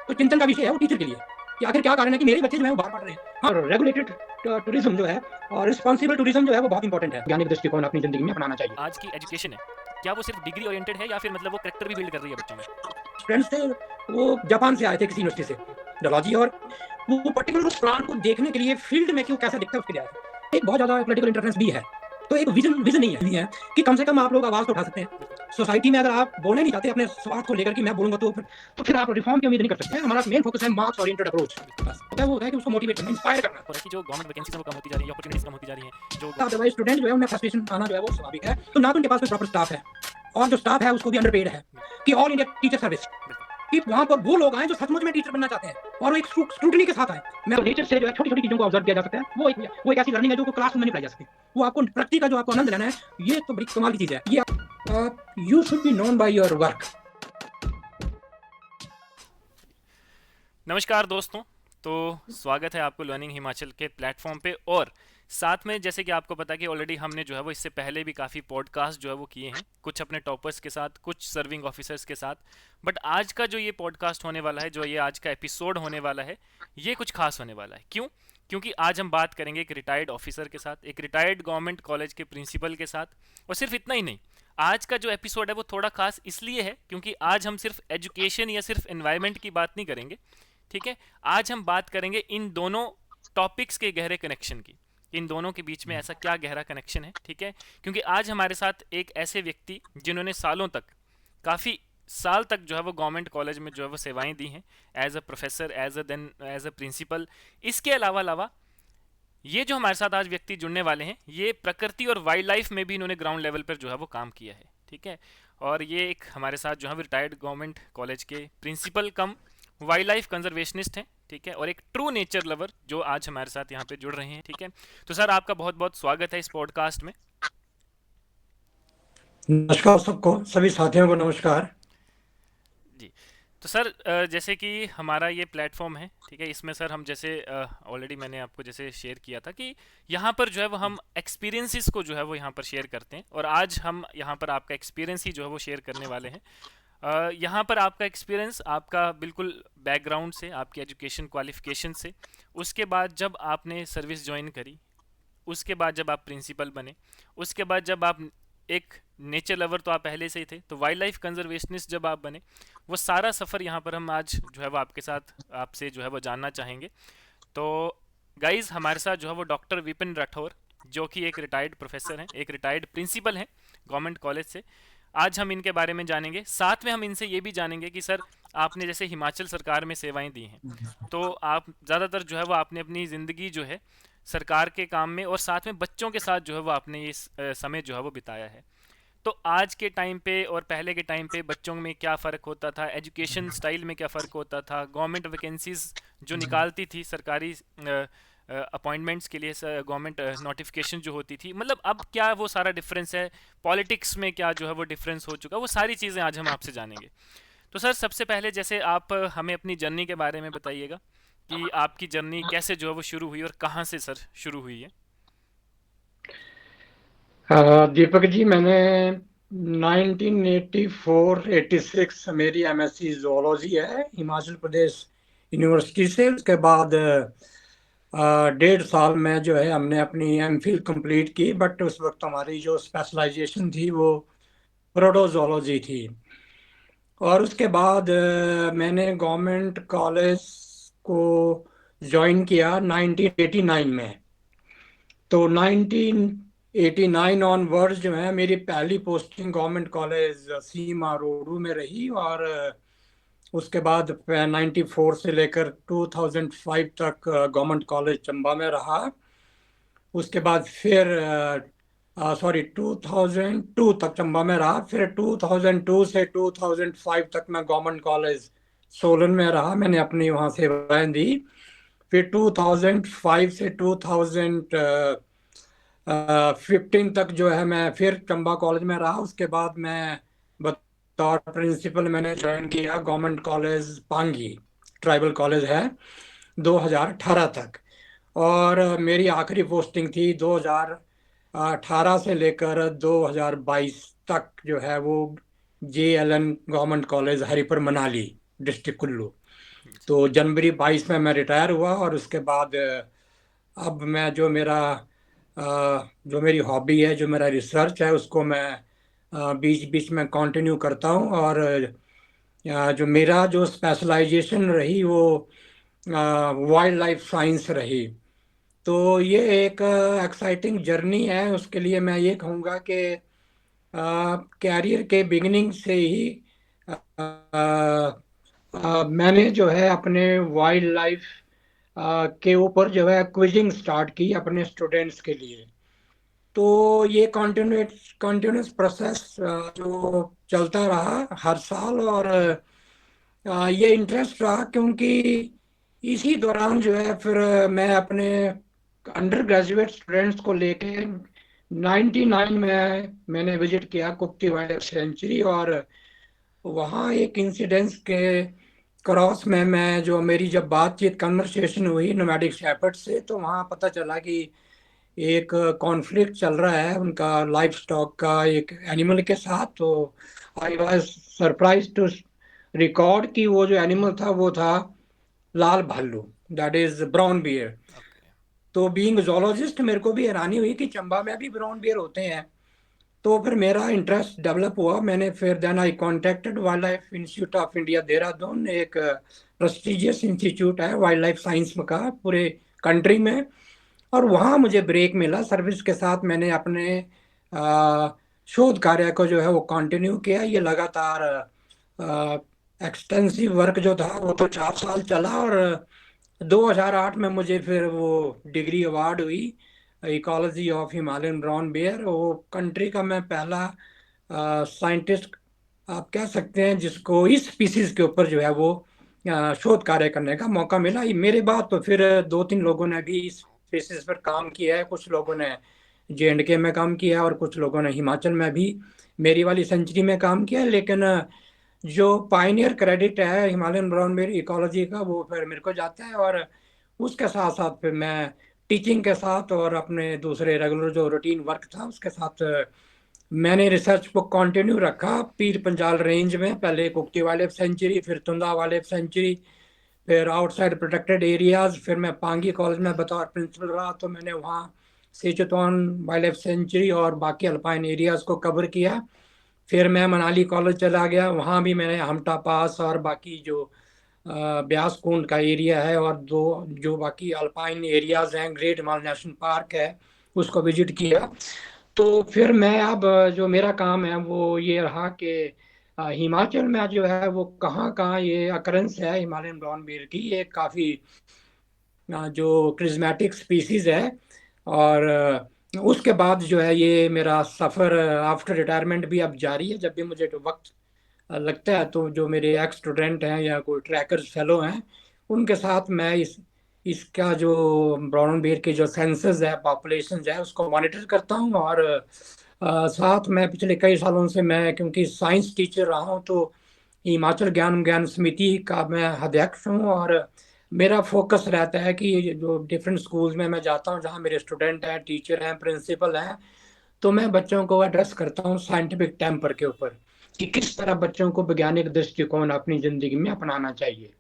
तो चिंतन का विषय है वो टीचर के लिए कि आखिर क्या कारण है कि मेरे बच्चे जो है वो बाहर पढ़ रहे हैं। हाँ, रेगुलेटेड टूरिज्म जो है और रिस्पॉन्सिबल टूरिज्म जो है वो बहुत इंपॉर्टेंट है। वैज्ञानिक दृष्टिकोण अपनी जिंदगी में अपनाना चाहिए। आज की एजुकेशन है, क्या वो सिर्फ डिग्री ओरिएंटेड है या फिर मतलब वो करेक्टर भी बिल्ड कर रही है बच्चों में? फ्रेंड्स थे, वो जापान से आए थे किसी यूनिवर्सिटी से, जोलॉजी, और वो पर्टिकुलर उस प्लांट को देखने के लिए फील्ड में क्यों कैसा दिखता है उसके लिए आए थे। एक बहुत ज़्यादा पॉलिटिकल इंटरफेरेंस भी है, तो एक विजन विजन नहीं है कि कम से कम आप लोग आवाज़ तो उठा सकते हैं। सोसाइटी में अगर आप बोलना नहीं चाहते अपने स्वार्थ को लेकर कि मैं बोलूंगा तो फिर आप रिफॉर्म की उम्मीद नहीं कर सकते हैं। हमारा मेन फोकस है मार्क्स ओरिएंटेड अप्रोच। बस होता है वो होता है कि उसको मोटिवेट करना, इंस्पायर करना। और है कि जो गवर्नमेंट वैकेंसीज है वो कम होती जा रही है, अपॉर्चुनिटीज कम होती जा रही हैं जो अदरवाइज स्टूडेंट जो है उनमें फ्रस्ट्रेशन आना जो है वो स्वाभाविक है। तो ना तो उनके पास कोई प्रॉपर स्टाफ है, और जो स्टाफ है उसको भी अंडरपेड है कि ऑल इंडिया टीचर सर्विस कि वहाँ पर वो लोग आए जो सचमुच में टीचर बनना चाहते हैं और वो एक स्क्रूटनी के साथ आए। मैं नेचर से जो है छोटी छोटी चीजों को ऑब्जर्व किया जा सकता है। वो एक ऐसी लर्निंग है जो क्लासरूम में नहीं पढ़ाई जा सकती। वो आपको प्रकृति का जो आपको आनंद लेना है, ये तो बड़ी कमाल की चीज है। ये you should be known by your work. नमस्कार दोस्तों। तो स्वागत है आपको लर्निंग हिमाचल के प्लेटफॉर्म पे। और साथ में जैसे कि आपको पता है कि ऑलरेडी हमने जो है वो इससे पहले भी काफ़ी पॉडकास्ट जो है वो किए हैं, कुछ अपने टॉपर्स के साथ, कुछ सर्विंग ऑफिसर्स के साथ। बट आज का जो ये पॉडकास्ट होने वाला है, जो ये आज का एपिसोड होने वाला है, ये कुछ खास होने वाला है। क्यों? क्योंकि आज हम बात करेंगे एक रिटायर्ड ऑफिसर के साथ, एक रिटायर्ड गवर्नमेंट कॉलेज के प्रिंसिपल के साथ। और सिर्फ इतना ही नहीं, आज का जो एपिसोड है वो थोड़ा खास इसलिए है क्योंकि आज हम सिर्फ एजुकेशन या सिर्फ एनवायरनमेंट की बात नहीं करेंगे। ठीक है, आज हम बात करेंगे इन दोनों टॉपिक्स के गहरे कनेक्शन की। इन दोनों के बीच में ऐसा क्या गहरा कनेक्शन है, ठीक है? क्योंकि आज हमारे साथ एक ऐसे व्यक्ति जिन्होंने सालों तक, काफ़ी साल तक जो है वो गवर्नमेंट कॉलेज में जो है वो सेवाएं दी हैं, as a professor, as a principal. इसके अलावा अलावा ये जो हमारे साथ आज व्यक्ति जुड़ने वाले हैं, ये प्रकृति और वाइल्ड लाइफ में भी इन्होंने ग्राउंड लेवल पर जो है वो काम किया है। ठीक है, और ये एक हमारे साथ जो है रिटायर्ड गवर्नमेंट कॉलेज के प्रिंसिपल कम वाइल्ड लाइफ कंजर्वेशनिस्ट हैं। ठीक है, और एक ट्रू नेचर लवर जो आज हमारे साथ यहाँ पे जुड़ रहे हैं। ठीक है, तो सर आपका बहुत बहुत स्वागत है इस पॉडकास्ट में। नमस्कार सबको, सभी साथियों को नमस्कार जी, तो सर जैसे कि हमारा ये प्लेटफॉर्म है, ठीक है, इसमें सर हम जैसे ऑलरेडी मैंने आपको जैसे शेयर किया था कि यहाँ पर जो है वो हम एक्सपीरियंसेस को जो है वो यहाँ पर शेयर करते हैं। और आज हम यहाँ पर आपका एक्सपीरियंस ही जो है वो शेयर करने वाले हैं। यहाँ पर आपका एक्सपीरियंस, आपका बिल्कुल बैकग्राउंड से, आपकी एजुकेशन क्वालिफिकेशन से, उसके बाद जब आपने सर्विस ज्वाइन करी, उसके बाद जब आप प्रिंसिपल बने, उसके बाद जब आप एक नेचर लवर तो आप पहले से ही थे, तो वाइल्ड लाइफ कंजर्वेशनिस्ट जब आप बने, वो सारा सफ़र यहाँ पर हम आज जो है वो आपके साथ, आपसे जो है वो जानना चाहेंगे। तो गाइज हमारे साथ जो है वो डॉक्टर विपिन राठौर, जो कि एक रिटायर्ड प्रोफेसर हैं, एक रिटायर्ड प्रिंसिपल हैं गवर्नमेंट कॉलेज से। आज हम इनके बारे में जानेंगे, साथ में हम इनसे ये भी जानेंगे कि सर आपने जैसे हिमाचल सरकार में सेवाएं दी हैं, तो आप ज़्यादातर जो है वो आपने अपनी ज़िंदगी जो है सरकार के काम में और साथ में बच्चों के साथ जो है वो आपने ये समय जो है वो बिताया है। तो आज के टाइम पे और पहले के टाइम पे बच्चों में क्या फ़र्क होता था, एजुकेशन स्टाइल में क्या फ़र्क होता था, गवर्नमेंट वैकेंसीज जो निकालती थी सरकारी अपॉइंटमेंट्स के लिए, गवर्नमेंट नोटिफिकेशन जो होती थी, मतलब अब क्या वो सारा डिफरेंस है, पॉलिटिक्स में क्या जो है वो डिफरेंस हो चुका, वो सारी चीज़ें आज हम आपसे जानेंगे। तो सर सबसे पहले जैसे आप हमें अपनी जर्नी के बारे में बताइएगा कि आपकी जर्नी कैसे जो है वो शुरू हुई और कहाँ से सर शुरू हुई है। दीपक जी, मैंने 1984-86 मेरी एमएससी जोलॉजी है हिमाचल प्रदेश यूनिवर्सिटी से। उसके बाद 1.5 साल में जो है हमने अपनी एमफिल कंप्लीट की, बट उस वक्त हमारी जो स्पेशलाइजेशन थी वो प्रोटोजोलॉजी थी। और उसके बाद मैंने गवर्नमेंट कॉलेज को ज्वाइन किया 1989 में। तो 1989 ऑनवर्ड्स जो है मेरी पहली पोस्टिंग गवर्नमेंट कॉलेज सीमा रोडू में रही, और उसके बाद 94 से लेकर 2005 तक गवर्नमेंट कॉलेज चंबा में रहा। उसके बाद फिर 2002 तक चंबा में रहा। फिर 2002 से 2005 तक मैं गवर्नमेंट कॉलेज सोलन में रहा, मैंने अपनी वहाँ सेवाएं दी। फिर 2005 से 2015 तक जो है मैं फिर चंबा कॉलेज में रहा। उसके बाद मैं बतौर प्रिंसिपल मैंने ज्वाइन किया government college Pangi, tribal college है, 2018 तक। और मेरी आखिरी पोस्टिंग थी 2018 से लेकर 2022 तक जो है वो JLN government college Haripur Manali, district Kullu. जी। तो जनवरी 22 में मैं रिटायर हुआ, और उसके बाद अब मैं जो मेरी हॉबी है, जो मेरा रिसर्च है, उसको मैं बीच बीच में कंटिन्यू करता हूँ। और जो मेरा जो स्पेशलाइजेशन रही वो वाइल्ड लाइफ साइंस रही। तो ये एक एक्साइटिंग जर्नी है। उसके लिए मैं ये कहूँगा कि कैरियर के बिगिनिंग से ही मैंने जो है अपने वाइल्ड लाइफ के ऊपर जो है क्विजिंग स्टार्ट की अपने स्टूडेंट्स के लिए। तो ये कंटिन्यूस प्रोसेस जो चलता रहा हर साल। और ये इंटरेस्ट रहा क्योंकि इसी दौरान जो है फिर मैं अपने अंडर ग्रेजुएट स्टूडेंट्स को लेके 99 में मैंने विजिट किया कुप्ती वाइल्ड लाइफ सेंचुरी। और वहाँ एक इंसिडेंस के क्रॉस में मैं जो मेरी जब बातचीत कन्वर्सेशन हुई नोमैडिक शेपर्ड से, तो वहाँ पता चला कि एक कॉन्फ्लिक्ट चल रहा है उनका लाइफ स्टॉक का एक एनिमल के साथ। तो I was surprise to record कि वो जो एनिमल था वो था लाल भालू, that is brown bear. Okay. तो बीइंग जोलॉजिस्ट मेरे को भी हैरानी हुई कि चंबा में भी ब्राउन बियर होते हैं। तो फिर मेरा इंटरेस्ट डेवलप हुआ। मैंने फिर then I contacted wildlife institute of India Dehradun, एक प्रेस्टिजियस इंस्टीट्यूट है वाइल्ड लाइफ साइंस का पूरे कंट्री में। और वहाँ मुझे ब्रेक मिला सर्विस के साथ। मैंने अपने अ, शोध कार्य को जो है वो कंटिन्यू किया। ये लगातार एक्सटेंसिव वर्क जो था वो तो 4 साल चला। और 2008 में मुझे फिर वो डिग्री अवार्ड हुई, ecology of Himalayan brown bear. वो कंट्री का मैं पहला साइंटिस्ट आप कह सकते हैं जिसको इस स्पीसीज के ऊपर जो है वो शोध कार्य करने का मौका मिला। ये मेरे बाद तो फिर दो तीन लोगों ने भी इस स्पीसीज पर काम किया है। कुछ लोगों ने J&K में काम किया है, और कुछ लोगों ने हिमाचल में भी मेरी वाली सेंचुरी में काम किया है। लेकिन जो पाइनियर क्रेडिट है हिमालयन ब्राउन बेयर इकोलॉजी का वो फिर मेरे को जाता है। और उसके साथ साथ फिर मैं टीचिंग के साथ और अपने दूसरे रेगुलर जो रूटीन वर्क था उसके साथ मैंने रिसर्च को कंटिन्यू रखा। पीर पंजाल रेंज में पहले कुक्ति वाइल्ड लाइफ सेंचुरी, फिर तुंदा वाइल्ड लाइफ सेंचुरी, फिर आउटसाइड प्रोटेक्टेड एरियाज। फिर मैं पांगी कॉलेज में बतौर प्रिंसिपल रहा, तो मैंने वहाँ सिचुआन वाइल्ड लाइफ सेंचुरी और बाकी अल्पाइन एरियाज को कवर किया। फिर मैं मनाली कॉलेज चला गया, वहाँ भी मैंने हमटा पास और बाकी जो ब्यास कुंड का एरिया है और दो जो बाकी अल्पाइन एरियाज हैं, ग्रेट हिमालय नेशनल पार्क है, उसको विजिट किया। तो फिर मैं अब जो मेरा काम है वो ये रहा कि हिमाचल में जो है वो कहाँ कहाँ ये अकरेंस है हिमालयन ब्राउन बियर की। ये काफ़ी जो क्रिज्मेटिक स्पीसीज है। और उसके बाद जो है ये मेरा सफ़र आफ्टर रिटायरमेंट भी अब जारी है। जब भी मुझे तो वक्त लगता है तो जो मेरे एक्स स्टूडेंट हैं या कोई ट्रैकर्स फेलो हैं उनके साथ मैं इसका जो ब्राउन बियर की जो सेंसस है, पॉपुलेशन है, उसको मॉनिटर करता हूँ। और साथ में पिछले कई सालों से मैं क्योंकि साइंस टीचर रहा हूँ तो हिमाचल ज्ञान ज्ञान समिति का मैं अध्यक्ष हूँ। और मेरा फोकस रहता है कि ये जो डिफरेंट स्कूल्स में मैं जाता हूँ जहाँ मेरे स्टूडेंट हैं, टीचर हैं, प्रिंसिपल हैं, तो मैं बच्चों को एड्रेस करता हूँ साइंटिफिक टेम्पर के ऊपर कि किस तरह बच्चों को वैज्ञानिक दृष्टिकोण अपनी जिंदगी में अपनाना चाहिए।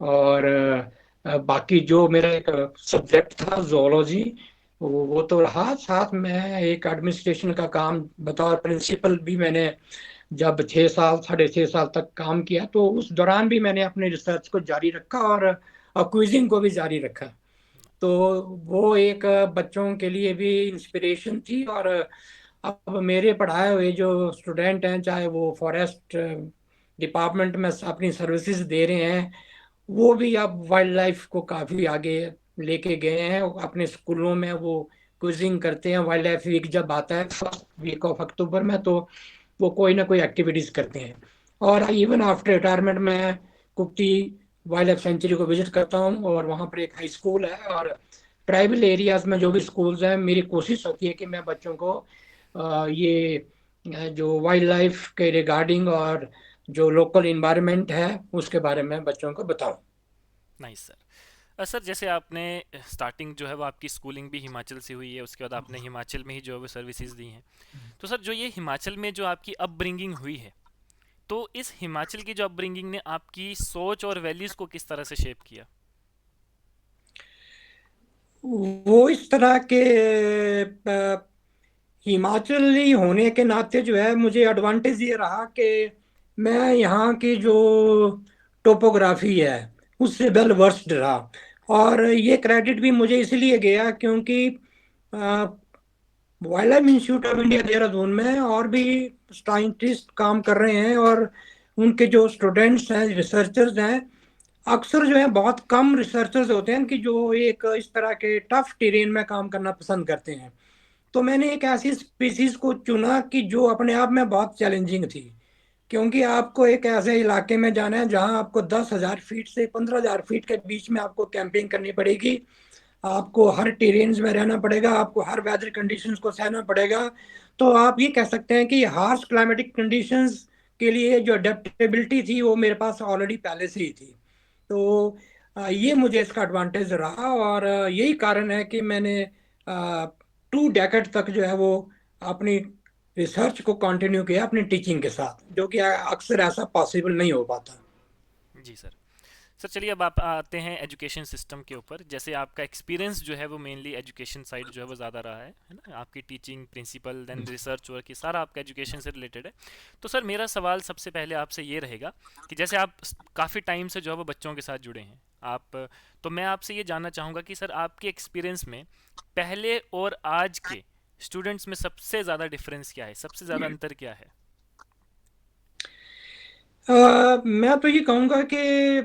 और बाकी जो मेरा एक सब्जेक्ट था जोलॉजी, वो तो रहा। साथ में एक एडमिनिस्ट्रेशन का काम बतौर प्रिंसिपल भी मैंने जब 6 साल 6.5 साल तक काम किया, तो उस दौरान भी मैंने अपने रिसर्च को जारी रखा और क्विजिंग को भी जारी रखा। तो वो एक बच्चों के लिए भी इंस्पिरेशन थी। और अब मेरे पढ़ाए हुए जो स्टूडेंट हैं, चाहे वो फॉरेस्ट डिपार्टमेंट में अपनी सर्विसेज दे रहे हैं, वो भी अब वाइल्ड लाइफ को काफ़ी आगे लेके गए हैं। अपने स्कूलों में वो क्विजिंग करते हैं। वाइल्ड लाइफ वीक जब आता है फर्स्ट वीक ऑफ अक्टूबर में, तो वो कोई ना कोई एक्टिविटीज़ करते हैं। और इवन आफ्टर रिटायरमेंट में कुप्ती वाइल्ड लाइफ सेंचुरी को विजिट करता हूँ, और वहाँ पर एक हाई स्कूल है। और ट्राइबल एरियाज में जो भी स्कूल्स हैं, मेरी कोशिश होती है कि मैं बच्चों को ये जो वाइल्ड लाइफ के रिगार्डिंग और जो लोकल इन्वायरमेंट है उसके बारे में बच्चों को बताऊं। Nice sir. सर जैसे आपने स्टार्टिंग जो है वो आपकी स्कूलिंग भी हिमाचल से हुई है, उसके बाद आपने हिमाचल में ही जो है वो सर्विसेज दी हैं। तो सर जो ये हिमाचल में जो आपकी अपब्रिंगिंग हुई है, तो इस हिमाचल की जो अपब्रिंगिंग ने आपकी सोच और वैल्यूज को किस तरह से शेप किया? वो इस तरह के हिमाचली होने के नाते जो है मुझे एडवांटेज ये रहा कि मैं यहाँ की जो टोपोग्राफी है उससे वेल वर्स्ड रहा। और ये क्रेडिट भी मुझे इसलिए गया क्योंकि wild life institute of India Dehradun में और भी साइंटिस्ट काम कर रहे हैं, और उनके जो स्टूडेंट्स हैं, रिसर्चर्स हैं, अक्सर जो है बहुत कम रिसर्चर्स होते हैं कि जो एक इस तरह के टफ टेरेन में काम करना पसंद करते हैं। तो मैंने एक ऐसी स्पीसीज को चुना कि जो अपने आप में बहुत चैलेंजिंग थी, क्योंकि आपको एक ऐसे इलाके में जाना है जहां आपको 10,000 फीट से 15,000 फीट के बीच में आपको कैंपिंग करनी पड़ेगी। आपको हर टेरेन्स में रहना पड़ेगा, आपको हर वेदर कंडीशंस को सहना पड़ेगा। तो आप ये कह सकते हैं कि हार्श क्लाइमेटिक कंडीशंस के लिए जो अडेप्टेबिलिटी थी वो मेरे पास ऑलरेडी पहले से ही थी। तो ये मुझे इसका एडवांटेज रहा, और यही कारण है कि मैंने 2 डेकेड तक जो है वो अपनी रिसर्च को कंटिन्यू किया अपनी टीचिंग के साथ, जो कि अक्सर ऐसा पॉसिबल नहीं हो पाता। जी सर। सर चलिए, अब आप आते हैं एजुकेशन सिस्टम के ऊपर। जैसे आपका एक्सपीरियंस जो है वो मेनली एजुकेशन साइड जो है वो ज़्यादा रहा है ना? आपकी teaching, principal, then research work, ये सारा आपका एजुकेशन से रिलेटेड है। तो सर मेरा सवाल सबसे पहले आपसे ये रहेगा कि जैसे आप काफ़ी टाइम से जो है वो बच्चों के साथ जुड़े हैं आप, तो मैं आपसे ये जानना चाहूँगा कि सर आपके एक्सपीरियंस में पहले और आज के स्टूडेंट्स में सबसे ज़्यादा डिफरेंस क्या है, सबसे ज़्यादा अंतर क्या है? मैं तो ये कहूँगा कि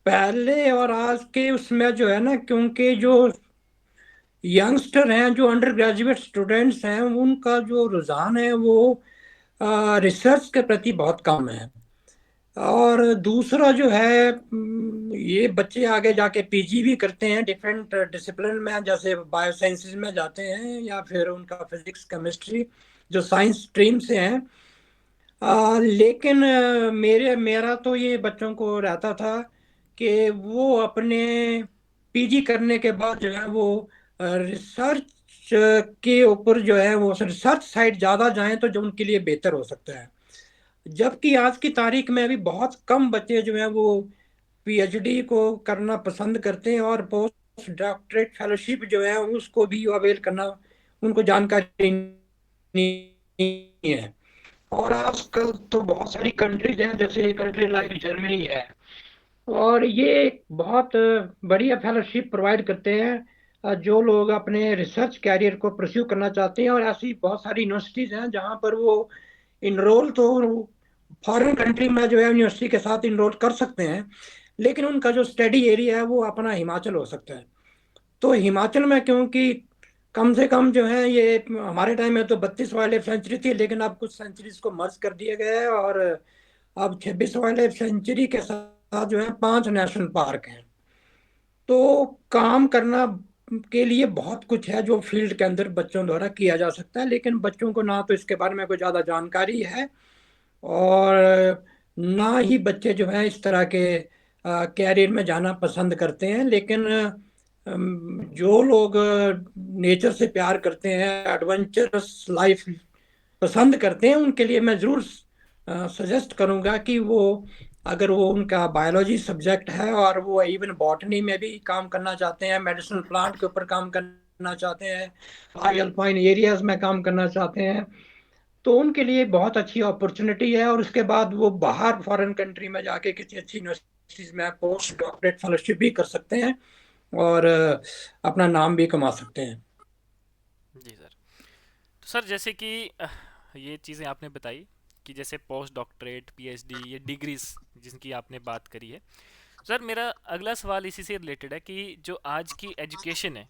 पहले और आज के उसमें जो है ना, क्योंकि जो यंगस्टर हैं, जो अंडर ग्रेजुएट स्टूडेंट्स हैं, उनका जो रुझान है वो रिसर्च के प्रति बहुत कम है। और दूसरा जो है, ये बच्चे आगे जाके पीजी भी करते हैं डिफरेंट डिसिप्लिन में, जैसे बायोसाइंसेज में जाते हैं या फिर उनका फिजिक्स केमिस्ट्री जो साइंस स्ट्रीम से हैं। लेकिन मेरा तो ये बच्चों को रहता था कि वो अपने पीजी करने के बाद जो है वो रिसर्च के ऊपर जो है वो रिसर्च साइड ज़्यादा जाएं तो जो उनके लिए बेहतर हो सकता है। जबकि आज की तारीख में अभी बहुत कम बच्चे जो हैं वो पीएचडी को करना पसंद करते हैं, और पोस्ट डॉक्टरेट फेलोशिप जो है उसको भी अवेल करना उनको जानकारी नहीं है। और आजकल तो बहुत सारी कंट्रीज हैं, जैसे कंट्री लाइक जर्मनी है, और ये एक बहुत बढ़िया फेलोशिप प्रोवाइड करते हैं जो लोग अपने रिसर्च कैरियर को परस्यू करना चाहते हैं। और ऐसी बहुत सारी यूनिवर्सिटीज हैं जहाँ पर वो इनरोल तो फॉरेन कंट्री में जो है यूनिवर्सिटी के साथ इनरोल कर सकते हैं, लेकिन उनका जो स्टडी एरिया है वो अपना हिमाचल हो सकता है। तो हिमाचल में क्योंकि कम से कम जो है ये, हमारे टाइम में तो 32 वाइल्ड लाइफ सेंचुरी थी, लेकिन अब कुछ सेंचुरीज को मर्ज कर दिया गया है, और अब 26 वाइल्ड लाइफ सेंचुरी के साथ जो है 5 नेशनल पार्क हैं। तो काम करना के लिए बहुत कुछ है जो फील्ड के अंदर बच्चों द्वारा किया जा सकता है, लेकिन बच्चों को ना तो इसके बारे में कोई ज़्यादा जानकारी है, और ना ही बच्चे जो है इस तरह के कैरियर में जाना पसंद करते हैं। लेकिन जो लोग नेचर से प्यार करते हैं, एडवेंचरस लाइफ पसंद करते हैं, उनके लिए मैं जरूर सजेस्ट करूंगा कि वो, अगर वो उनका बायोलॉजी सब्जेक्ट है और वो इवन बॉटनी में भी काम करना चाहते हैं, मेडिसिनल प्लांट के ऊपर काम करना चाहते हैं, हाई अल्पाइन एरियाज में काम करना चाहते हैं, तो उनके लिए बहुत अच्छी अपॉर्चुनिटी है। और उसके बाद वो बाहर फॉरेन कंट्री में जाके किसी अच्छी यूनिवर्सिटीज में पोस्ट डॉक्टरेट फेलोशिप भी कर सकते हैं, और अपना नाम भी कमा सकते हैं। जी सर। तो सर जैसे कि ये चीज़ें आपने बताई कि जैसे पोस्ट डॉक्टरेट, पीएचडी, ये डिग्रीज जिनकी आपने बात करी है, सर मेरा अगला सवाल इसी से रिलेटेड है कि जो आज की एजुकेशन है,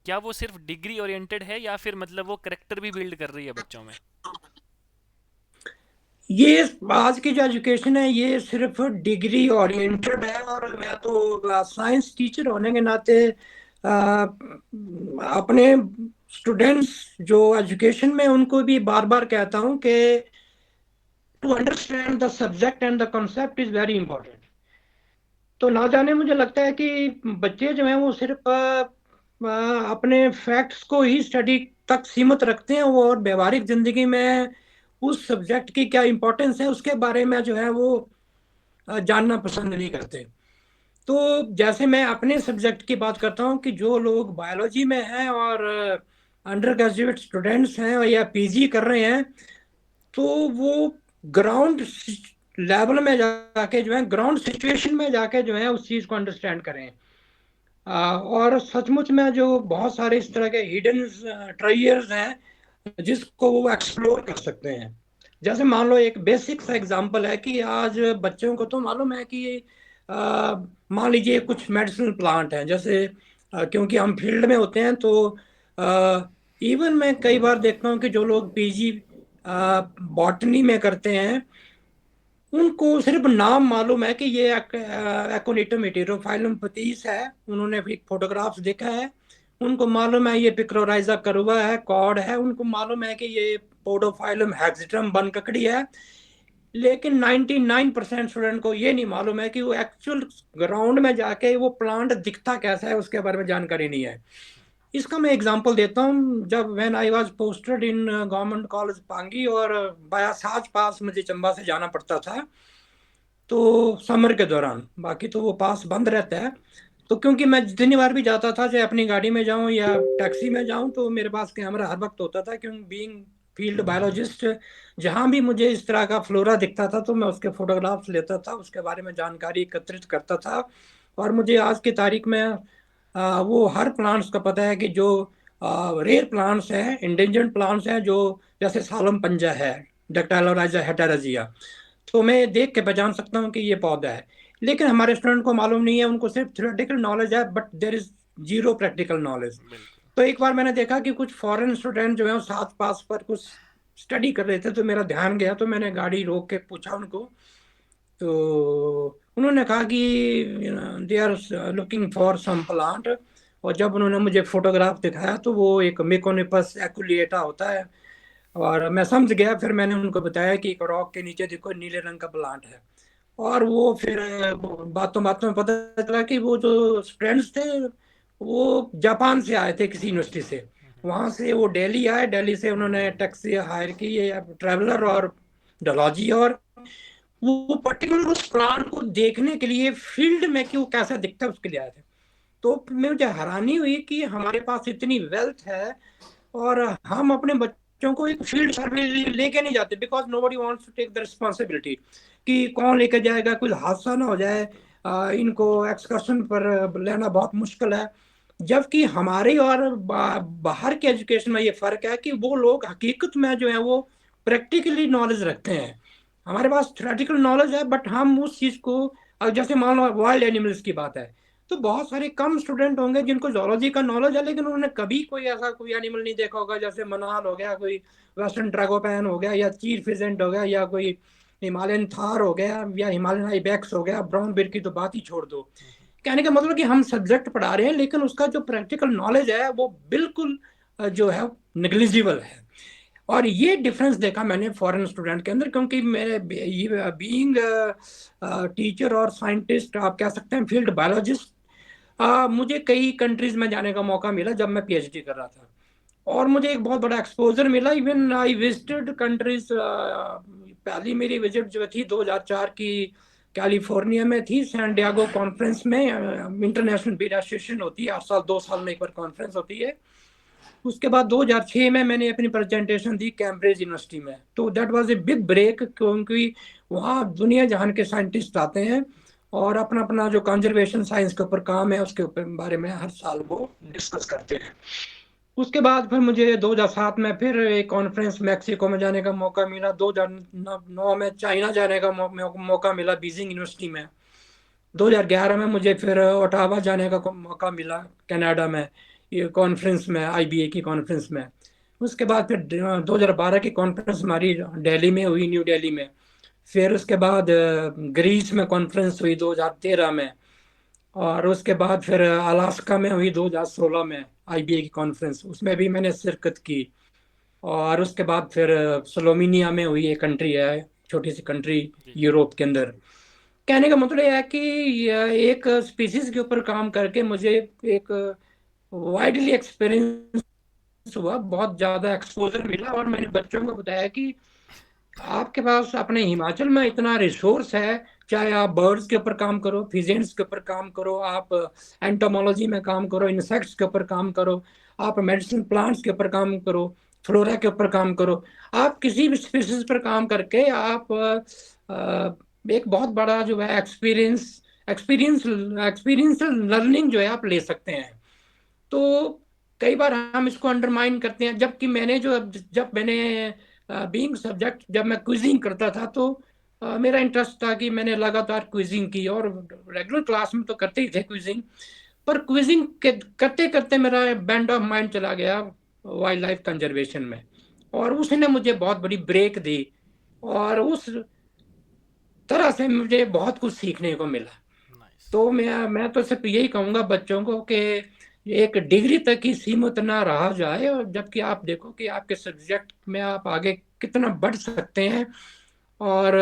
क्या वो सिर्फ डिग्री ओरिएंटेड है या फिर मतलब वो करेक्टर भी बिल्ड कर रही है बच्चों में? ये आज की जो एजुकेशन है ये सिर्फ डिग्री ओरिएंटेड है, और मैं तो साइंस टीचर होने के नाते अपने स्टूडेंट्स जो एजुकेशन में उनको भी बार बार कहता हूँ कि to understand the subject and the concept is very important. तो ना जाने मुझे लगता है कि बच्चे जो हैं वो सिर्फ अपने फैक्ट्स को ही स्टडी तक सीमित रखते हैं, वो और व्यवहारिक जिंदगी में उस सब्जेक्ट की क्या इम्पोर्टेंस है उसके बारे में जो है वो जानना पसंद नहीं करते। तो जैसे मैं अपने सब्जेक्ट की बात करता हूँ कि जो लोग बायोलॉजी में हैं और अंडर ग्रेजुएट स्टूडेंट्स हैं और या पीजी कर रहे हैं, तो वो ग्राउंड लेवल में जाके जो है, ग्राउंड सिचुएशन में जाके जो है उस चीज को अंडरस्टैंड करें। और सचमुच में जो बहुत सारे इस तरह के हिडन ट्रेजर्स हैं जिसको वो एक्सप्लोर कर सकते हैं। जैसे मान लो एक बेसिक सा एग्जांपल है कि आज बच्चों को तो मालूम है कि अ, मान लीजिए कुछ मेडिसिनल प्लांट हैं, जैसे क्योंकि हम फील्ड में होते हैं, तो इवन मैं कई बार देखता हूँ कि जो लोग पीजी बॉटनी में करते हैं, उनको सिर्फ नाम मालूम है कि ये एकोनिटम इटेरोफाइलम पतीस है, उन्होंने भी फोटोग्राफ्स देखा है, उनको मालूम है ये पिक्रोराइजा करुआ है, कॉड है, उनको मालूम है कि ये पोडोफाइलम हेक्सिटम बनककड़ी है। लेकिन 99% स्टूडेंट को ये नहीं मालूम है कि वो एक्चुअल ग्राउंड में जाके वो प्लांट दिखता कैसा है उसके बारे में जानकारी नहीं है। इसका मैं एग्जांपल देता हूँ। जब when I was posted in government college Pangi और बयासाज पास मुझे चंबा से जाना पड़ता था, तो समर के दौरान, बाकी तो वो पास बंद रहता है। तो क्योंकि मैं जितनी बार भी जाता था, चाहे अपनी गाड़ी में जाऊं या टैक्सी में जाऊं, तो मेरे पास कैमरा हर वक्त होता था, क्योंकि बीइंग फील्ड बायोलॉजिस्ट, जहां भी मुझे इस तरह का फ्लोरा दिखता था तो मैं उसके फोटोग्राफ्स लेता था, उसके बारे में जानकारी एकत्रित करता था। और मुझे आज की तारीख में वो हर प्लांट्स का पता है कि जो रेयर प्लांट्स हैं, इंडेंजर्ड प्लांट्स हैं, जो जैसे सालम पंजा है, डेक्टाइलोराइजा हेटेराजिया, तो मैं देख के पहचान सकता हूँ कि ये पौधा है। लेकिन हमारे स्टूडेंट को मालूम नहीं है, उनको सिर्फ थ्योरेटिकल नॉलेज है, but there is zero practical knowledge. बिल्कुल। तो एक बार मैंने देखा कि कुछ फॉरेन स्टूडेंट जो है वो साथ पास पर कुछ स्टडी कर रहे थे, तो मेरा ध्यान गया, तो मैंने गाड़ी रोक के पूछा उनको। तो उन्होंने कहा कि they are looking for some plant. और जब उन्होंने मुझे फोटोग्राफ दिखाया तो वो एक मेकोनिपस एकुलिएटा होता है, और मैं समझ गया। फिर मैंने उनको बताया कि एक रॉक के नीचे देखो नीले रंग का प्लांट है। और वो फिर बातों बातों में पता चला कि वो जो स्टूडेंट्स थे वो जापान से आए थे किसी यूनिवर्सिटी से। वहां से वो दिल्ली आए, दिल्ली से उन्होंने टैक्सी हायर की, ये ट्रैवलर और डलहौजी, और वो पर्टिकुलर उस प्लांट को देखने के लिए फील्ड में कि वो कैसा दिखता है उसके लिए आए थे। तो मुझे हैरानी हुई कि हमारे पास इतनी वेल्थ है और हम अपने बच्चों को एक फील्ड सर्वे लेके नहीं जाते, because nobody wants to take the responsibility कि कौन लेके जाएगा, कुछ हादसा ना हो जाए, इनको एक्सकर्शन पर लेना बहुत मुश्किल है। जबकि हमारे और बाहर के एजुकेशन में ये फर्क है कि वो लोग हकीकत में जो है वो प्रैक्टिकली नॉलेज रखते हैं। हमारे पास थ्योरेटिकल नॉलेज है, बट हम उस चीज को, जैसे मान लो वाइल्ड एनिमल्स की बात है, तो बहुत सारे कम स्टूडेंट होंगे जिनको जोलॉजी का नॉलेज है, लेकिन उन्होंने कभी कोई ऐसा कोई एनिमल नहीं देखा होगा, जैसे मनाल हो गया, कोई वेस्टर्न ड्रैगोपैन हो गया, या चीर फिजेंट हो गया, या कोई हिमालयन थार हो गया, या हिमालयन आइबेक्स हो गया। ब्राउन बियर की तो बात ही छोड़ दो। कहने का मतलब कि हम सब्जेक्ट पढ़ा रहे हैं, लेकिन उसका जो प्रैक्टिकल नॉलेज है वो बिल्कुल जो है निग्लिजिबल है। और ये डिफरेंस देखा मैंने फॉरेन स्टूडेंट के अंदर, क्योंकि मेरे बीइंग टीचर और साइंटिस्ट, आप कह सकते हैं फील्ड बायोलॉजिस्ट, मुझे कई कंट्रीज में जाने का मौका मिला जब मैं पीएचडी कर रहा था, और मुझे एक बहुत बड़ा एक्सपोजर मिला। Even I visited countries. पहली मेरी विजिट जो थी 2004 की, कैलिफोर्निया में थी, सैन डियागो कॉन्फ्रेंस में। इंटरनेशनल बीड एसोसिएशन होती है, हर साल 2 साल में एक बार कॉन्फ्रेंस होती है। उसके बाद 2006 में मैंने अपनी प्रेजेंटेशन दी कैम्ब्रिज यूनिवर्सिटी में। तो that was a big break, क्योंकि वहाँ दुनिया जहान के साइंटिस्ट आते हैं और अपना अपना जो कंजर्वेशन साइंस के ऊपर काम है उसके ऊपर बारे में हर साल वो डिस्कस करते हैं। उसके बाद फिर मुझे 2007 में फिर एक कॉन्फ्रेंस मैक्सिको में जाने का मौका मिला। 2009 में चाइना जाने का मौका मिला बीजिंग यूनिवर्सिटी में। 2011 में मुझे फिर ओटावा जाने का मौका मिला कनाडा में, ये कॉन्फ्रेंस में, आईबीए की कॉन्फ्रेंस में। उसके बाद फिर 2012 की कॉन्फ्रेंस हमारी दिल्ली में हुई, न्यू दिल्ली में। फिर उसके बाद ग्रीस में कॉन्फ्रेंस हुई 2013 में। और उसके बाद फिर अलास्का में हुई 2016 में आईबीए की कॉन्फ्रेंस, उसमें भी मैंने शिरकत की। और उसके बाद फिर स्लोवेनिया में हुई, एक कंट्री है, छोटी सी कंट्री जी जी। यूरोप के अंदर। कहने का मतलब यह है कि एक स्पीसीज के ऊपर काम करके मुझे एक वाइडली एक्सपीरियंस हुआ, बहुत ज़्यादा एक्सपोजर मिला, और मैंने बच्चों को बताया कि आपके पास अपने हिमाचल में इतना रिसोर्स है, चाहे आप बर्ड्स के ऊपर काम करो, फिजेंट्स के ऊपर काम करो, आप एंटोमोलॉजी में काम करो, इंसेक्ट्स के ऊपर काम करो, आप मेडिसिन प्लांट्स के ऊपर काम करो, फ्लोरा के ऊपर काम करो। आप किसी भी स्पीसीज पर काम करके आप एक बहुत बड़ा जो है एक्सपीरियंस एक्सपीरियंस लर्निंग जो है आप ले सकते हैं। तो कई बार हम इसको अंडरमाइन करते हैं, जबकि मैंने जो जब मैंने बीइंग सब्जेक्ट जब मैं क्विजिंग करता था तो मेरा इंटरेस्ट था कि मैंने लगातार क्विजिंग की, और रेगुलर क्लास में तो करते ही थे क्विजिंग। पर क्विजिंग के करते करते मेरा बैंड ऑफ माइंड चला गया वाइल्ड लाइफ कंजर्वेशन में, और उसने मुझे बहुत बड़ी ब्रेक दी, और उस तरह से मुझे बहुत कुछ सीखने को मिला। नाइस। तो मैं तो सिर्फ यही कहूंगा बच्चों को कि एक डिग्री तक ही सीमित ना रहा जाए, और जबकि आप देखो कि आपके सब्जेक्ट में आप आगे कितना बढ़ सकते हैं, और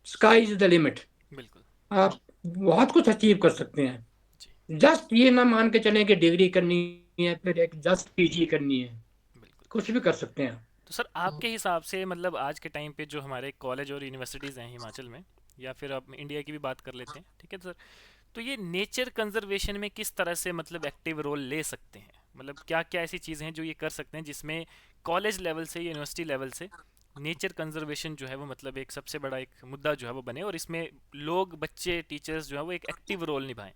स्काई इज द लिमिट। बिल्कुल। आप बहुत कुछ अचीव कर सकते हैं। जी। जस्ट ये ना मान के चलें कि डिग्री करनी है, फिर एक जस्ट पीजी करनी है। बिल्कुल। कुछ भी कर सकते हैं। तो सर आपके हिसाब से मतलब आज के टाइम पे जो हमारे कॉलेज और यूनिवर्सिटीज़ हैं हिमाचल में, या फिर आप इंडिया की भी बात कर लेते हैं, ठीक है सर, तो ये नेचर कंजर्वेशन में किस तरह से मतलब एक्टिव रोल ले सकते हैं? मतलब क्या क्या ऐसी चीज़ें हैं जो ये कर सकते हैं जिसमें कॉलेज लेवल से, यूनिवर्सिटी लेवल से नेचर कंजर्वेशन जो है वो मतलब एक सबसे बड़ा एक मुद्दा जो है वो बने, और इसमें लोग, बच्चे, टीचर्स जो है वो एक एक्टिव रोल निभाएं?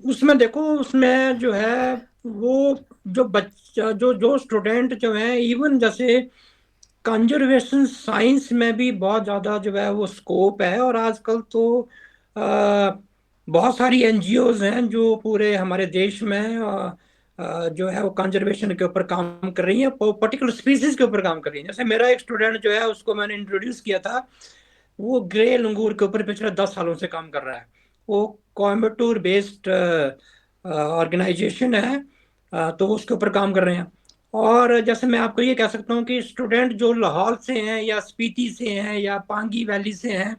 उसमें देखो, उसमें जो है वो जो बच्चा जो जो स्टूडेंट जो है, इवन जैसे कंजर्वेशन साइंस में भी बहुत ज़्यादा जो है वो स्कोप है। और आजकल तो अ, बहुत सारी एनजीओज हैं जो पूरे हमारे देश में जो है वो कंजर्वेशन के ऊपर काम कर रही हैं, पर्टिकुलर स्पीसीज के ऊपर काम कर रही हैं। जैसे मेरा एक स्टूडेंट जो है, उसको मैंने इंट्रोड्यूस किया था, वो ग्रे लंगूर के ऊपर पिछले 10 सालों से काम कर रहा है। वो कोयम्बटूर बेस्ड ऑर्गेनाइजेशन है, तो वो उसके ऊपर काम कर रहे हैं। और जैसे मैं आपको ये कह सकता हूँ कि स्टूडेंट जो लाहौल से हैं, या स्पीति से हैं, या पांगी वैली से हैं,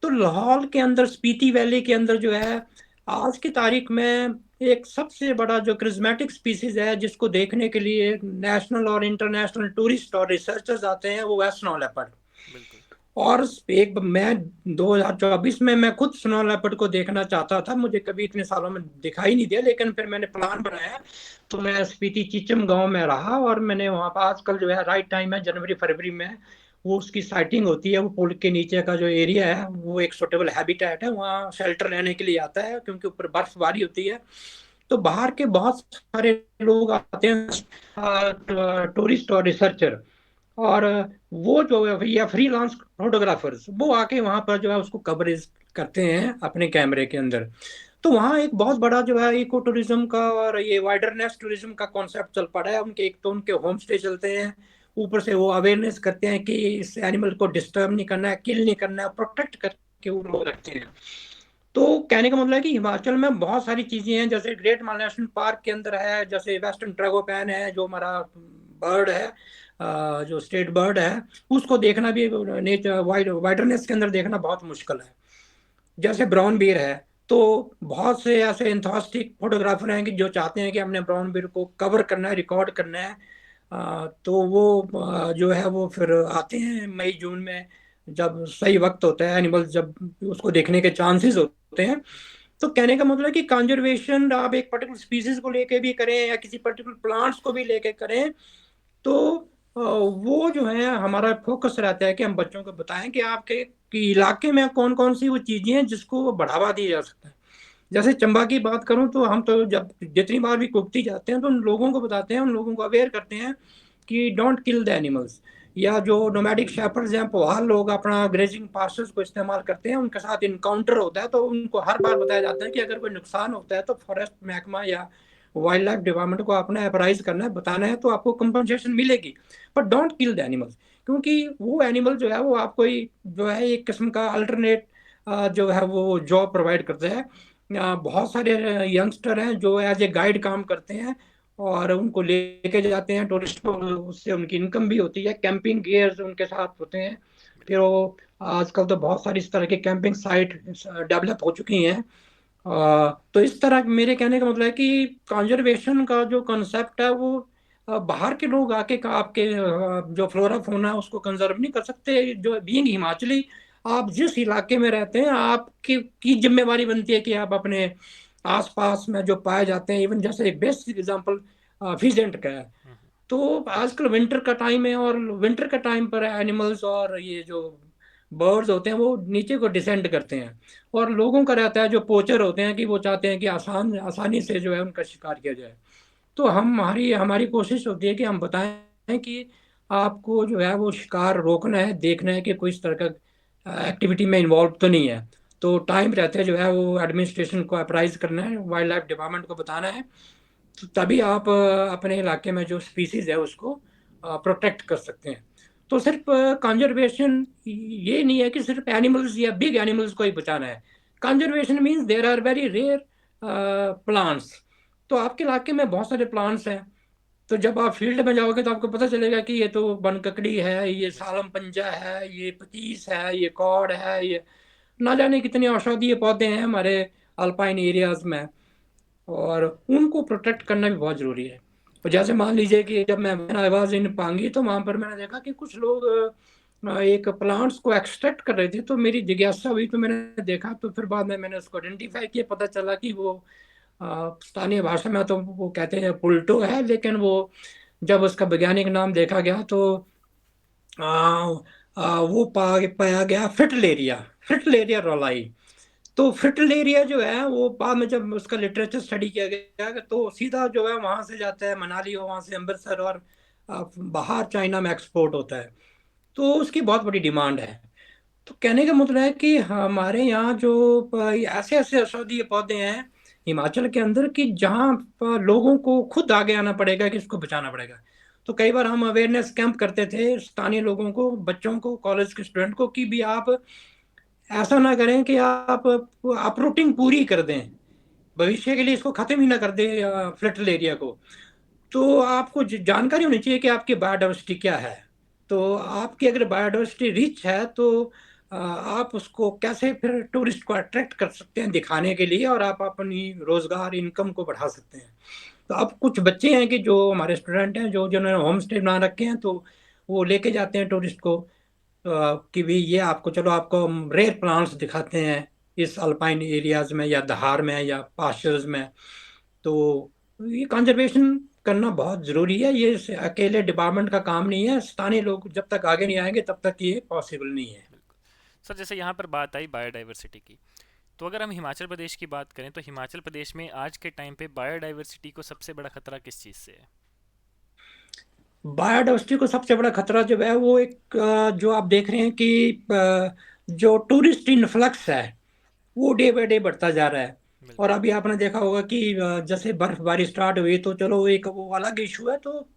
तो लाहौल के अंदर, स्पीति वैली के अंदर जो है, आज की तारीख में एक सबसे बड़ा जो क्रिज्मेटिक स्पीसीज है, जिसको देखने के लिए नेशनल और इंटरनेशनल टूरिस्ट और रिसर्चर्स आते हैं, वो है स्नो लेपर्ड। बिल्कुल। और एक मैं 2024 में मैं खुद स्नो लेपर्ड को देखना चाहता था, मुझे कभी इतने सालों में दिखाई नहीं दिया, लेकिन फिर मैंने प्लान बनाया। तो मैं स्पीति चिचम गांव में रहा, और मैंने वहां पर, आजकल जो है राइट टाइम है, जनवरी फरवरी में वो उसकी साइटिंग होती है। वो पुल के नीचे का जो एरिया है वो एक सुटेबल हैबिटेट है, वहाँ शेल्टर लेने के लिए आता है, क्योंकि ऊपर बर्फबारी होती है। तो बाहर के बहुत सारे लोग आते हैं, टूरिस्ट और रिसर्चर। और वो जो है भैया फ्रीलांस फोटोग्राफर्स, वो आके वहां पर जो है उसको कवरेज करते हैं अपने कैमरे के अंदर। तो वहाँ एक बहुत बड़ा जो है इको टूरिज्म का और ये वाइडरनेस टूरिज्म का कॉन्सेप्ट चल पड़ा है उनके। एक तो उनके होम स्टे चलते हैं, ऊपर से वो अवेयरनेस करते हैं कि इस एनिमल को डिस्टर्ब नहीं करना है, किल नहीं करना है, प्रोटेक्ट करके वो लोग रखते हैं। तो कहने का मतलब है कि हिमाचल में बहुत सारी चीजें हैं। जैसे ग्रेट माल नेशनल पार्क के अंदर है, जैसे वेस्टर्न ट्रैगोपैन है जो हमारा बर्ड है, जो स्टेट बर्ड है, उसको देखना भी नेचर वाइडरनेस के अंदर देखना बहुत मुश्किल है। जैसे ब्राउन बियर है, तो बहुत से ऐसे एंथोस्टिक फोटोग्राफर हैं कि जो चाहते हैं कि हमने ब्राउन बियर को कवर करना है, रिकॉर्ड करना है। तो वो जो है वो फिर आते हैं मई जून में, जब सही वक्त होता है, एनिमल्स जब उसको देखने के चांसेस होते हैं। तो कहने का मतलब है कि कंजर्वेशन आप एक पर्टिकुलर स्पीसीज को लेके भी करें, या किसी पर्टिकुलर प्लांट्स को भी लेके करें, तो वो जो है हमारा फोकस रहता है कि हम बच्चों को बताएं कि आपके कि इलाके में कौन कौन सी वो चीजें हैं जिसको बढ़ावा दिया जा सकता है। जैसे चंबा की बात करूं, तो हम तो जब जितनी बार भी कुश्ती जाते हैं तो उन लोगों को बताते हैं, उन लोगों को अवेयर करते हैं कि डोंट किल द एनिमल्स। या जो नोमैडिक शेपर्ड्स हैं, पुआल लोग अपना ग्रेजिंग पास्टर्स को इस्तेमाल करते हैं, उनके साथ इनकाउंटर होता है, तो उनको हर बार बताया जाता है कि अगर कोई नुकसान होता है तो फॉरेस्ट महकमा या वाइल्ड लाइफ डिपार्टमेंट को अपना अप्राइज करना है, बताना है, तो आपको कंपनसेशन मिलेगी। But don't kill the animals, क्योंकि वो एनिमल जो है वो आपको जो है एक किस्म का अल्टरनेट जो है वो जॉब प्रोवाइड करता है। बहुत सारे यंगस्टर हैं जो एज ए गाइड काम करते हैं, और उनको लेके जाते हैं टूरिस्ट को, उससे उनकी इनकम भी होती है। कैंपिंग गियर्स उनके साथ होते हैं। फिर वो आजकल तो बहुत सारी इस तरह की कैंपिंग साइट डेवलप हो चुकी हैं। तो इस तरह मेरे कहने का मतलब है कि कंजर्वेशन का जो कॉन्सेप्ट है वो बाहर के लोग आके आपके जो फ्लोरा फौना है उसको कंजर्व नहीं कर सकते। जो बीइंग हिमाचली, आप जिस इलाके में रहते हैं, आपकी की जिम्मेवारी बनती है कि आप अपने आसपास में जो पाए जाते हैं, इवन जैसे एक बेस्ट एग्जांपल फिजेंट का है। तो आजकल विंटर का टाइम है, और विंटर का टाइम पर एनिमल्स और ये जो बर्ड्स होते हैं वो नीचे को डिसेंड करते हैं। और लोगों का रहता है, जो पोचर होते हैं, कि वो चाहते हैं कि आसानी से जो है उनका शिकार किया जाए। तो हमारी हमारी कोशिश होती है कि हम बताएं कि आपको जो है वो शिकार रोकना है, देखना है कि कोई इस तरह का एक्टिविटी में इन्वॉल्व तो नहीं है। तो टाइम रहते जो है वो एडमिनिस्ट्रेशन को अप्राइज करना है, वाइल्ड लाइफ डिपार्टमेंट को बताना है। तो तभी आप अपने इलाके में जो स्पीसीज है उसको प्रोटेक्ट कर सकते हैं। तो सिर्फ कंजर्वेशन ये नहीं है कि सिर्फ एनिमल्स या बिग एनिमल्स को ही बचाना है। Conservation means there are very rare plants. तो आपके इलाके में बहुत सारे प्लांट्स हैं। तो जब आप फील्ड में जाओगे तो आपको पता चलेगा कि ये तो बनककड़ी है, ये सालम पंजा है, ये पतीस है, ये कॉड है, ये ना जाने कितने औषधीय पौधे हैं हमारे अल्पाइन एरियाज में। और उनको प्रोटेक्ट करना भी बहुत जरूरी है। और जैसे मान लीजिए कि जब मैं आई वाज इन पांगी, तो वहां पर मैंने देखा कि कुछ लोग एक प्लांट्स को एक्सट्रैक्ट कर रहे थे। तो मेरी जिज्ञासा हुई, तो मैंने देखा, तो फिर बाद में मैंने उसको आइडेंटिफाई किया। पता चला कि वो स्थानीय भाषा में तो वो कहते हैं पुल्टो है, लेकिन वो जब उसका वैज्ञानिक नाम देखा गया तो आ, वो पाया गया फ्रिटलेरिया, फ्रिटलेरिया रोलाई। तो फ्रिटलेरिया जो है वो बाद में जब उसका लिटरेचर स्टडी किया गया, तो सीधा जो है वहां से जाता है मनाली, और वहां से अमृतसर और बाहर चाइना में एक्सपोर्ट होता है। तो उसकी बहुत बड़ी डिमांड है। तो कहने का मतलब है कि हमारे यहाँ जो ऐसे ऐसे औषधीय पौधे हैं हिमाचल के अंदर, कि जहाँ पर लोगों को खुद आगे आना पड़ेगा कि इसको बचाना पड़ेगा। तो कई बार हम अवेयरनेस कैंप करते थे स्थानीय लोगों को, बच्चों को, कॉलेज के स्टूडेंट को, कि भी आप ऐसा ना करें कि आप अपरूटिंग पूरी कर दें, भविष्य के लिए इसको खत्म ही ना कर दें फ्लटल एरिया को। तो आपको जानकारी होनी चाहिए कि आपकी बायोडाइवर्सिटी क्या है। तो आपकी अगर बायोडाइवर्सिटी रिच है, तो आप उसको कैसे फिर टूरिस्ट को अट्रैक्ट कर सकते हैं दिखाने के लिए, और आप अपनी रोजगार इनकम को बढ़ा सकते हैं। तो अब कुछ बच्चे हैं कि जो हमारे स्टूडेंट हैं, जो जिन्होंने होम स्टे बना रखे हैं, तो वो लेके जाते हैं टूरिस्ट को कि भी ये आपको, चलो आपको हम रेयर प्लांट्स दिखाते हैं इस अल्पाइन एरियाज में या दहाड़ में या पास्चर्स में। तो ये कंजर्वेशन करना बहुत जरूरी है। ये अकेले डिपार्टमेंट का काम नहीं है। स्थानीय लोग जब तक आगे नहीं आएंगे तब तक ये पॉसिबल नहीं है। सर जैसे यहाँ पर बात आई बायोडाइवर्सिटी की, तो अगर हम हिमाचल प्रदेश की बात करें तो हिमाचल प्रदेश में आज के टाइम पे बायोडाइवर्सिटी को सबसे बड़ा खतरा किस चीज़ से है? बायोडाइवर्सिटी को सबसे बड़ा खतरा जो है वो एक जो आप देख रहे हैं कि जो टूरिस्ट इनफ्लक्स है वो डे बाय डे बढ़ता जा रहा है। और बिल्कुल। अभी आपने देखा होगा कि जैसे बर्फबारी स्टार्ट हुई, तो चलो एक वो अलग इशू है। तो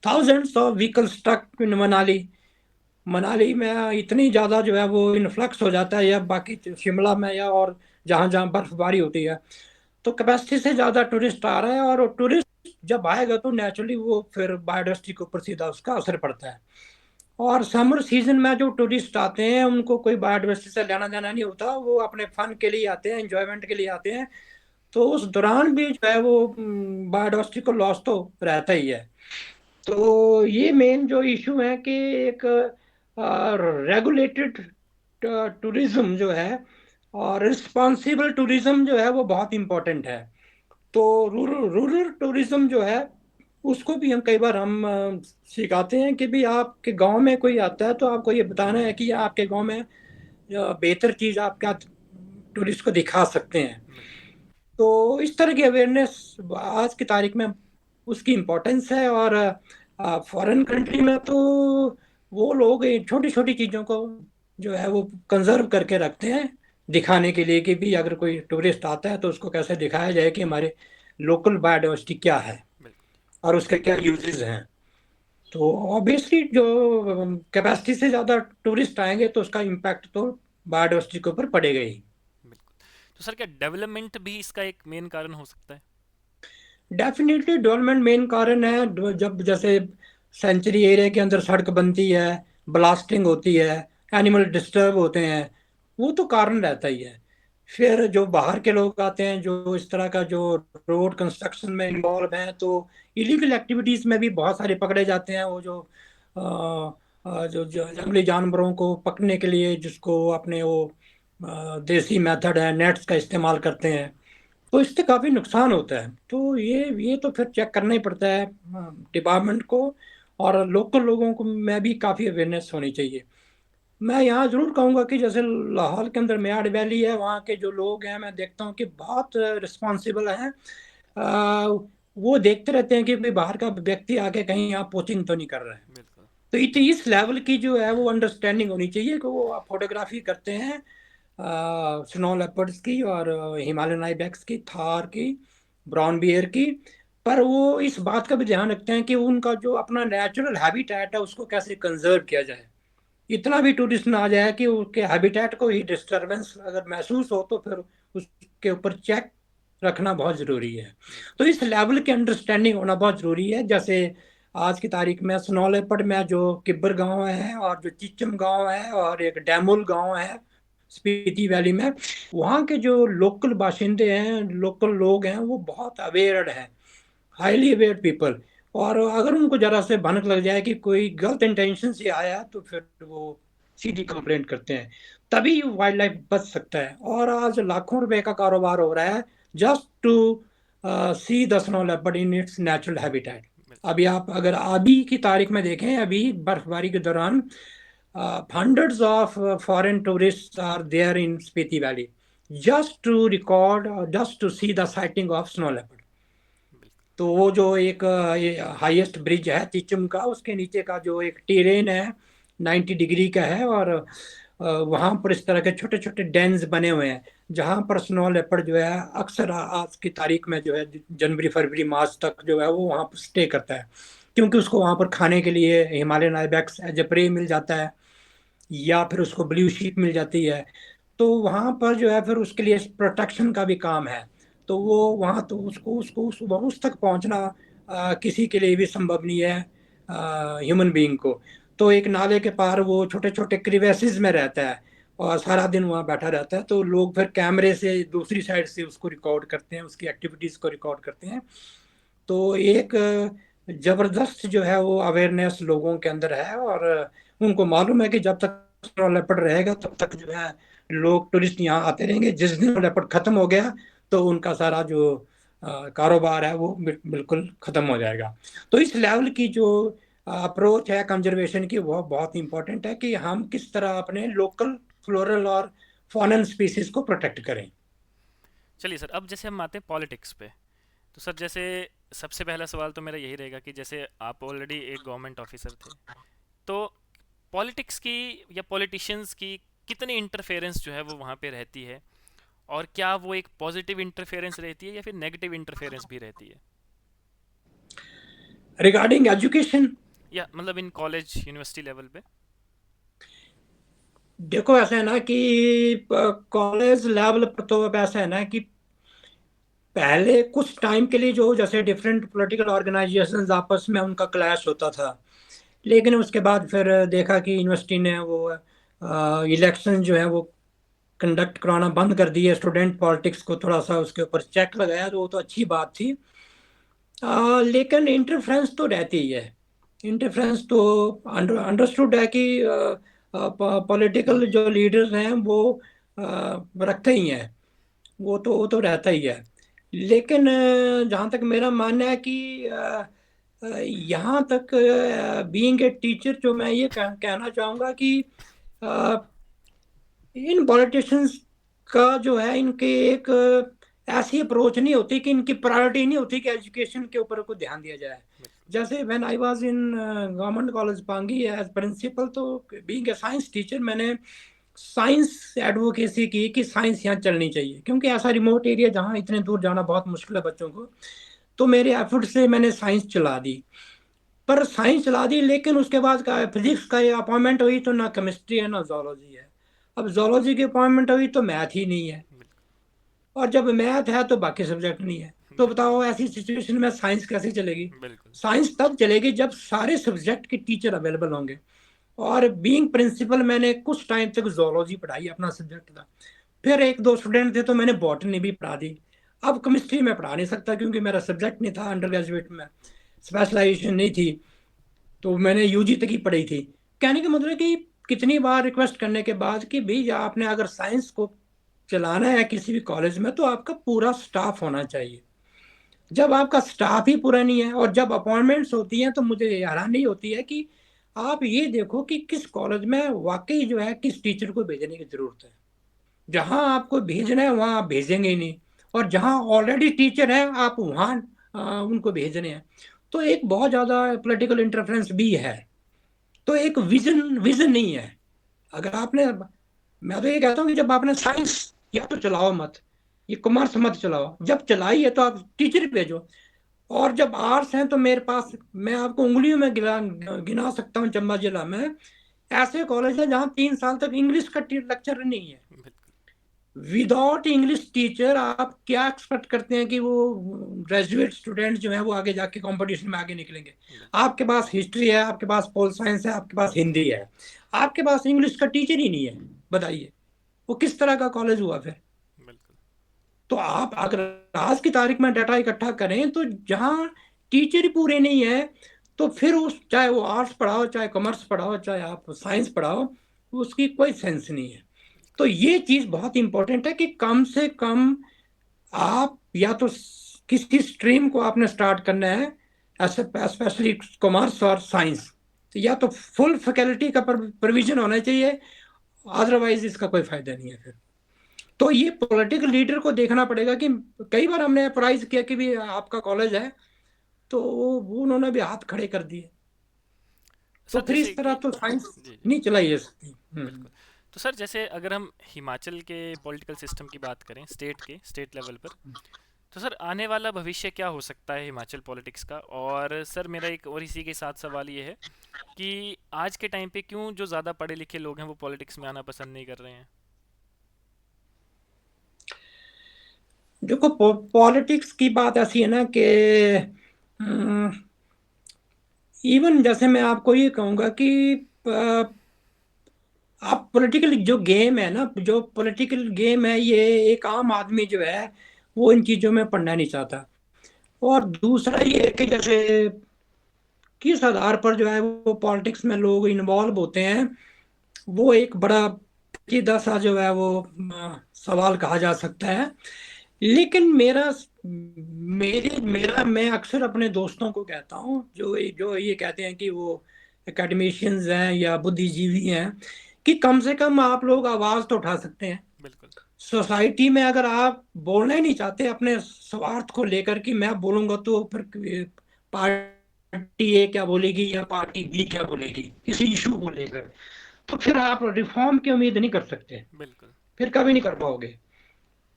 thousands of vehicle stuck in Manali. Manali में इतनी ज्यादा जो है वो इन्फ्लक्स हो जाता है, या बाकी शिमला में, या और जहां जहां बर्फबारी होती है, तो कैपेसिटी से ज्यादा टूरिस्ट आ रहा है। और टूरिस्ट जब आएगा तो नेचुरली वो फिर बायोडाइवर्सिटी के ऊपर सीधा उसका असर पड़ता है। और समर सीजन में जो टूरिस्ट आते हैं उनको कोई बायोडाइवर्सिटी से लेना देना नहीं होता, वो अपने फन के लिए आते हैं, एंजॉयमेंट के लिए आते हैं। तो उस दौरान भी जो है वो बायोडाइवर्सिटी को लॉस तो रहता ही है। तो ये मेन जो इशू है कि एक रेगुलेटेड टूरिज्म जो है और रिस्पॉन्सिबल टूरिज्म जो है वो बहुत इंपॉर्टेंट है। तो रूरल रूरल टूरिज्म जो है उसको भी हम कई बार हम सिखाते हैं कि भी आपके गांव में कोई आता है तो आपको ये बताना है कि आपके गांव में बेहतर चीज आप क्या टूरिस्ट को दिखा सकते हैं। बिल्कुल। तो इस तरह की अवेयरनेस आज की तारीख में उसकी इम्पोर्टेंस है। और फॉरेन कंट्री में तो वो लोग छोटी छोटी चीज़ों को जो है वो कंजर्व करके रखते हैं, दिखाने के लिए कि भी अगर कोई टूरिस्ट आता है तो उसको कैसे दिखाया जाए कि हमारे लोकल बायोडाइवर्सिटी क्या है बिल्कुल। और उसके क्या यूजेस हैं। तो ऑब्वियसली जो कैपेसिटी से ज़्यादा टूरिस्ट आएंगे तो उसका इम्पैक्ट तो बायोडाइवर्सिटी के ऊपर पड़ेगा ही। बिल्कुल। तो सर क्या डेवलपमेंट भी इसका एक मेन कारण हो सकता है? डेफिनेटली डेवलपमेंट मेन कारण है। जब जैसे सेंचुरी एरिया के अंदर सड़क बनती है, ब्लास्टिंग होती है, एनिमल डिस्टर्ब होते हैं, वो तो कारण रहता ही है। फिर जो बाहर के लोग आते हैं जो इस तरह का जो रोड कंस्ट्रक्शन में इन्वॉल्व हैं, तो इलीगल एक्टिविटीज में भी बहुत सारे पकड़े जाते हैं। वो जो जो जंगली जानवरों को पकड़ने के लिए जिसको अपने वो देसी मेथड है, नेट्स का इस्तेमाल करते हैं, तो इससे काफी नुकसान होता है। तो ये तो फिर चेक करना ही पड़ता है डिपार्टमेंट को, और लोकल लोगों को में भी काफी अवेयरनेस होनी चाहिए। मैं यहाँ जरूर कहूँगा कि जैसे लाहौल के अंदर मेयाड़ वैली है, वहाँ के जो लोग हैं मैं देखता हूँ कि बहुत रिस्पॉन्सिबल हैं। अ, वो देखते रहते हैं कि कोई बाहर का व्यक्ति आके कहीं यहाँ पोचिंग तो नहीं कर रहा है। बिल्कुल। तो इस लेवल की जो है वो अंडरस्टैंडिंग होनी चाहिए कि वो फोटोग्राफी करते हैं स्नो लेपर्ड्स की, और हिमालयन आइबेक्स की, थार की, ब्राउन बियर की। पर वो इस बात का भी ध्यान रखते हैं कि उनका जो अपना नेचुरल हैबिटेट है उसको कैसे कंजर्व किया जाए। इतना भी टूरिस्ट ना आ जाए कि उसके हैबिटेट को ही डिस्टरबेंस अगर महसूस हो, तो फिर उसके ऊपर चेक रखना बहुत जरूरी है। तो इस लेवल की अंडरस्टैंडिंग होना बहुत जरूरी है। जैसे आज की तारीख में स्नो लेपर्ड में जो किब्बर गांव है, और जो चिचम गांव है, और एक डैमुल गांव है स्पीति वैली में, वहाँ के जो लोकल बाशिंदे हैं, लोकल लोग हैं, वो बहुत अवेयर हैं, हाईली अवेयर पीपल। और अगर उनको जरा से भनक लग जाए कि कोई गलत इंटेंशन से आया, तो फिर वो सीधी कंप्लेंट करते हैं। तभी वाइल्ड लाइफ बच सकता है। और आज लाखों रुपए का कारोबार हो रहा है just to see the snow leopard in its natural habitat. अभी आप अगर अभी की तारीख में देखें, अभी बर्फबारी के दौरान hundreds of foreign tourists are there in Spiti Valley just to record or just to see the sighting of snow leopard. बिल्कुल। तो वो जो एक हाईएस्ट ब्रिज है चिचम का, उसके नीचे का जो एक टेरेन है 90 डिग्री का है, और वहां पर इस तरह के छोटे छोटे डेन्स बने हुए हैं जहां पर स्नो लेपर्ड जो है अक्सर आज की तारीख में जो है जनवरी फरवरी मार्च तक जो है वो वहां पर स्टे करता है, क्योंकि उसको वहां पर खाने के लिए Himalayan ibex as a prey मिल जाता है, या फिर उसको ब्लू शीप मिल जाती है। तो वहां पर जो है फिर उसके लिए प्रोटेक्शन का भी काम है। तो वो वहां तो उसको उसको उस तक पहुंचना किसी के लिए भी संभव नहीं है ह्यूमन बीइंग को। तो एक नाले के पार वो छोटे छोटे क्रिवेसिस में रहता है और सारा दिन वहां बैठा रहता है। तो लोग फिर कैमरे से दूसरी साइड से उसको रिकॉर्ड करते हैं, उसकी एक्टिविटीज को रिकॉर्ड करते हैं। तो एक जबरदस्त जो है वो अवेयरनेस लोगों के अंदर है, और उनको मालूम है कि जब तक स्नो लेपर्ड रहेगा तब तक जो है लोग टूरिस्ट यहाँ आते रहेंगे। जिस दिन लेपर्ड खत्म हो गया तो उनका सारा जो कारोबार है वो बिल्कुल खत्म हो जाएगा। तो इस लेवल की जो अप्रोच है कंजर्वेशन की, वो बहुत इंपॉर्टेंट है कि हम किस तरह अपने लोकल फ्लोरल और फॉनन स्पीसीज को प्रोटेक्ट करें। चलिए सर, अब जैसे हम आते हैं पॉलिटिक्स पे। तो सर जैसे सबसे पहला सवाल तो मेरा यही रहेगा कि जैसे आप ऑलरेडी एक गवर्नमेंट ऑफिसर थे, तो पॉलिटिक्स की या पॉलिटिशियंस की कितनी इंटरफेरेंस जो है वो वहाँ पे रहती है, और क्या वो एक पॉजिटिव इंटरफेरेंस रहती है या फिर नेगेटिव इंटरफेरेंस भी रहती है? रिगार्डिंग एजुकेशन, या मतलब इन कॉलेज यूनिवर्सिटी लेवल पे? देखो ऐसा है ना कि कॉलेज लेवल पर तो अब ऐसा है ना कि पहले कुछ टाइम के लिए जो जैसे डिफरेंट पॉलिटिकल ऑर्गेनाइजेशंस आपस में उनका क्लैश होता था, लेकिन उसके बाद फिर देखा कि यूनिवर्सिटी ने वो इलेक्शन जो है वो कंडक्ट कराना बंद कर दिए, स्टूडेंट पॉलिटिक्स को थोड़ा सा उसके ऊपर चेक लगाया, तो वो तो अच्छी बात थी। लेकिन इंटरफ्रेंस तो रहती ही है। इंटरफ्रेंस तो अंडरस्टूड है कि पॉलिटिकल जो लीडर्स हैं वो रखते ही हैं, वो तो रहता ही है। लेकिन जहाँ तक मेरा मानना है कि यहाँ तक बीइंग ए टीचर जो मैं ये कहना चाहूँगा कि इन पॉलिटिशियंस का जो है इनके एक ऐसी अप्रोच नहीं होती कि इनकी प्रायोरिटी नहीं होती कि एजुकेशन के ऊपर को ध्यान दिया जाए। जैसे when I was in government college Pangi as principal, तो बीइंग ए साइंस टीचर मैंने साइंस एडवोकेसी की कि साइंस यहाँ चलनी चाहिए, क्योंकि ऐसा रिमोट एरिया जहाँ इतने दूर जाना बहुत मुश्किल है बच्चों को। तो मेरे एफर्ट से मैंने साइंस चला दी। पर साइंस चला दी, लेकिन उसके बाद का फिजिक्स का अपॉइंटमेंट हुई तो ना केमिस्ट्री है ना जोलॉजी है। अब जोलॉजी की अपॉइंटमेंट हुई तो मैथ ही नहीं है, और जब मैथ है तो बाकी सब्जेक्ट नहीं है। तो बिल्कुल। बताओ ऐसी सिचुएशन में साइंस कैसे चलेगी? बिल्कुल। साइंस तब चलेगी जब सारे सब्जेक्ट के टीचर अवेलेबल होंगे। और बीइंग प्रिंसिपल मैंने कुछ टाइम तक जोलॉजी पढ़ाई, अपना सब्जेक्ट था। फिर एक दो स्टूडेंट थे तो मैंने बॉटनी भी पढ़ा दी। अब केमिस्ट्री में पढ़ा नहीं सकता क्योंकि मेरा सब्जेक्ट नहीं था, अंडर ग्रेजुएट में स्पेशलाइजेशन नहीं थी, तो मैंने यूजी तक ही पढ़ी थी। कहने का मतलब है कि कितनी बार रिक्वेस्ट करने के बाद कि भाई आपने अगर साइंस को चलाना है किसी भी कॉलेज में तो आपका पूरा स्टाफ होना चाहिए। जब आपका स्टाफ ही पूरा नहीं है और जब अपॉइंटमेंट्स होती हैं तो मुझे हैरानी होती है कि आप ये देखो कि किस कॉलेज में वाकई जो है किस टीचर को भेजने की जरूरत है। जहां आपको भेजना है वहां आप भेजेंगे ही नहीं, और जहां ऑलरेडी टीचर है आप वहां उनको भेजने हैं। तो एक बहुत ज्यादा पॉलिटिकल इंटरफेरेंस भी है। तो एक विजन विजन नहीं है। अगर आपने, मैं तो ये कहता हूँ कि जब आपने साइंस या तो चलाओ मत, ये कॉमर्स मत चलाओ, जब चलाई है तो आप टीचर भेजो। और जब आर्ट्स हैं तो मेरे पास, मैं आपको उंगलियों में गिना गिना सकता हूँ चंबा जिला में ऐसे कॉलेज है जहाँ 3 साल तक इंग्लिश का लेक्चर नहीं है। बिल्कुल। विदाउट इंग्लिश टीचर आप क्या एक्सपेक्ट करते हैं कि वो ग्रेजुएट स्टूडेंट जो है वो आगे जाके कंपटीशन में आगे निकलेंगे? बिल्कुल। आपके पास हिस्ट्री है, आपके पास पोल साइंस है, आपके पास हिंदी है, आपके पास इंग्लिश का टीचर ही नहीं है, बताइए वो किस तरह का कॉलेज हुआ फिर? बिल्कुल। तो आप अगर आज की तारीख में डाटा इकट्ठा करें तो जहां टीचर ही पूरे नहीं है, तो फिर उस चाहे वो आर्ट्स पढ़ाओ, चाहे कॉमर्स पढ़ाओ, चाहे आप साइंस पढ़ाओ, उसकी कोई सेंस नहीं है। तो ये चीज बहुत इंपॉर्टेंट है कि कम से कम आप या तो किसी स्ट्रीम को आपने स्टार्ट करना है, स्पेशली कॉमर्स और साइंस, तो या तो फुल फैकल्टी का प्रोविजन होना चाहिए, अदरवाइज इसका कोई फायदा नहीं है फिर। तो ये पॉलिटिकल लीडर को देखना पड़ेगा कि कई बार हमने अप्राइज किया कि भी आपका कॉलेज है, तो वो उन्होंने भी हाथ खड़े कर दिए। तो सर फिर जैसे इस तरह कि तो साइंस जी जी नहीं चलाई जा सकती। बिल्कुल। तो सर जैसे अगर हम हिमाचल के पॉलिटिकल सिस्टम की बात करें, स्टेट लेवल पर, तो सर आने वाला भविष्य क्या हो सकता है हिमाचल पॉलिटिक्स का? और सर मेरा एक और इसी के साथ सवाल ये है कि आज के टाइम पे क्यों जो ज़्यादा पढ़े लिखे लोग हैं वो पॉलिटिक्स में आना पसंद नहीं कर रहे हैं? देखो पॉलिटिक्स की बात ऐसी है ना कि इवन जैसे मैं आपको ये कहूंगा कि आप पॉलिटिकल जो गेम है ना, जो पॉलिटिकल गेम है, ये एक आम आदमी जो है वो इन चीजों में पढ़ना नहीं चाहता। और दूसरा ये है कि जैसे किस आधार पर जो है वो पॉलिटिक्स में लोग इन्वॉल्व होते हैं, वो एक बड़ा पेचीदा सा जो है वो सवाल कहा जा सकता है। लेकिन मेरा मैं अक्सर अपने दोस्तों को कहता हूँ जो जो ये कहते हैं कि वो एकेडमिशियंस हैं या बुद्धिजीवी हैं, कि कम से कम आप लोग आवाज तो उठा सकते हैं। बिल्कुल। सोसाइटी में अगर आप बोलना ही नहीं चाहते अपने स्वार्थ को लेकर कि मैं बोलूंगा तो फिर पार्टी ए क्या बोलेगी या पार्टी बी क्या बोलेगी किसी इशू को लेकर, तो फिर आप रिफॉर्म की उम्मीद नहीं कर सकते, बिल्कुल। फिर कभी नहीं कर पाओगे।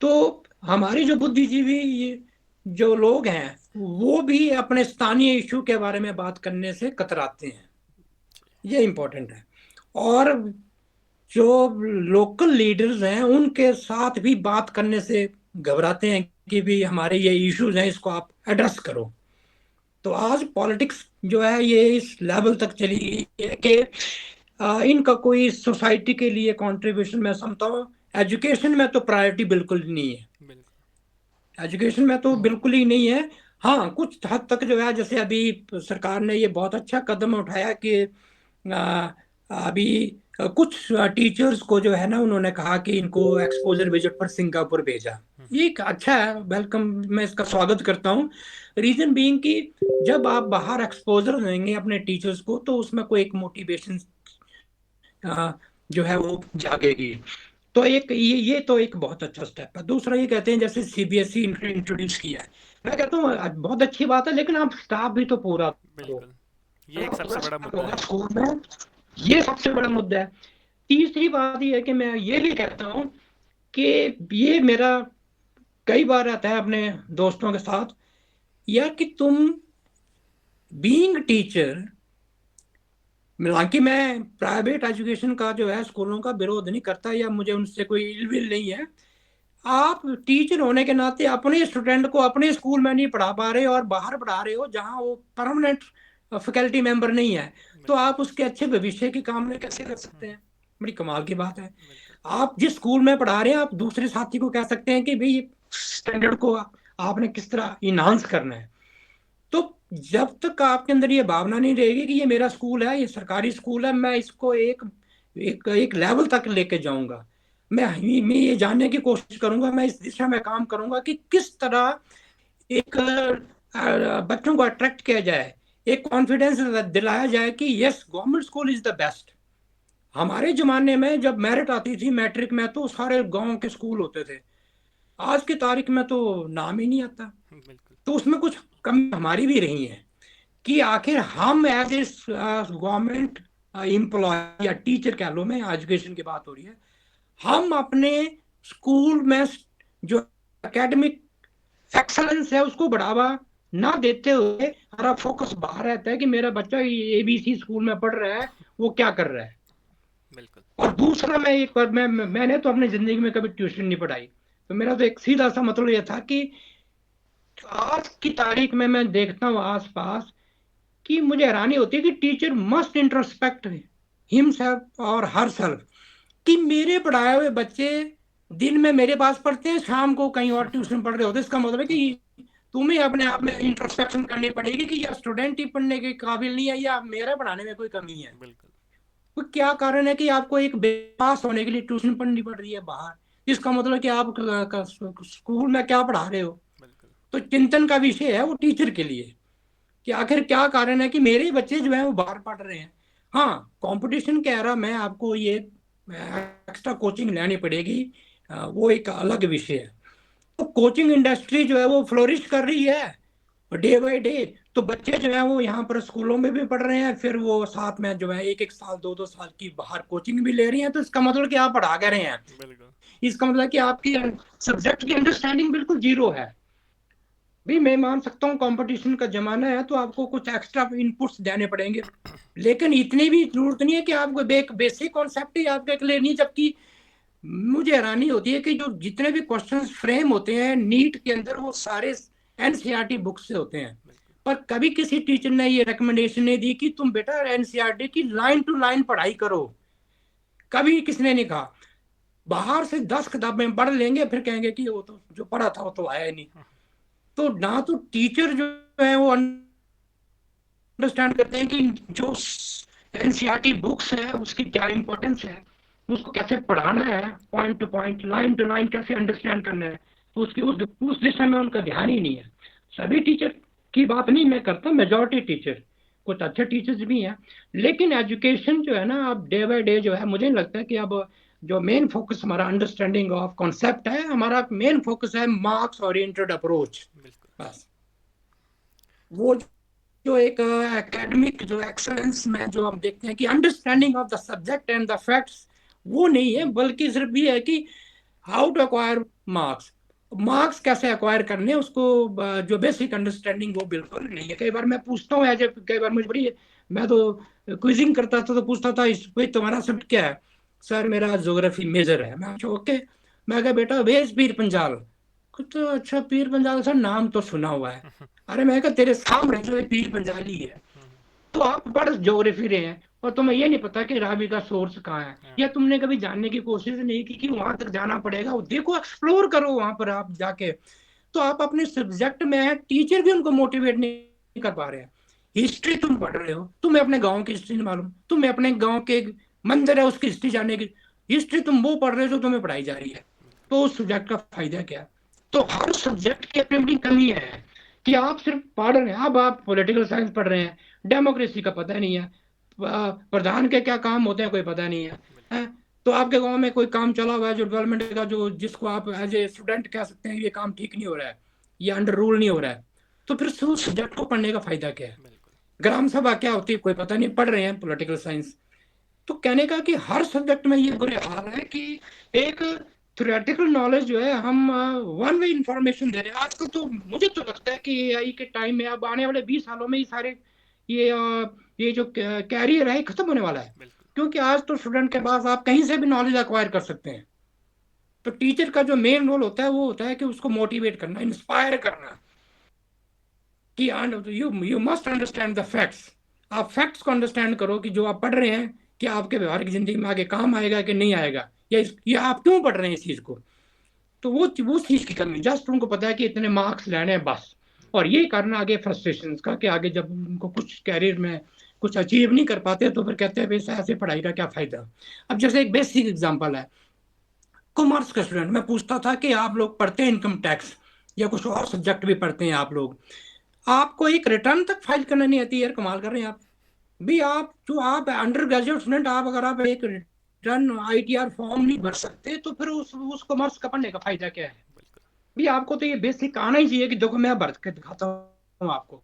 तो हमारी जो बुद्धिजीवी जो लोग हैं वो भी अपने स्थानीय इशू के बारे में बात करने से कतराते हैं, ये इंपॉर्टेंट है। और जो लोकल लीडर्स हैं उनके साथ भी बात करने से घबराते हैं कि भी हमारे ये इश्यूज हैं, इसको आप एड्रेस करो। तो आज पॉलिटिक्स जो है ये इस लेवल तक चली गई है कि इनका कोई सोसाइटी के लिए कंट्रीब्यूशन, मैं समझता हूँ एजुकेशन में तो प्रायोरिटी बिल्कुल नहीं है। बिल्कुल। एजुकेशन में तो बिल्कुल ही नहीं है। हाँ कुछ हद तक जो है, जैसे अभी सरकार ने ये बहुत अच्छा कदम उठाया कि आ, अभी कुछ टीचर्स को जो है ना उन्होंने कहा कि इनको एक्सपोजर विजिट पर सिंगापुर भेजा। ये एक अच्छा है, वेलकम, मैं इसका स्वागत करता हूँ। रीजन बीइंग कि जब आप बाहर एक्सपोजर देंगे अपने टीचर्स को तो उसमें कोई एक मोटिवेशन जो है वो जागेगी। तो एक ये तो एक बहुत अच्छा स्टेप है। दूसरा ये कहते हैं जैसे सीबीएसई इंट्रोड्यूस किया है, मैं कहता हूँ बहुत अच्छी बात है, लेकिन आप स्टाफ भी तो पूरा दो। बिल्कुल। ये एक सबसे बड़ा मुद्दा है। स्कूल में ये सबसे बड़ा मुद्दा है। तीसरी बात ये है कि मैं ये भी कहता हूँ कि ये मेरा कई बार आता है अपने दोस्तों के साथ, यार कि तुम बीइंग टीचर, हालांकि मैं प्राइवेट एजुकेशन का जो है स्कूलों का विरोध नहीं करता या मुझे उनसे कोई इलविल नहीं है, आप टीचर होने के नाते अपने स्टूडेंट को अपने स्कूल में नहीं पढ़ा पा रहे और बाहर पढ़ा रहे हो जहां वो परमानेंट फैकल्टी मेंबर नहीं है, तो बिल्कुल। आप उसके अच्छे भविष्य की कामना कैसे कर सकते हैं? बड़ी कमाल की बात है। बिल्कुल। आप जिस स्कूल में पढ़ा रहे हैं, आप दूसरे साथी को कह सकते हैं कि भाई स्टैंडर्ड को आपने किस तरह इनहांस करना है। तो जब तक आपके अंदर ये भावना नहीं रहेगी कि ये मेरा स्कूल है, ये सरकारी स्कूल है, मैं इसको एक लेवल तक लेके जाऊंगा, मैं ये जानने की कोशिश करूंगा, मैं इस दिशा में काम करूंगा कि किस तरह एक बच्चों को अट्रैक्ट किया जाए, एक कॉन्फिडेंस दिलाया जाए कि yes, government school is the best. हमारे जमाने में जब मेरिट आती थी मैट्रिक में, तो सारे गांव के स्कूल होते थे। आज की तारीख में तो नाम ही नहीं आता। बिल्कुल। तो उसमें कुछ कमी हमारी भी रही है कि आखिर हम एज ए गवर्नमेंट एम्प्लॉय या टीचर कह लो, मैं एजुकेशन की बात हो रही है, हम अपने स्कूल में जो एकेडमिक एक्सलेंस है उसको बढ़ावा ना देते हुए हमारा फोकस बाहर रहता है कि मेरा बच्चा एबीसी स्कूल में पढ़ रहा है, वो क्या कर रहा है। बिल्कुल। और दूसरा, मैं एक बार मैंने तो अपनी जिंदगी में कभी ट्यूशन नहीं पढ़ाई, तो मेरा तो एक सीधा सा मतलब ये था कि आज की तारीख में मैं देखता हूँ आसपास कि मुझे हैरानी होती है कि टीचर मस्ट इंट्रोस्पेक्ट हिमसेल्फ और हर सेल्फ, कि मेरे पढ़ाए हुए बच्चे दिन में मेरे पास पढ़ते हैं, शाम को कहीं और ट्यूशन पढ़ रहे होते हैं। इसका मतलब है कि तुम्हें अपने आप में इंट्रोस्पेक्शन करनी पड़ेगी कि यह स्टूडेंट ही पढ़ने के काबिल नहीं है या मेरा पढ़ाने में कोई कमी है। बिल्कुल। तो क्या कारण है कि आपको एक पास होने के लिए ट्यूशन पढ़नी पड़ रही है बाहर। इसका मतलब है कि आप स्कूल में क्या पढ़ा रहे हो। बिल्कुल। तो चिंतन का विषय है वो टीचर के लिए कि आखिर क्या कारण है कि मेरे बच्चे जो है वो बाहर पढ़ रहे हैं। हाँ, कंपटीशन के एरा में आपको ये एक्स्ट्रा कोचिंग लेनी पड़ेगी, वो एक अलग विषय है। तो कोचिंग इंडस्ट्री जो है वो फ्लोरिश कर रही है डे बाय डे। तो बच्चे जो है वो यहाँ पर स्कूलों में भी पढ़ रहे हैं, फिर वो साथ में जो है एक एक साल दो दो साल की बाहर कोचिंग भी ले रही हैं। तो इसका मतलब कि आप पढ़ा कर रहे हैं, बिल्कुल। इसका मतलब कि आपकी सब्जेक्ट की अंडरस्टैंडिंग बिल्कुल जीरो है। भी मैं मान सकता हूँ कंपटीशन का जमाना है तो आपको कुछ एक्स्ट्रा इनपुट्स देने पड़ेंगे, लेकिन इतनी भी जरूरत नहीं है कि आपको एक बेसिक कॉन्सेप्ट ही आपके क्लियर नहीं। जबकि मुझे हैरानी होती है कि जो जितने भी क्वेश्चंस फ्रेम होते हैं नीट के अंदर, वो सारे एनसीईआरटी बुक से होते हैं। बिल्कुल। पर कभी किसी टीचर ने ये रिकमेंडेशन नहीं दी कि तुम बेटा एनसीईआरटी की लाइन टू लाइन पढ़ाई करो। कभी किसने नहीं कहा। बाहर से 10 किताबें पढ़ लेंगे, फिर कहेंगे कि वो तो जो पढ़ा था वो तो आया ही नहीं। तो ना तो टीचर जो है वो अंडरस्टैंड करते हैं कि जो एनसीईआरटी बुक्स है उसकी क्या इंपॉर्टेंस है, उसको कैसे पढ़ाना है, पॉइंट टू लाइन कैसे अंडरस्टैंड करना है। तो उसकी उस दिशा में उनका ध्यान ही नहीं है। सभी टीचर की बात नहीं मैं करता, मेजोरिटी टीचर, कुछ अच्छे टीचर्स भी हैं। लेकिन एजुकेशन जो है ना, अब डे बाय डे जो है, मुझे नहीं लगता कि अब जो मेन फोकस हमारा अंडरस्टैंडिंग ऑफ कॉन्सेप्ट है, हमारा मेन फोकस है मार्क्स ओरिएंटेड अप्रोच। बिल्कुल। बस वो जो एक एकेडमिक जो एक्सेलेंस में जो हम देखते हैं कि understanding of the subject and the facts, वो नहीं है, बल्कि सिर्फ ये है कि how to acquire marks, marks कैसे एक्वायर करने हैं उसको, जो बेसिक अंडरस्टैंडिंग वो बिल्कुल नहीं है। कई बार मैं पूछता हूँ एज ए, कई बार मुझे बड़ी, मैं तो क्विजिंग करता था तो पूछता था इस भाई तुम्हारा सब्जेक्ट क्या है। सर मेरा ज्योग्राफी मेजर है। मैं ओके। मैं कहा बेटा वेज पीर पंजाल। तो अच्छा पीर पंजाल, सर नाम तो सुना हुआ है। अरे मैं कहा तेरे सामने जो है पीर पंजाली है। तो आप पढ़ ज्योग्राफी रहे हैं और तुम्हें ये नहीं पता कि रावी का सोर्स कहाँ है, हाँ। या तुमने कभी जानने की कोशिश नहीं की कि वहां तक जाना पड़ेगा, वो देखो एक्सप्लोर करो वहां पर आप जाके। तो आप अपने सब्जेक्ट में टीचर भी उनको मोटिवेट नहीं कर पा रहे हैं। हिस्ट्री तुम पढ़ रहे हो, तुम्हें अपने गाँव की हिस्ट्री नहीं मालूम, तुम्हें अपने गाँव के एक मंदिर है उसकी हिस्ट्री जानने की, हिस्ट्री तुम वो पढ़ रहे हो जो तुम्हें पढ़ाई जा रही है। तो उस सब्जेक्ट का फायदा क्या। तो हर सब्जेक्ट की अपनी अपनी कमी है कि आप सिर्फ पढ़ रहे हैं। अब आप पॉलिटिकल साइंस पढ़ रहे हैं, डेमोक्रेसी का पता नहीं है, प्रधान के क्या काम होते हैं कोई पता नहीं है, बिल्कुल। हैं? तो आपके गांव में कोई काम चला हुआ है जो डेवलपमेंट का, जो जिसको आप एज ए स्टूडेंट कह सकते हैं ये काम ठीक नहीं हो रहा है, ये अंडर रूल नहीं हो रहा है, तो फिर उस सब्जेक्ट को पढ़ने का फायदा क्या है। बिल्कुल। ग्राम सभा क्या होती है कोई पता नहीं, पढ़ रहे हैं पॉलिटिकल साइंस। तो कहने का कि हर सब्जेक्ट में ये बुरे हाल है कि एक थ्योरेटिकल नॉलेज जो है हम वन वे इंफॉर्मेशन दे रहे हैं आजकल। तो मुझे तो लगता है कि एआई के टाइम में, अब आने वाले 20 सालों में ये सारे ये जो कैरियर है खत्म होने वाला है। बिल्कुल। क्योंकि आज तो स्टूडेंट के पास आप कहीं से भी नॉलेज एक्वायर कर सकते हैं। तो टीचर का जो मेन रोल होता है वो होता है कि उसको मोटिवेट करना, इंस्पायर करना, कि you you must understand the facts. आप फैक्ट्स को अंडरस्टैंड करो कि जो आप पढ़ रहे हैं क्या आपके व्यवहारिक जिंदगी में आगे काम आएगा कि नहीं आएगा, या आप क्यों पढ़ रहे हैं इस चीज को। तो वो चीज की कमी, जस्ट उनको पता है कि इतने मार्क्स लेने हैं बस। और ये कारण आगे फ्रस्ट्रेशन का, कि आगे जब उनको कुछ कैरियर में कुछ अचीव नहीं कर पाते तो फिर कहते हैं वैसे ऐसे पढ़ाई का क्या फायदा। अब जैसे एक बेसिक एग्जांपल है, कॉमर्स का स्टूडेंट, मैं पूछता था कि आप लोग पढ़ते हैं इनकम टैक्स या कुछ और सब्जेक्ट भी पढ़ते हैं आप लोग, आपको एक रिटर्न तक फाइल करना नहीं आती यार, कमाल कर रहे हैं आप भी। आप जो आप अंडर ग्रेजुएट स्टूडेंट, आप अगर आप एक रिटर्न आईटीआर फॉर्म नहीं भर सकते तो फिर उस कॉमर्स का पढ़ने का फायदा क्या है। बिल्कुल। भी आपको तो ये बेसिक आना ही चाहिए कि देखो मैं भर के दिखाता हूँ आपको,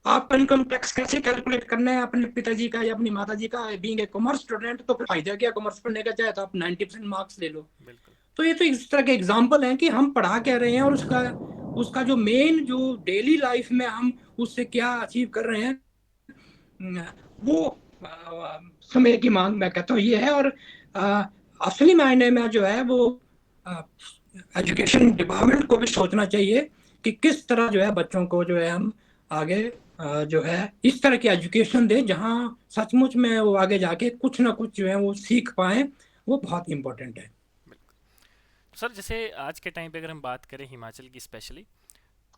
आप इनकम टैक्स कैसे कैलकुलेट करना है अपने पिताजी का या अपनी माता जी का, बीइंग ए कॉमर्स स्टूडेंट, तो फिर फायदा क्या कॉमर्स पढ़ने का, चाहे तो आप 90% मार्क्स ले लो। बिल्कुल। तो ये तो इस तरह के एग्जाम्पल हैं कि हम पढ़ा क्या रहे हैं, और उसका उसका जो मेन जो डेली लाइफ में हम उससे क्या अचीव कर रहे हैं, वो समय की मांग मैं कहता हूँ ये है। और असली मायने में जो है वो एजुकेशन डिपार्टमेंट को भी सोचना चाहिए कि किस तरह जो है बच्चों को जो है हम आगे जो है इस तरह की एजुकेशन दें जहाँ सचमुच में वो आगे जाके कुछ ना कुछ जो है वो सीख पाए, वो बहुत इंपॉर्टेंट है। बिल्कुल। तो सर जैसे आज के टाइम पे अगर हम बात करें हिमाचल की स्पेशली,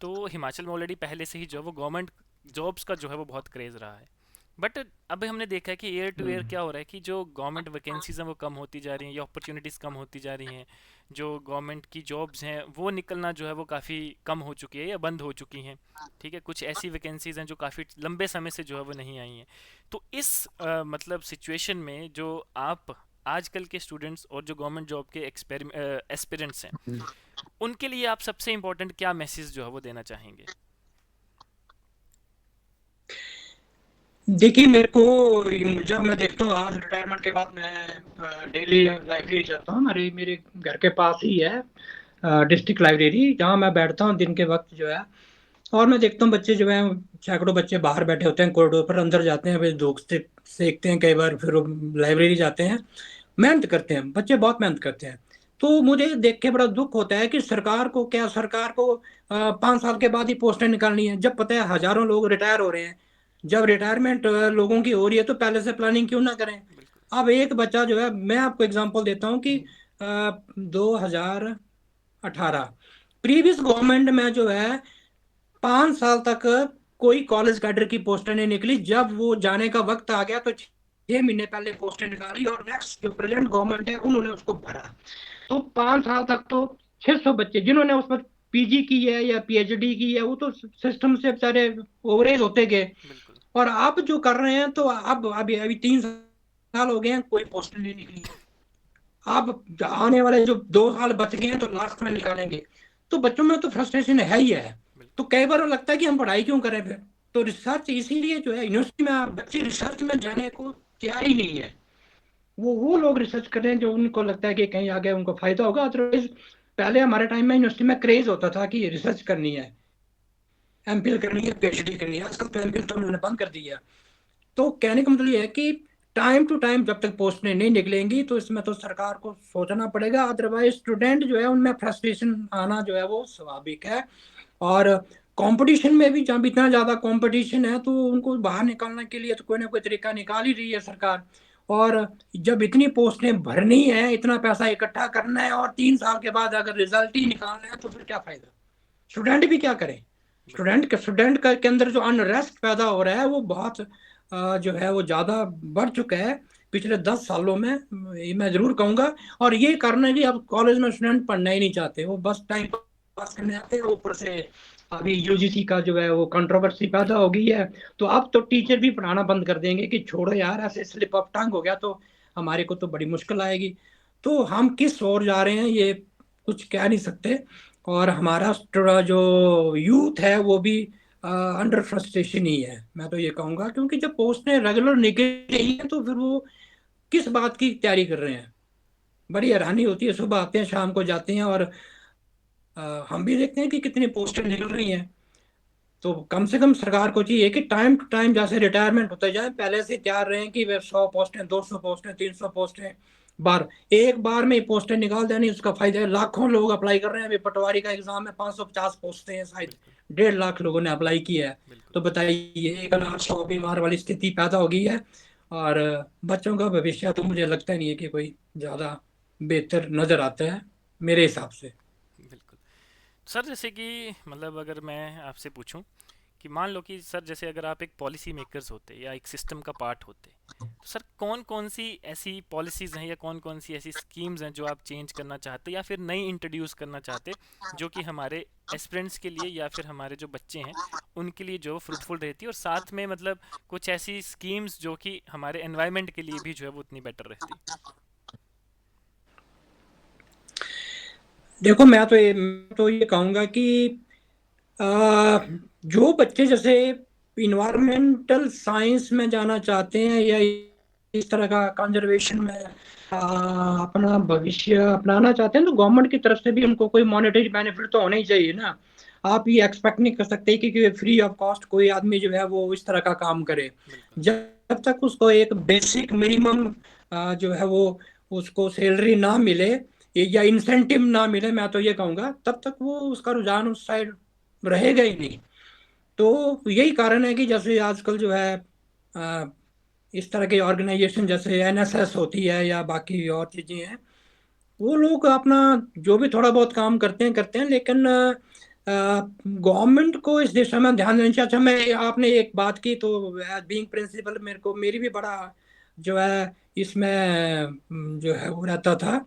तो हिमाचल में ऑलरेडी पहले से ही जो है वो गवर्नमेंट जॉब्स का जो है वो बहुत क्रेज़ रहा है। बट अब हमने देखा है कि ईयर टू ईयर हम्म। क्या हो रहा है कि जो गवर्नमेंट वैकेंसीज हैं वो कम होती जा रही हैं या अपॉर्चुनिटीज़ कम होती जा रही हैं। जो गवर्नमेंट की जॉब्स हैं वो निकलना जो है वो काफ़ी कम हो चुकी है या बंद हो चुकी हैं। ठीक है, कुछ ऐसी वैकेंसीज हैं जो काफ़ी लंबे समय से जो है वो नहीं आई हैं। तो इस मतलब सिचुएशन में जो आप आजकल के स्टूडेंट्स और जो गवर्नमेंट जॉब के एस्पिरेंट्स हैं, उनके लिए आप सबसे इम्पोर्टेंट क्या मैसेज जो है वो देना चाहेंगे? देखिए मेरे को, जब मैं देखता हूँ आज रिटायरमेंट के बाद मैं डेली लाइब्रेरी जाता हूँ, हमारे मेरे घर के पास ही है डिस्ट्रिक्ट लाइब्रेरी, जहाँ मैं बैठता हूँ दिन के वक्त जो है। और मैं देखता हूँ बच्चे जो हैं, सैकड़ों बच्चे बाहर बैठे होते हैं कॉरिडोर पर, अंदर जाते हैं, फिर धूप से सेकते हैं कई बार, फिर वो लाइब्रेरी जाते हैं, मेहनत करते हैं बच्चे, बहुत मेहनत करते हैं। तो मुझे देख के बड़ा दुख होता है कि सरकार को क्या, सरकार को 5 साल के बाद ही पोस्टें निकालनी है, जब पता है हजारों लोग रिटायर हो रहे हैं। जब रिटायरमेंट लोगों की हो रही है तो पहले से प्लानिंग क्यों ना करें। बिल्कुल। अब एक बच्चा जो है, मैं आपको एग्जांपल देता हूँ कि 2018 प्रीवियस गवर्नमेंट में जो है 5 साल तक कोई कॉलेज कैडर की पोस्टें नहीं निकली, जब वो जाने का वक्त आ गया तो 6 महीने पहले पोस्टें निकाली, और नेक्स्ट जो प्रेजेंट गवर्नमेंट है उन्होंने उसको भरा। तो 5 साल तक तो 600 बच्चे जिन्होंने उस पर पीजी की है या पीएचडी की है, वो तो सिस्टम से बेचारे ओवरेज होते गए। बिल्कुल। और अब जो कर रहे हैं, तो अब अभी अभी 3 साल हो गए हैं, कोई पोस्ट नहीं निकली है। अब आने वाले जो 2 साल बच गए हैं तो लास्ट में निकालेंगे। तो बच्चों में तो फ्रस्ट्रेशन है ही है। तो बिल्कुल। कई बार लगता है कि हम पढ़ाई क्यों करें फिर। तो रिसर्च इसीलिए जो है, यूनिवर्सिटी में बच्चे रिसर्च में जाने को तैयार ही नहीं है। वो लोग रिसर्च कर रहे हैं जो उनको लगता है कि कहीं आगे उनको फायदा होगा। अदरवाइज पहले हमारे टाइम में यूनिवर्सिटी में क्रेज होता था कि रिसर्च करनी है, एमफिल करनी है, पीएचडी करनी है। आजकल तो एमफिल तो उन्होंने बंद कर दिया। तो कहने का मतलब ये है कि टाइम टू टाइम जब तक पोस्टें नहीं निकलेंगी तो इसमें तो सरकार को सोचना पड़ेगा, अदरवाइज स्टूडेंट जो है उनमें फ्रस्ट्रेशन आना जो है वो स्वाभाविक है। और कंपटीशन में भी जब इतना ज्यादा कंपटीशन है तो उनको बाहर निकालने के लिए तो कोई ना कोई तरीका निकाल ही रही है सरकार। और जब इतनी पोस्टें भरनी है, इतना पैसा इकट्ठा करना है, और 3 साल के बाद अगर रिजल्ट ही निकालना है तो फिर क्या फायदा, स्टूडेंट भी क्या करें। बिल्कुल। स्टूडेंट के अंदर जो अनरेस्ट पैदा हो रहा है वो बहुत जो है वो ज्यादा बढ़ चुका है पिछले 10 सालों में, ये मैं जरूर कहूंगा। और ये कारण है कि अब कॉलेज में स्टूडेंट पढ़ना ही नहीं चाहते, वो बस टाइम पास करने आते हैं। ऊपर से अभी यूजीसी का जो है वो कंट्रोवर्सी पैदा हो गई है, तो अब तो टीचर भी पढ़ाना बंद कर देंगे कि छोड़ो यार, ऐसे स्लिप ऑफ टंग हो गया तो हमारे को तो बड़ी मुश्किल आएगी। तो हम किस ओर जा रहे हैं ये कुछ कह नहीं सकते। और हमारा थोड़ा जो यूथ है वो भी अंडर फ्रस्ट्रेशन ही है, मैं तो ये कहूंगा, क्योंकि जब पोस्टें रेगुलर निकल रही हैं तो फिर वो किस बात की तैयारी कर रहे हैं। बड़ी हैरानी होती है, सुबह आते हैं शाम को जाते हैं, और हम भी देखते हैं कि कितनी पोस्टें निकल रही हैं। तो कम से कम सरकार को चाहिए कि टाइम टू टाइम जैसे रिटायरमेंट होते जाए पहले से तैयार रहें कि वे 100 पोस्टें, 200 पोस्टें, 300 पोस्टें, बार एक बार में ही पोस्टें निकाल देनी, उसका फायदा है। लाखों लोग अप्लाई कर रहे हैं, अभी पटवारी का एग्जाम है, 550 पोस्टें हैं शायद, बिल्कुल। 1.5 लाख लोगों ने अप्लाई किया है। बिल्कुल। तो बताइए 1,800 बीमार वाली स्थिति पैदा हो गई है। और बच्चों का भविष्य तो मुझे लगता नहीं है कि कोई ज़्यादा बेहतर नज़र आता है मेरे हिसाब से। बिल्कुल। सर जैसे कि मतलब अगर मैं आपसे पूछूं कि मान लो कि सर जैसे अगर आप एक पॉलिसी मेकर्स होते या एक सिस्टम का पार्ट होते, तो सर कौन कौन सी ऐसी पॉलिसीज हैं या कौन कौन सी ऐसी स्कीम्स हैं जो आप चेंज करना चाहते या फिर नई इंट्रोड्यूस करना चाहते, जो कि हमारे एस्पिरेंट्स के लिए या फिर हमारे जो बच्चे हैं उनके लिए जो फ्रूटफुल रहती और साथ में मतलब कुछ ऐसी स्कीम्स जो कि हमारे एनवायरनमेंट के लिए भी जो है वो उतनी बेटर रहती। देखो मैं तो ये कहूँगा कि आ, जो बच्चे जैसे इन्वायरमेंटल साइंस में जाना चाहते हैं या इस तरह का कंजर्वेशन में अपना भविष्य अपनाना चाहते हैं, तो गवर्नमेंट की तरफ से भी उनको कोई मॉनेटरी बेनिफिट तो होना ही चाहिए ना। आप ये एक्सपेक्ट नहीं कर सकते कि फ्री ऑफ कॉस्ट कोई आदमी जो है वो इस तरह का काम करे। बिल्कुल। जब तक उसको एक बेसिक मिनिमम जो है वो उसको सैलरी ना मिले या इंसेंटिव ना मिले, मैं तो ये कहूंगा तब तक वो उसका रुझान उस साइड रहेगा ही नहीं। तो यही कारण है कि जैसे आजकल जो है अ, इस तरह के ऑर्गेनाइजेशन जैसे एनएसएस होती है या बाकी और चीजें हैं, वो लोग अपना जो भी थोड़ा बहुत काम करते हैं, लेकिन गवर्नमेंट को इस दिशा में ध्यान देना चाहिए। अच्छा, मैं आपने एक बात की तो बीइंग प्रिंसिपल मेरे को मेरी भी बड़ा जो है इसमें जो है वो रहता था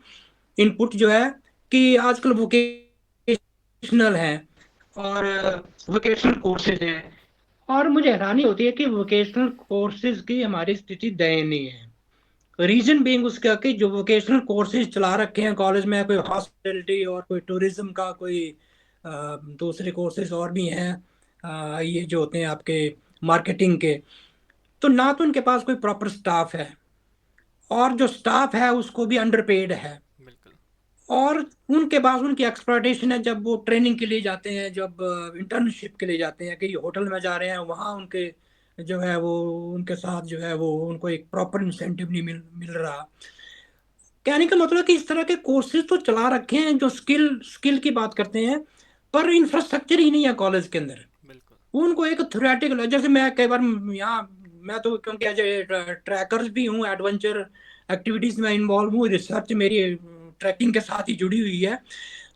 इनपुट जो है कि आजकल वोकेशनल है और वोकेशनल कोर्सेज हैं, और मुझे हैरानी होती है कि वोकेशनल कोर्सेज की हमारी स्थिति दयनीय है। रीजन बीइंग उसका कि जो वोकेशनल कोर्सेज चला रखे हैं कॉलेज में, कोई हॉस्पिटलिटी और कोई टूरिज्म का कोई दूसरे कोर्सेज और भी हैं, ये जो होते हैं आपके मार्केटिंग के, तो ना तो उनके पास कोई प्रॉपर स्टाफ है, और जो स्टाफ है उसको भी अंडरपेड है, बिल्कुल। और उनके पास उनकी एक्सप्लॉयटेशन है जब वो ट्रेनिंग के लिए जाते हैं, जब इंटर्नशिप के लिए जाते हैं कि होटल में जा रहे हैं, वहाँ उनके जो है वो उनके साथ जो है वो उनको एक प्रॉपर इंसेंटिव नहीं मिल मिल रहा। कहने का मतलब कि इस तरह के कोर्सेज तो चला रखे हैं जो स्किल स्किल की बात करते हैं, पर इंफ्रास्ट्रक्चर ही नहीं है कॉलेज के अंदर। बिल्कुल। उनको एक थ्योरेटिकल, जैसे मैं कई बार यहाँ, मैं तो क्योंकि एज ट्रैकर्स भी हूँ, एडवेंचर एक्टिविटीज में इन्वॉल्व हूँ, रिसर्च मेरी ट्रैकिंग के साथ ही जुड़ी हुई है।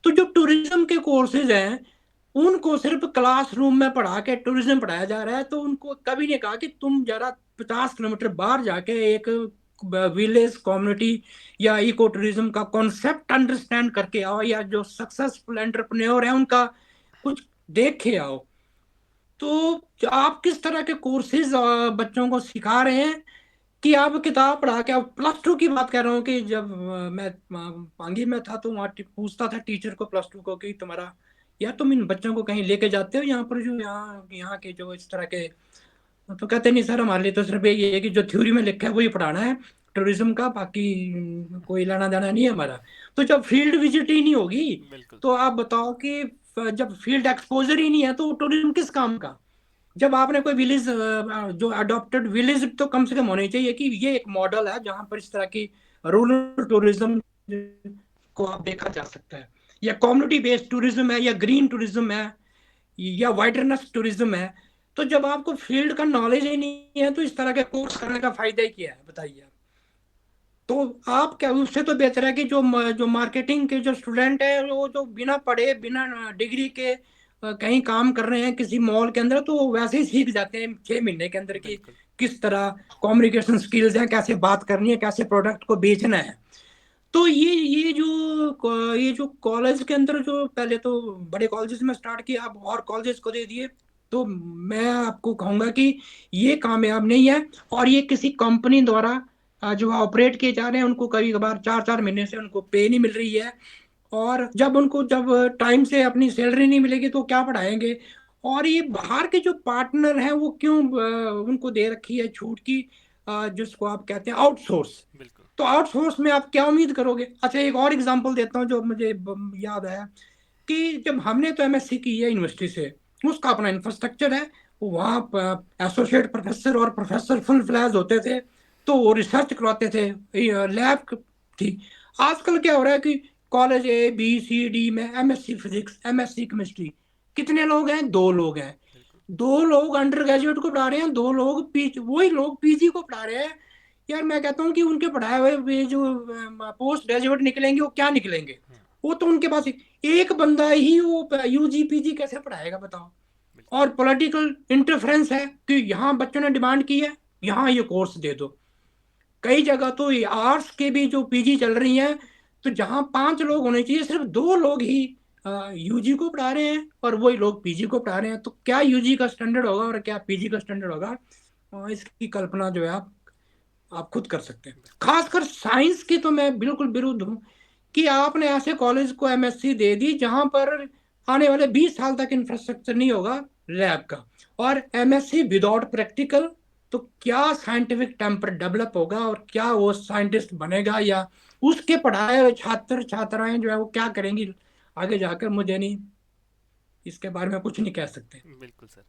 तो जो टूरिज्म के कोर्सेज हैं उनको सिर्फ क्लासरूम में पढ़ा के टूरिज्म पढ़ाया जा रहा है, तो उनको कभी नहीं कहा कि तुम जरा 50 किलोमीटर बाहर जाके एक विलेज कम्युनिटी या इको टूरिज्म का कॉन्सेप्ट अंडरस्टैंड करके आओ, या जो सक्सेसफुल एंटरप्रेन्योर है उनका कुछ देख के आओ। तो आप किस तरह के कोर्सेज बच्चों को सिखा रहे हैं कि आप किताब पढ़ा के, आप +2 की बात कर रहा हूँ कि जब मैं पांगी में था तो वहाँ पूछता था टीचर को +2 को कि तुम्हारा, या तुम इन बच्चों को कहीं लेके जाते हो यहाँ पर जो यहाँ यहाँ के जो इस तरह के, तो कहते नहीं सर हमारे लिए तो सिर्फ ये है कि जो थ्योरी में लिखा है वही पढ़ाना है टूरिज्म का, बाकी कोई लेना देना नहीं है हमारा। तो जब फील्ड विजिट ही नहीं होगी, बिल्कुल। तो आप बताओ कि जब फील्ड एक्सपोजर ही नहीं है तो टूरिज्म किस काम का। जब आपने कोई विलेज जो अडॉप्टेड विलेज तो कम से कम होने चाहिए कि ये एक मॉडल है जहां पर इस तरह की रूरल टूरिज्म को आप देखा जा सकता है, या कम्युनिटी बेस्ड टूरिज्म है, या ग्रीन टूरिज्म है, या वाइडरनेस टूरिज्म है। तो जब आपको फील्ड का नॉलेज ही नहीं है तो इस तरह के कोर्स करने का फायदा ही क्या है, बताइए आप। तो आप क्या, उससे तो बेहतर है कि जो मार्केटिंग के जो स्टूडेंट है वो जो बिना पढ़े बिना डिग्री के कहीं काम कर रहे हैं किसी मॉल के अंदर, तो वो वैसे ही सीख जाते हैं 6 महीने के अंदर की बिल्कुल। किस तरह कम्युनिकेशन स्किल्स हैं, कैसे बात करनी है, कैसे प्रोडक्ट को बेचना है। तो ये जो कॉलेज के अंदर जो पहले तो बड़े कॉलेजेस में स्टार्ट किया, अब और कॉलेजेस को दे दिए, तो मैं आपको कहूंगा कि ये कामयाब नहीं है। और ये किसी कंपनी द्वारा जो ऑपरेट किए जा रहे हैं, उनको कभी कभार 4-4 महीने से उनको पे नहीं मिल रही है, और जब टाइम से अपनी सैलरी नहीं मिलेगी तो क्या पढ़ाएंगे। और ये बाहर के जो पार्टनर हैं वो क्यों उनको दे रखी है छूट की, जिसको आप कहते हैं आउटसोर्स। बिल्कुल। तो आउटसोर्स में आप क्या उम्मीद करोगे। अच्छा, एक और एग्जांपल देता हूँ जो मुझे याद आया कि जब हमने तो एमएससी की है यूनिवर्सिटी से, उसका अपना इंफ्रास्ट्रक्चर है, वहाँ एसोसिएट प्रोफेसर और प्रोफेसर फुल फ्लैज होते थे, तो वो रिसर्च करवाते थे, लैब थी। आजकल क्या हो रहा है कि college A B C D में एमएससी फिजिक्स एमएससी केमिस्ट्री, कितने लोग हैं, 2 लोग हैं। बिल्कुल। 2 लोग अंडर ग्रेजुएट को पढ़ा रहे हैं, 2 लोग पी वही लोग पीजी को पढ़ा रहे हैं। यार मैं कहता हूँ कि उनके पढ़ाए हुए वे जो पोस्ट ग्रेजुएट निकलेंगे वो क्या निकलेंगे? हम्म, वो तो उनके पास एक बंदा ही वो यूजी पीजी कैसे पढ़ाएगा बताओ? बिल्कुल। और पॉलिटिकल इंटरफेरेंस है कि यहाँ बच्चों ने डिमांड की है, यहाँ ये कोर्स दे दो। कई जगह तो आर्ट्स के भी जो पीजी चल रही हैं, तो जहाँ 5 लोग होने चाहिए सिर्फ 2 लोग ही यूजी को पढ़ा रहे हैं और वही लोग पीजी को पढ़ा रहे हैं। तो क्या यूजी का स्टैंडर्ड होगा और क्या पीजी का स्टैंडर्ड होगा? इसकी कल्पना जो है आप खुद कर सकते हैं। बिल्कुल। खासकर साइंस की तो मैं बिल्कुल विरुद्ध हूँ कि आपने ऐसे कॉलेज को एमएससी दे दी जहां पर आने वाले 20 साल तक इंफ्रास्ट्रक्चर नहीं होगा लैब का, और एमएससी विदाउट प्रैक्टिकल। तो क्या साइंटिफिक टेम्पर डेवलप होगा और क्या वो साइंटिस्ट बनेगा, या उसके पढ़ाए हुए छात्र छात्राएं जो है वो क्या करेंगी आगे जाकर? मुझे नहीं, इसके बारे में कुछ नहीं कह सकते। बिल्कुल सर।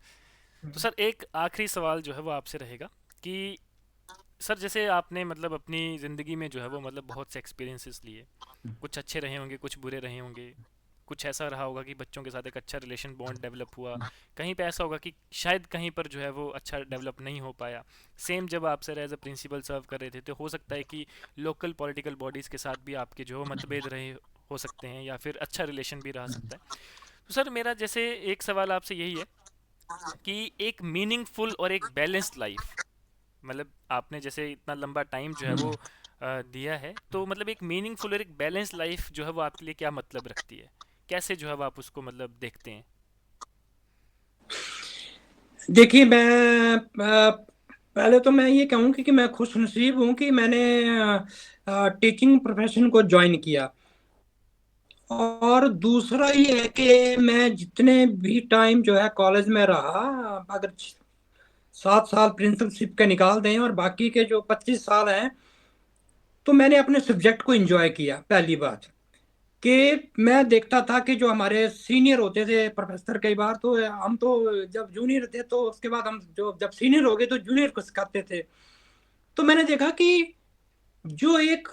तो सर एक आखिरी सवाल जो है वो आपसे रहेगा कि सर जैसे आपने मतलब अपनी ज़िंदगी में जो है वो मतलब बहुत से एक्सपीरियंसेस लिए, कुछ अच्छे रहे होंगे, कुछ बुरे रहे होंगे, कुछ ऐसा रहा होगा कि बच्चों के साथ एक अच्छा रिलेशन बॉन्ड डेवलप हुआ, कहीं पे ऐसा होगा कि शायद कहीं पर जो है वो अच्छा डेवलप नहीं हो पाया। सेम जब आप सर एज अ प्रिंसिपल सर्व कर रहे थे तो हो सकता है कि लोकल पॉलिटिकल बॉडीज़ के साथ भी आपके जो है मतभेद रहे हो सकते हैं या फिर अच्छा रिलेशन भी रह सकता है। तो सर मेरा जैसे एक सवाल आपसे यही है कि एक मीनिंगफुल और एक बैलेंस्ड लाइफ, मतलब आपने जैसे इतना लंबा टाइम जो है वो दिया है, तो मतलब एक मीनिंगफुल और एक बैलेंस लाइफ जो है वो आपके लिए क्या मतलब रखती है, कैसे जो है वो आप उसको मतलब देखते हैं? देखिए मैं पहले तो मैं ये कहूँ कि मैं खुश नसीब हूँ कि मैंने टीचिंग प्रोफेशन को ज्वाइन किया। और दूसरा ये है कि मैं जितने भी टाइम जो है कॉलेज में रहा, अगर 7 साल प्रिंसिपलशिप के निकाल दें और बाकी के जो 25 साल हैं, तो मैंने अपने सब्जेक्ट को एंजॉय किया। पहली बात कि मैं देखता था कि जो हमारे सीनियर होते थे प्रोफेसर, कई बार तो हम तो जब जूनियर थे तो उसके बाद हम जो जब सीनियर हो गए तो जूनियर को सिखाते थे। तो मैंने देखा कि जो एक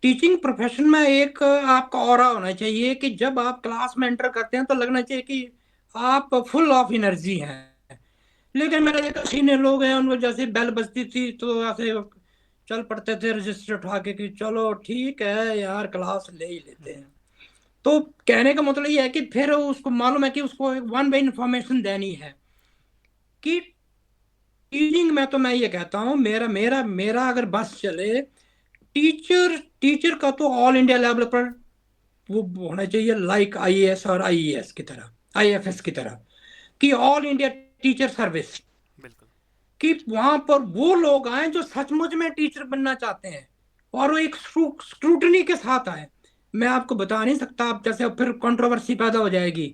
टीचिंग प्रोफेशन में एक आपका ऑरा होना चाहिए कि जब आप क्लास में एंटर करते हैं तो लगना चाहिए कि आप फुल ऑफ एनर्जी हैं। लेकिन मैंने देखा सीनियर लोग हैं, उनको जैसे बेल बजती थी तो ऐसे चल पड़ते थे रजिस्टर उठा के कि चलो ठीक है यार क्लास ले ही लेते हैं। तो कहने का मतलब ये है कि फिर उसको मालूम है कि उसको वन वे इंफॉर्मेशन देनी है कि टीचिंग में। तो मैं ये कहता हूँ मेरा मेरा मेरा अगर बस चले, टीचर टीचर का तो ऑल इंडिया लेवल पर वो होना चाहिए, लाइक आईएएस और आईईएस की तरह, आईएफएस की तरह, कि ऑल इंडिया टीचर सर्विस, बिल्कुल। कि वहां पर वो लोग आए जो सचमुच में टीचर बनना चाहते हैं और वो एक स्क्रूटनी के साथ आए। मैं आपको बता नहीं सकता, आप जैसे फिर कंट्रोवर्सी पैदा हो जाएगी।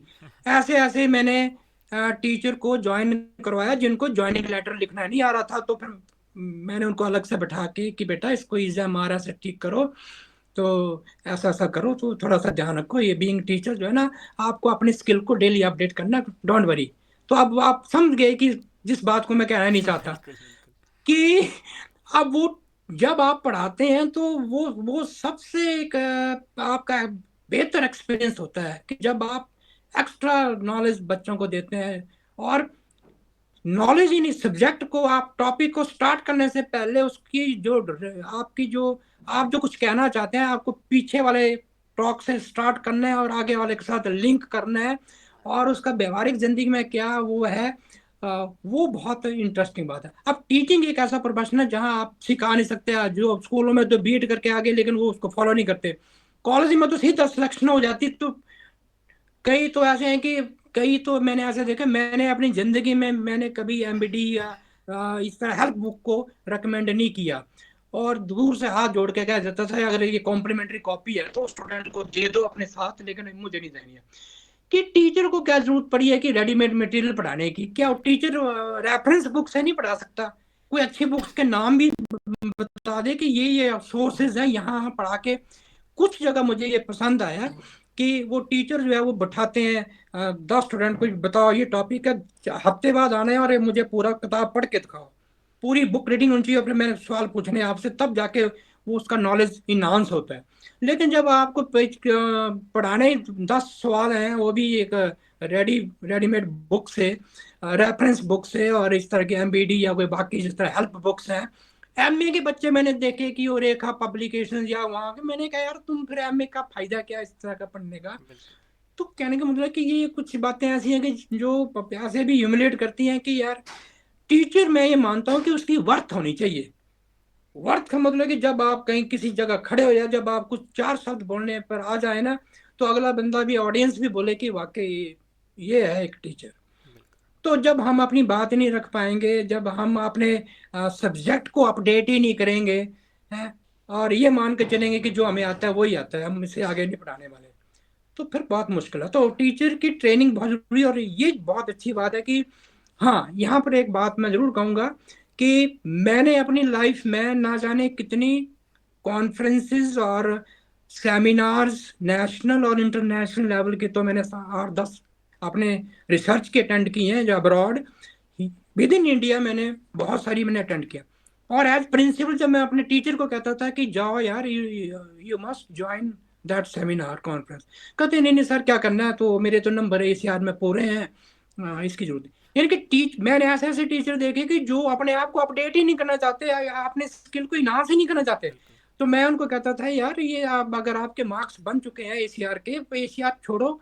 ऐसे ऐसे मैंने टीचर को ज्वाइन करवाया जिनको ज्वाइनिंग लेटर लिखना नहीं आ रहा था, तो फिर मैंने उनको अलग से बैठा के कि बेटा इसको एग्जाम आ रहा से ठीक करो, तो ऐसा ऐसा करो, तो थोड़ा सा ध्यान रखो, ये बीइंग टीचर जो है ना, आपको अपनी स्किल को डेली अपडेट करना, डोंट वरी। तो अब आप समझ गए कि जिस बात को मैं कहना नहीं चाहता, बिल्कुल बिल्कुल। कि अब वो जब आप पढ़ाते हैं तो वो सबसे एक आपका बेहतर एक्सपीरियंस होता है कि जब आप एक्स्ट्रा नॉलेज बच्चों को देते हैं। और नॉलेज इन इस सब्जेक्ट को, आप टॉपिक को स्टार्ट करने से पहले उसकी जो आपकी जो आप जो कुछ कहना चाहते हैं, आपको पीछे वाले टॉक से स्टार्ट करना है और आगे वाले के साथ लिंक करना है, और उसका व्यवहारिक जिंदगी में क्या वो है, वो बहुत इंटरेस्टिंग बात है। अब टीचिंग एक ऐसा प्रोफेशन है जहां आप सिखा नहीं सकते, जो स्कूलों में तो बीट करके आगे, लेकिन वो उसको फॉलो नहीं करते। कॉलेज में तो सीधा सिलेक्शन हो जाती। तो कई तो ऐसे हैं कि कई तो मैंने ऐसे देखे, मैंने अपनी जिंदगी में मैंने कभी एमबीडी या इस तरह हेल्प बुक को रेकमेंड नहीं किया, और दूर से हाथ जोड़ के कह देता था अगर ये कॉम्प्लीमेंट्री कॉपी है तो स्टूडेंट को दे दो अपने साथ, लेकिन मुझे नहीं देनी है। कि टीचर को क्या जरूरत पड़ी है कि रेडीमेड मटेरियल पढ़ाने की? क्या बिल्कुल। टीचर रेफरेंस बुक से नहीं पढ़ा सकता? कोई अच्छी बुक्स के नाम भी बता दे कि ये सोर्सेज हैं, यहाँ पढ़ा के। कुछ जगह मुझे ये पसंद आया कि वो टीचर जो है वो बैठाते हैं 10 स्टूडेंट को, बताओ ये टॉपिक है, हफ्ते बाद आना है और ये मुझे पूरा किताब पढ़ के दिखाओ। पूरी बुक रीडिंग होनी चाहिए, फिर मैंने सवाल पूछने हैं आपसे, तब जाके वो उसका नॉलेज इनहांस होता है। लेकिन जब आपको पढ़ाने 10 सवाल हैं, वो भी एक रेडीमेड बुक से, रेफरेंस बुक से, और इस तरह की एमबीडी या कोई बाकी जिस तरह हेल्प बुक्स हैं, एमए के बच्चे मैंने देखे कि वो रेखा पब्लिकेशन या वहां के, मैंने कहा यार तुम फिर एमए का फायदा क्या इस तरह का पढ़ने का। बिल्कुल। तो कहने का मतलब कि ये कुछ बातें ऐसी हैं कि जो ऐसे भी ह्यूमिलेट करती हैं कि यार टीचर, मैं ये मानता हूँ कि उसकी वर्थ होनी चाहिए। वर्थ का मतलब कि जब आप कहीं किसी जगह खड़े हो या जब आप कुछ चार शब्द बोलने पर आ जाए ना, तो अगला बंदा भी, ऑडियंस भी बोले कि वाकई ये है एक टीचर। बिल्कुल। तो जब हम अपनी बात नहीं रख पाएंगे, जब हम अपने सब्जेक्ट को अपडेट ही नहीं करेंगे, हैं, और ये मान के चलेंगे कि जो हमें आता है वही आता है, हम इसे आगे नहीं पढ़ाने वाले, तो फिर बहुत मुश्किल है। तो टीचर की ट्रेनिंग बहुत जरूरी है। और ये बहुत अच्छी बात है कि हाँ, यहाँ पर एक बात मैं जरूर कहूंगा कि मैंने अपनी लाइफ में ना जाने कितनी कॉन्फ्रेंसेस और सेमिनार्स, नेशनल और इंटरनेशनल लेवल के, तो मैंने 8-10 अपने रिसर्च के अटेंड किए हैं जो अब्रॉड, विद इन इंडिया मैंने बहुत सारी मैंने अटेंड किया। और एज प्रिंसिपल जब मैं अपने टीचर को कहता था कि जाओ यार, you must join that seminar conference, कहते नहीं नहीं सर क्या करना है, तो मेरे तो नंबर इस यार में पूरे हैं, इसकी जरूरत नहीं। यानी कि मैंने ऐसे ऐसे टीचर देखे कि जो अपने आप को अपडेट ही नहीं करना चाहते या अपने स्किल को इनहांस ही नहीं करना चाहते। बिल्कुल। तो मैं उनको कहता था यार ये आप, अगर आपके मार्क्स बन चुके हैं एसीआर के, तो एसीआर छोड़ो,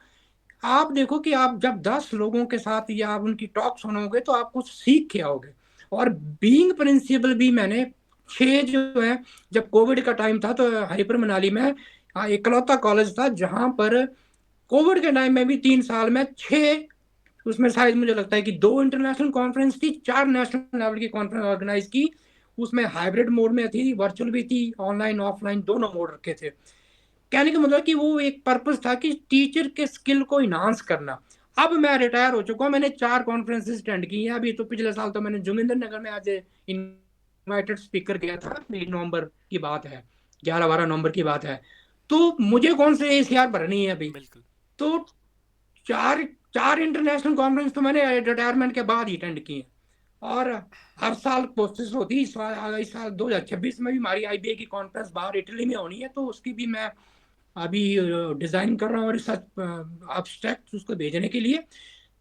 आप देखो कि आप जब 10 लोगों के साथ या आप उनकी टॉक सुनोगे तो आप कुछ सीख के आओगे। और बीइंग प्रिंसिपल भी मैंने 6 जो है, जब कोविड का टाइम था तो हरिपुर मनाली में इकलौता कॉलेज था जहां पर कोविड के टाइम में भी 3 साल में 6, उसमें शायद मुझे लगता है कि 2 इंटरनेशनल कॉन्फ्रेंस थी, 4 नेशनल लेवल की कॉन्फ्रेंस ऑर्गेनाइज की। उसमें हाइब्रिड मोड में थी, वर्चुअल भी थी, ऑनलाइन ऑफलाइन दोनों मोड रखे थे। कहने का मतलब कि वो एक पर्पस था कि टीचर के स्किल को इनहांस करना। अब मैं रिटायर हो चुका हूँ, मैंने 4 कॉन्फ्रेंसेस अटेंड की हैं। अभी तो पिछले साल तो मैंने जोगिंदर नगर में आज इनवाइटेड स्पीकर गया था, 1 नवंबर की बात है, 11-12 नवंबर की बात है। तो मुझे कौन से एसीआर भरनी है अभी। बिल्कुल। तो चार चार इंटरनेशनल कॉन्फ्रेंस तो मैंने रिटायरमेंट के बाद ही अटेंड की है। और हर साल कोशिश होती है, इस साल 2026 में भी हमारी आईबीए की कॉन्फ्रेंस बाहर इटली में होनी है, तो उसकी भी मैं अभी डिजाइन कर रहा हूँ रिसर्च एब्स्ट्रैक्ट उसको भेजने के लिए।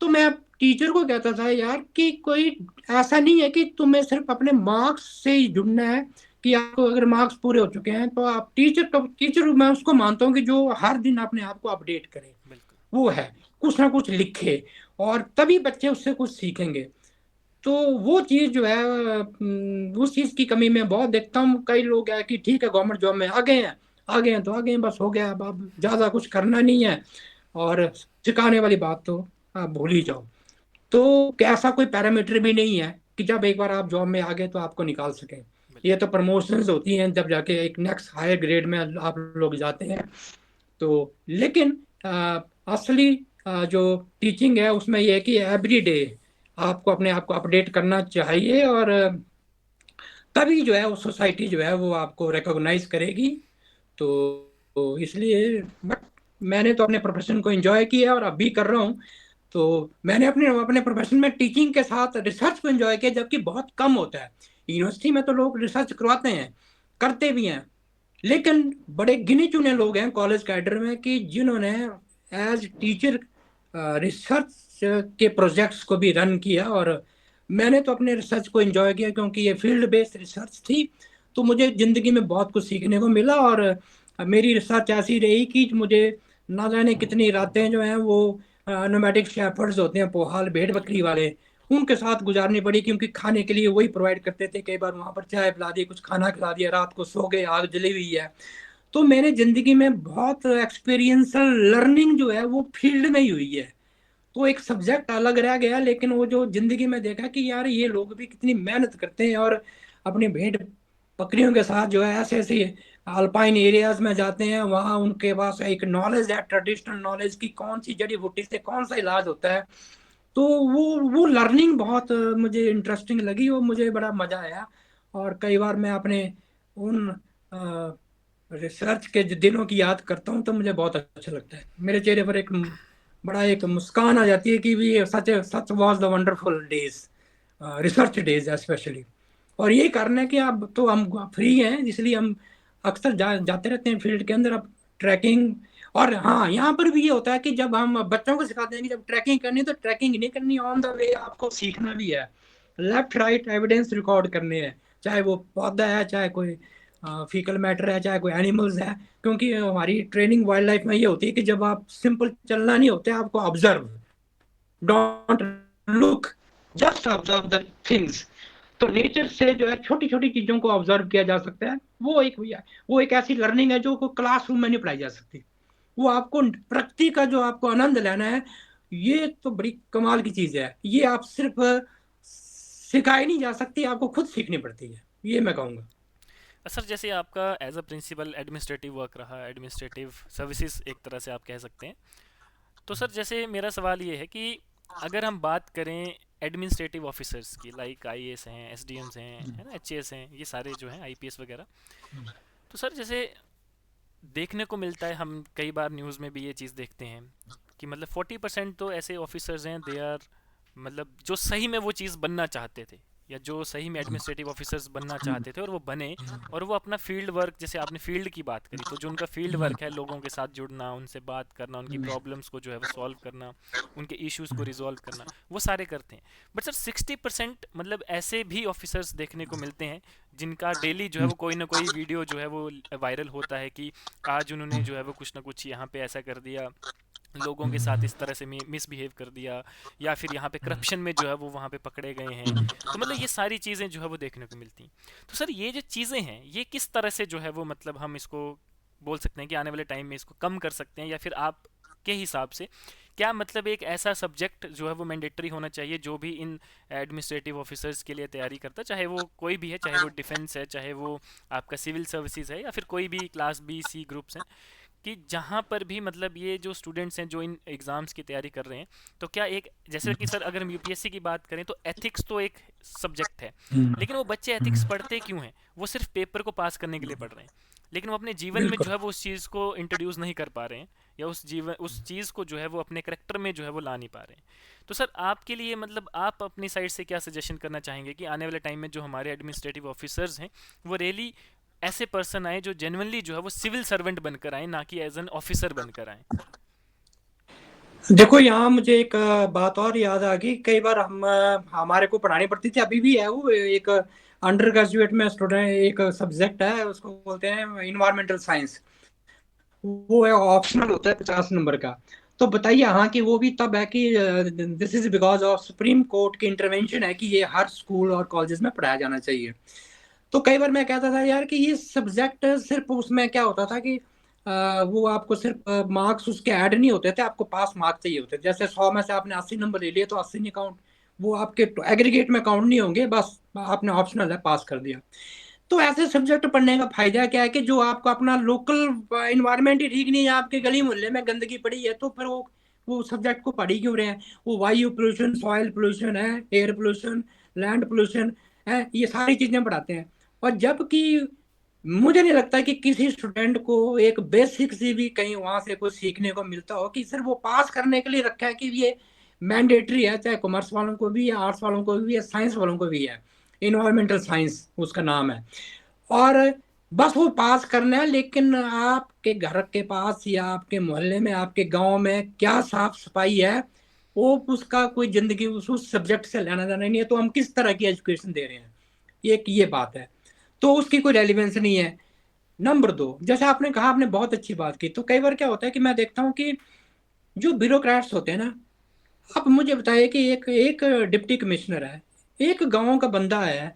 तो मैं टीचर को कहता था यार कि कोई ऐसा नहीं है कि तुम्हें सिर्फ अपने मार्क्स से ही जुड़ना है, कि आपको अगर मार्क्स पूरे हो चुके हैं तो आप टीचर मैं उसको मानता हूँ कि जो हर दिन अपने आप को अपडेट करे, बिल्कुल। वो है, कुछ ना कुछ लिखे, और तभी बच्चे उससे कुछ सीखेंगे। तो वो चीज जो है, उस चीज की कमी मैं बहुत देखता हूँ। कई लोग है कि ठीक है गवर्नमेंट जॉब में आ गए हैं, आ गए हैं तो आ गए हैं, बस हो गया, अब ज्यादा कुछ करना नहीं है, और सिखाने वाली बात तो आप भूल ही जाओ। तो ऐसा कोई पैरामीटर भी नहीं है कि जब एक बार आप जॉब में आ गए तो आपको निकाल सकें। ये बिल्कुल। तो प्रमोशंस होती हैं जब जाके एक नेक्स्ट हायर ग्रेड में आप लोग जाते हैं। तो लेकिन असली जो टीचिंग है उसमें यह है कि एवरी डे आपको अपने आप को अपडेट करना चाहिए, और तभी जो है वो सोसाइटी जो है वो आपको रिकॉग्नाइज करेगी। तो, इसलिए बट मैंने तो अपने प्रोफेशन को एंजॉय किया और अब भी कर रहा हूँ। तो मैंने अपने अपने प्रोफेशन में टीचिंग के साथ रिसर्च को एंजॉय किया, जबकि बहुत कम होता है। यूनिवर्सिटी में तो लोग रिसर्च करवाते हैं, करते भी हैं, लेकिन बड़े गिने चुने लोग हैं कॉलेज कैडर में कि जिन्होंने एज टीचर रिसर्च के प्रोजेक्ट्स को भी रन किया। और मैंने तो अपने रिसर्च को एंजॉय किया क्योंकि ये फील्ड बेस्ड रिसर्च थी, तो मुझे जिंदगी में बहुत कुछ सीखने को मिला। और मेरी रिसर्च ऐसी रही कि मुझे ना जाने कितनी रातें जो हैं वो नोमैटिक शेफर्ड्स होते हैं, पोहाल भेड़ बकरी बिल्कुल। वाले, उनके साथ गुजारनी पड़ी, क्योंकि खाने के लिए वही प्रोवाइड करते थे। कई बार वहां पर चाय पिला दी, कुछ खाना खिला दिया, रात को सो गए, आग जली हुई है। तो मैंने जिंदगी में बहुत एक्सपीरियंसल लर्निंग जो है वो फील्ड में ही हुई है। तो एक सब्जेक्ट अलग रह गया, लेकिन वो जो जिंदगी में देखा कि यार ये लोग भी कितनी मेहनत करते हैं, और अपनी भेड़ बकरियों के साथ जो है ऐसे ऐसे अल्पाइन एरियाज में जाते हैं, वहाँ उनके पास एक नॉलेज है, ट्रेडिशनल नॉलेज की, कौन सी जड़ी बूटी से कौन सा इलाज होता है। तो वो लर्निंग बहुत मुझे इंटरेस्टिंग लगी और मुझे बड़ा मजा आया। और कई बार मैं अपने उन रिसर्च के दिनों की याद करता हूँ तो मुझे बहुत अच्छा लगता है। मेरे चेहरे पर एक बड़ा एक मुस्कान आ जाती है कि भी सच सच was the wonderful days, research days specially. और यही कारण है कि अब तो हम फ्री हैं, इसलिए हम अक्सर जाते रहते हैं फील्ड के अंदर। अब ट्रैकिंग, और हाँ यहाँ पर भी ये होता है कि जब हम बच्चों को सिखाते हैं कि जब ट्रैकिंग करनी है तो ट्रैकिंग नहीं करनी, ऑन द वे आपको सीखना भी है, लेफ्ट राइट एविडेंस रिकॉर्ड करने हैं। चाहे वो पौधा है, चाहे कोई फीकल मैटर है, चाहे कोई एनिमल्स है। क्योंकि हमारी ट्रेनिंग वाइल्ड लाइफ में ये होती है कि जब आप सिंपल चलना नहीं होते, आपको observe, don't look, just observe the things. तो नेचर से जो है छोटी छोटी चीजों को ऑब्जर्व किया जा सकता है। वो एक ऐसी लर्निंग है जो को क्लासरूम में नहीं पढ़ाई जा सकती। वो आपको प्रकृति का जो आपको आनंद लेना है, ये तो बड़ी कमाल की चीज है। ये आप सिर्फ सिखाई नहीं जा सकती, आपको खुद सीखनी पड़ती है, ये मैं कहूँगा। सर जैसे आपका as a principal administrative work रहा, एडमिनिस्ट्रेटिव सर्विसेज एक तरह से आप कह सकते हैं, तो सर जैसे मेरा सवाल ये है कि अगर हम बात करें एडमिनिस्ट्रेटिव ऑफिसर्स की, लाइक आईएएस हैं, एसडीएम्स हैं, है ना, एचएएस हैं, ये सारे जो हैं आईपीएस वगैरह, तो सर जैसे देखने को मिलता है, हम कई बार न्यूज़ में भी ये चीज़ देखते हैं कि मतलब 40% तो ऐसे ऑफिसर्स हैं, दे आर मतलब जो सही में वो चीज़ बनना चाहते थे, या जो सही में एडमिनिस्ट्रेटिव ऑफिसर्स बनना चाहते थे और वो बने, और वो अपना फील्ड वर्क, जैसे आपने फील्ड की बात करी, तो जो उनका फील्ड वर्क है, लोगों के साथ जुड़ना, उनसे बात करना, उनकी प्रॉब्लम्स को जो है वो सॉल्व करना, उनके इश्यूज़ को रिजॉल्व करना, वो सारे करते हैं। बट सर 60% मतलब ऐसे भी ऑफिसर्स देखने को मिलते हैं जिनका डेली जो है वो कोई ना कोई वीडियो जो है वो वायरल होता है कि आज उन्होंने जो है वो कुछ ना कुछ यहाँ पे ऐसा कर दिया, लोगों के साथ इस तरह से मिसबिहेव कर दिया, या फिर यहाँ पे करप्शन में जो है वो वहाँ पे पकड़े गए हैं। तो मतलब ये सारी चीज़ें जो है वो देखने को मिलती हैं। तो सर ये जो चीज़ें हैं, ये किस तरह से जो है वो मतलब हम इसको बोल सकते हैं कि आने वाले टाइम में इसको कम कर सकते हैं, या फिर आप के हिसाब से क्या मतलब एक ऐसा सब्जेक्ट जो है वो मैंडेटरी होना चाहिए जो भी इन एडमिनिस्ट्रेटिव ऑफिसर्स के लिए तैयारी करता है, चाहे वो कोई भी है, चाहे वो डिफेंस है, चाहे वो आपका सिविल सर्विसेज है, या फिर कोई भी क्लास बी सी ग्रुप्स हैं, कि जहाँ पर भी मतलब ये जो स्टूडेंट्स हैं जो इन एग्ज़ाम्स की तैयारी कर रहे हैं, तो क्या एक, जैसे कि सर अगर हम यूपीएससी की बात करें तो एथिक्स तो एक सब्जेक्ट है, लेकिन वो बच्चे एथिक्स पढ़ते क्यों हैं? वो सिर्फ पेपर को पास करने के लिए पढ़ रहे हैं, लेकिन वो अपने जीवन में जो बिल्कुल। है वो उस चीज़ को इंट्रोड्यूस नहीं कर पा रहे हैं, या उस चीज़ को जो है वो अपने करेक्टर में जो है वो ला नहीं पा रहे हैं। तो सर आपके लिए मतलब आप अपनी साइड से क्या सजेशन करना चाहेंगे कि आने वाले टाइम में जो हमारे एडमिनिस्ट्रेटिव ऑफिसर्स हैं, वो रियली ऐसे पर्सन आए जो जेन्युइनली जो है वो सिविल सर्वेंट बनकर आए, ना कि एज एन ऑफिसर बनकर आए? देखो, यहाँ मुझे एक बात और याद आ गई। कई बार हम हमारे को पढ़ानी पड़ती थी, अभी भी है वो, एक अंडर ग्रेजुएट में स्टूडेंट, एक सब्जेक्ट है, उसको बोलते हैं इन्वायरमेंटल साइंस। वो है, ऑप्शनल होता है, 50 नंबर का। तो बताइए, हाँ, कि वो भी तब है कि this is because of supreme court की इंटरवेंशन है कि ये हर स्कूल और कॉलेजेस में पढ़ाया जाना चाहिए। तो कई बार मैं कहता था यार कि ये सब्जेक्ट सिर्फ, उसमें क्या होता था कि वो आपको सिर्फ मार्क्स उसके ऐड नहीं होते थे, आपको पास मार्क्स चाहिए होते थे। जैसे 100 में से आपने 80 नंबर ले लिए तो 80 नहीं काउंट, वो आपके एग्रीगेट में काउंट नहीं होंगे, बस आपने ऑप्शनल है, पास कर दिया। तो ऐसे सब्जेक्ट पढ़ने का फायदा क्या है कि जो आपको अपना लोकल इन्वायरमेंट ही ठीक नहीं है, आपके गली मोहल्ले में गंदगी पड़ी है, तो फिर वो सब्जेक्ट को पढ़ ही क्यों रहे हैं? वो वायु पोल्यूशन, सॉइल पोल्यूशन है, एयर पोल्यूशन, लैंड पोल्यूशन है, ये सारी चीजें पढ़ाते हैं। और जबकि मुझे नहीं लगता कि किसी स्टूडेंट को एक बेसिक से भी कहीं वहां से कुछ सीखने को मिलता हो, कि सिर्फ वो पास करने के लिए रखा है कि ये मैंडेटरी है, चाहे कॉमर्स वालों को भी, या आर्ट्स वालों को भी, या साइंस वालों को भी है। इन्वायरमेंटल साइंस उसका नाम है। और बस वो पास करना है। लेकिन आपके घर के पास या आपके मोहल्ले में, आपके गांव में क्या साफ सफाई है, वो उसका कोई जिंदगी उस सब्जेक्ट से लेना देना नहीं है। तो हम किस तरह की एजुकेशन दे रहे हैं, एक ये बात है। तो उसकी कोई रेलिवेंस नहीं है। नंबर 2, जैसे आपने कहा, आपने बहुत अच्छी बात की। तो कई बार क्या होता है कि मैं देखता हूँ कि जो ब्यूरोक्रेट्स होते हैं ना, अब मुझे बताइए कि एक एक डिप्टी कमिश्नर है, एक गांव का बंदा है,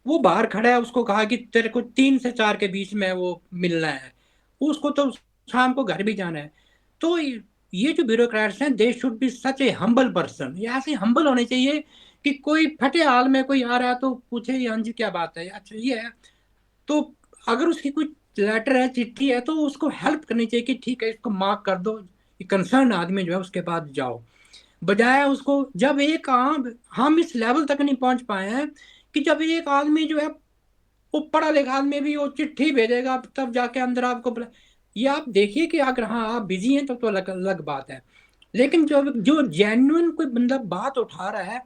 वो बाहर खड़ा है, उसको कहा कि तेरे को 3 से 4 के बीच में वो मिलना है, उसको तो शाम को घर भी जाना है। तो ये जो ब्यूरोक्रेट्स हैं, they should be such A humble person, ये ऐसे हम्बल होने चाहिए कि कोई फटे हाल में कोई आ रहा है तो पूछे, हाँ जी क्या बात है, अच्छा ये है। तो अगर उसकी कोई लेटर है, चिट्ठी है, तो उसको हेल्प करनी चाहिए कि ठीक है, इसको मार्क कर दो, कंसर्न आदमी जो है उसके पास जाओ। बजाय उसको, जब एक आम, हम इस लेवल तक नहीं पहुंच पाए हैं कि जब एक आदमी जो है, वो पढ़ा लिखा आदमी भी वो चिट्ठी भेजेगा तब जाके अंदर आपको ये आप देखिए कि अगर हाँ आप बिजी हैं तो अलग अलग बात है। लेकिन जो जो जेन्युइन कोई बंदा बात उठा रहा है,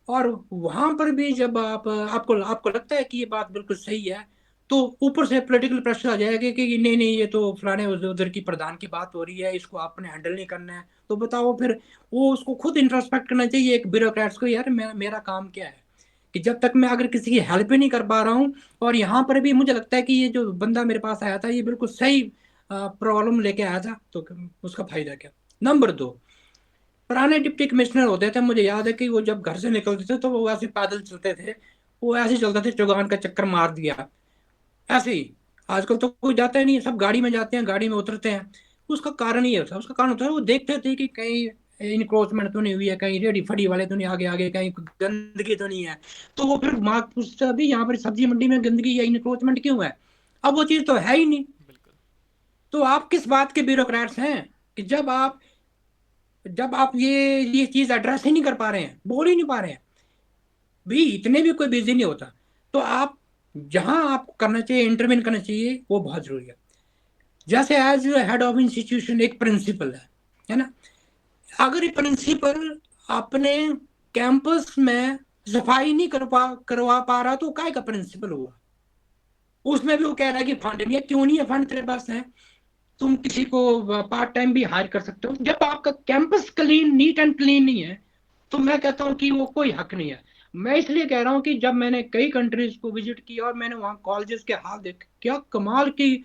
और वहां पर भी जब आपको आपको लगता है कि ये बात बिल्कुल सही है, तो ऊपर से पॉलिटिकल प्रेशर आ जाएगा कि नहीं नहीं, ये तो फलाने उधर उधर की प्रधान की बात हो रही है, इसको आपने हैंडल नहीं करना है। तो बताओ फिर, वो उसको खुद इंट्रोस्पेक्ट करना चाहिए एक ब्यूरोक्रेट्स को, यार मेरा काम क्या है? कि जब तक मैं अगर किसी की हेल्प ही नहीं कर पा रहा हूँ, और यहाँ पर भी मुझे लगता है कि ये जो बंदा मेरे पास आया था ये बिल्कुल सही प्रॉब्लम लेके आया था, तो उसका फायदा क्या। नंबर दो, पुराने डिप्टी कमिश्नर होते थे, मुझे याद है कि वो जब घर से निकलते थे तो वो ऐसे पैदल चलते थे, वो ऐसे चलते थे, चौगान का चक्कर मार दिया ऐसे ही। आजकल तो कोई जाता ही नहीं है, सब गाड़ी में जाते हैं, गाड़ी में उतरते हैं। उसका कारण ये होता है, उसका कारण होता है वो देखते थे कि कहीं इनक्रोचमेंट तो नहीं हुई है, कहीं रेडी फड़ी वाले तो नहीं आगे आगे, कहीं गंदगी तो नहीं है। तो वो फिर मार्क पूछता है, अभी यहाँ पर सब्जी मंडी में गंदगी या इनक्रोचमेंट क्यों है? अब वो चीज तो है ही नहीं। बिल्कुल। तो आप किस बात के ब्यूरोक्रेट्स हैं कि जब आप ये चीज एड्रेस ही नहीं कर पा रहे हैं, बोल ही नहीं पा रहे हैं, भी इतने भी कोई बिजी नहीं होता। तो आप जहां आपको करना चाहिए, इंटरवेन करना चाहिए, वो बहुत जरूरी है। जैसे एज हेड ऑफ इंस्टीट्यूशन एक प्रिंसिपल है ना, अगर ये प्रिंसिपल अपने कैंपस में सफाई नहीं करवा पा रहा तो काय का प्रिंसिपल हुआ? उसमें भी वो कह रहा है कि फंड नहीं है। क्यों नहीं है फंड तेरे पास है? तुम किसी को पार्ट टाइम भी हायर कर सकते हो। जब आपका campus clean, neat and clean नहीं है, तो मैं कहता हूँ कि वो कोई हक नहीं है। मैं इसलिए कह रहा हूँ कि जब मैंने कई कंट्रीज को विजिट किया और मैंने वहाँ कॉलेजेस के हाल देखे, क्या कमाल की,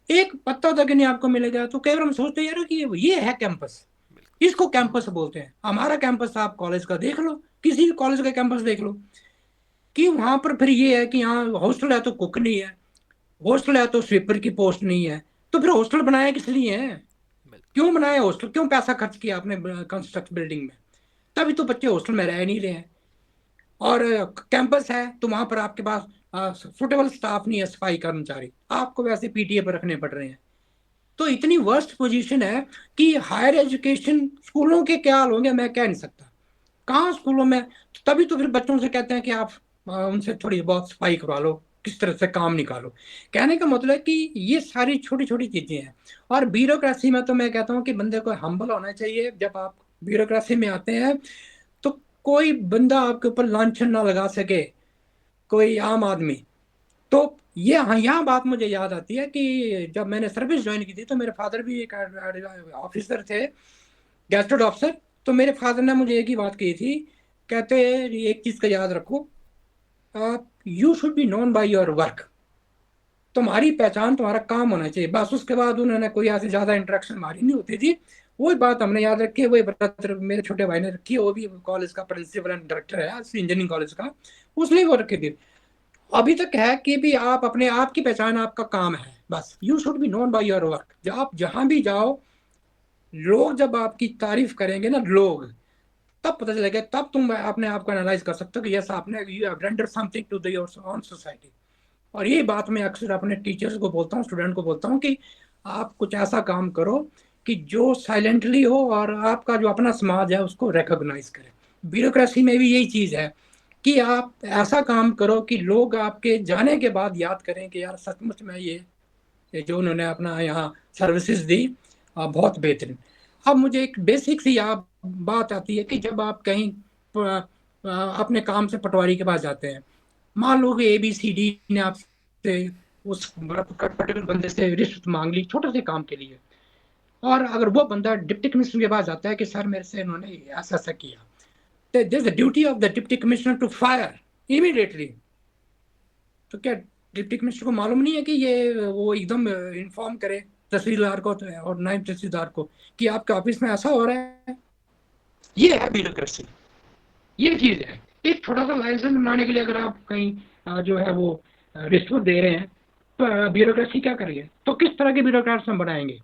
एक पत्ता तक नहीं आपको मिलेगा। तो कई बार हम सोचते हैं यार कि ये है कैंपस, बिल्कुल। इसको कैंपस बोलते हैं। हमारा कैंपस आप कॉलेज का देख लो, किसी भी कॉलेज का कैंपस देख लो, कि वहां पर फिर ये है कि यहाँ हॉस्टल है तो कुक नहीं है, हॉस्टल है तो स्वीपर की पोस्ट नहीं है। तो फिर हॉस्टल बनाया किस लिए है? बिल्कुल। क्यों बनाया हॉस्टल? क्यों पैसा खर्च किया आपने कंस्ट्रक्ट बिल्डिंग में? तभी तो बच्चे हॉस्टल में रह नहीं रहे हैं। और कैंपस है तो वहां पर आपके पास सुटेबल स्टाफ नहीं है, सफाई कर्मचारी, आपको वैसे पीटीए पर रखने पड़ रहे हैं। तो इतनी वर्स्ट पोजीशन है कि हायर एजुकेशन स्कूलों के क्या हाल होंगे मैं कह नहीं सकता। कहाँ स्कूलों में, तभी तो फिर बच्चों से कहते हैं कि आप उनसे थोड़ी बहुत सफाई करवा लो, किस तरह से काम निकालो। कहने का मतलब है कि ये सारी छोटी छोटी चीजें हैं। और ब्यूरोक्रेसी में तो मैं कहता हूँ कि बंदे को हम्बल होना चाहिए। जब आप ब्यूरोक्रेसी में आते हैं तो कोई बंदा आपके ऊपर लांछन ना लगा सके, कोई आम आदमी। तो ये, हाँ, यहाँ बात मुझे याद आती है कि जब मैंने सर्विस ज्वाइन की थी तो मेरे फादर भी एक ऑफिसर थे, गैजेटेड ऑफिसर। तो मेरे फादर ने मुझे एक ही बात कही थी, कहते एक चीज का याद रखो, आप you should be known by your work. तुम्हारी पहचान तुम्हारा काम होना चाहिए, बस। उसके बाद उन्होंने कोई ऐसे ज्यादा इंटरेक्शन हमारी नहीं होती थी। वही बात हमने याद रखी है, वही ब्रदर मेरे छोटे भाई ने रखी है, वो भी कॉलेज का प्रिंसिपल एंड डायरेक्टर है इंजीनियरिंग कॉलेज का, उसने वो रखी थी। अभी तक है कि भी आप अपने आप की पहचान आपका काम है, बस। You should be known by your work. जब आप जहां भी जाओ, लोग जब आपकी तारीफ करेंगे ना, लोग, तब पता चलेगा, तब तुम अपने आप को एनालाइज कर सकते हो कि यस, आपने you have render something to the your own society. और ये बात मैं अक्सर अपने टीचर्स को बोलता हूँ, स्टूडेंट को बोलता हूँ कि आप कुछ ऐसा काम करो कि जो साइलेंटली हो और आपका जो अपना समाज है उसको रिकॉग्नाइज करे। ब्यूरोक्रेसी में भी यही चीज है कि आप ऐसा काम करो कि लोग आपके जाने के बाद याद करें कि यार सचमुच में ये जो उन्होंने अपना यहाँ सर्विसेज दी, बहुत बेहतरीन। अब मुझे एक बेसिक सी आप बात आती है कि जब आप कहीं अपने काम से पटवारी के पास जाते हैं, मान लो कि ABCD ने आपसे उस पर्टिकुलर बंदे से रिश्वत मांग ली छोटे से काम के लिए, और अगर वो बंदा डिप्टी कमिश्नर के पास जाता है कि सर मेरे से इन्होंने ऐसा ऐसा किया, तो this the duty of the deputy commissioner to fire immediately. तो क्या डिप्टी कमिश्नर को मालूम नहीं है कि ये वो एकदम इन्फॉर्म करे तहसीलदार को और नायब तहसीलदार को कि आपके ऑफिस में ऐसा हो रहा है? ये है ब्यूरोक्रेसी, ये चीज है। एक छोटा सा लाइसेंस बनाने के लिए अगर आप कहीं जो है वो रिश्वत दे रहे हैं, तो ब्यूरोक्रेसी क्या करेंगे? तो किस तरह के ब्यूरोक्रेट्स हम बनाएंगे?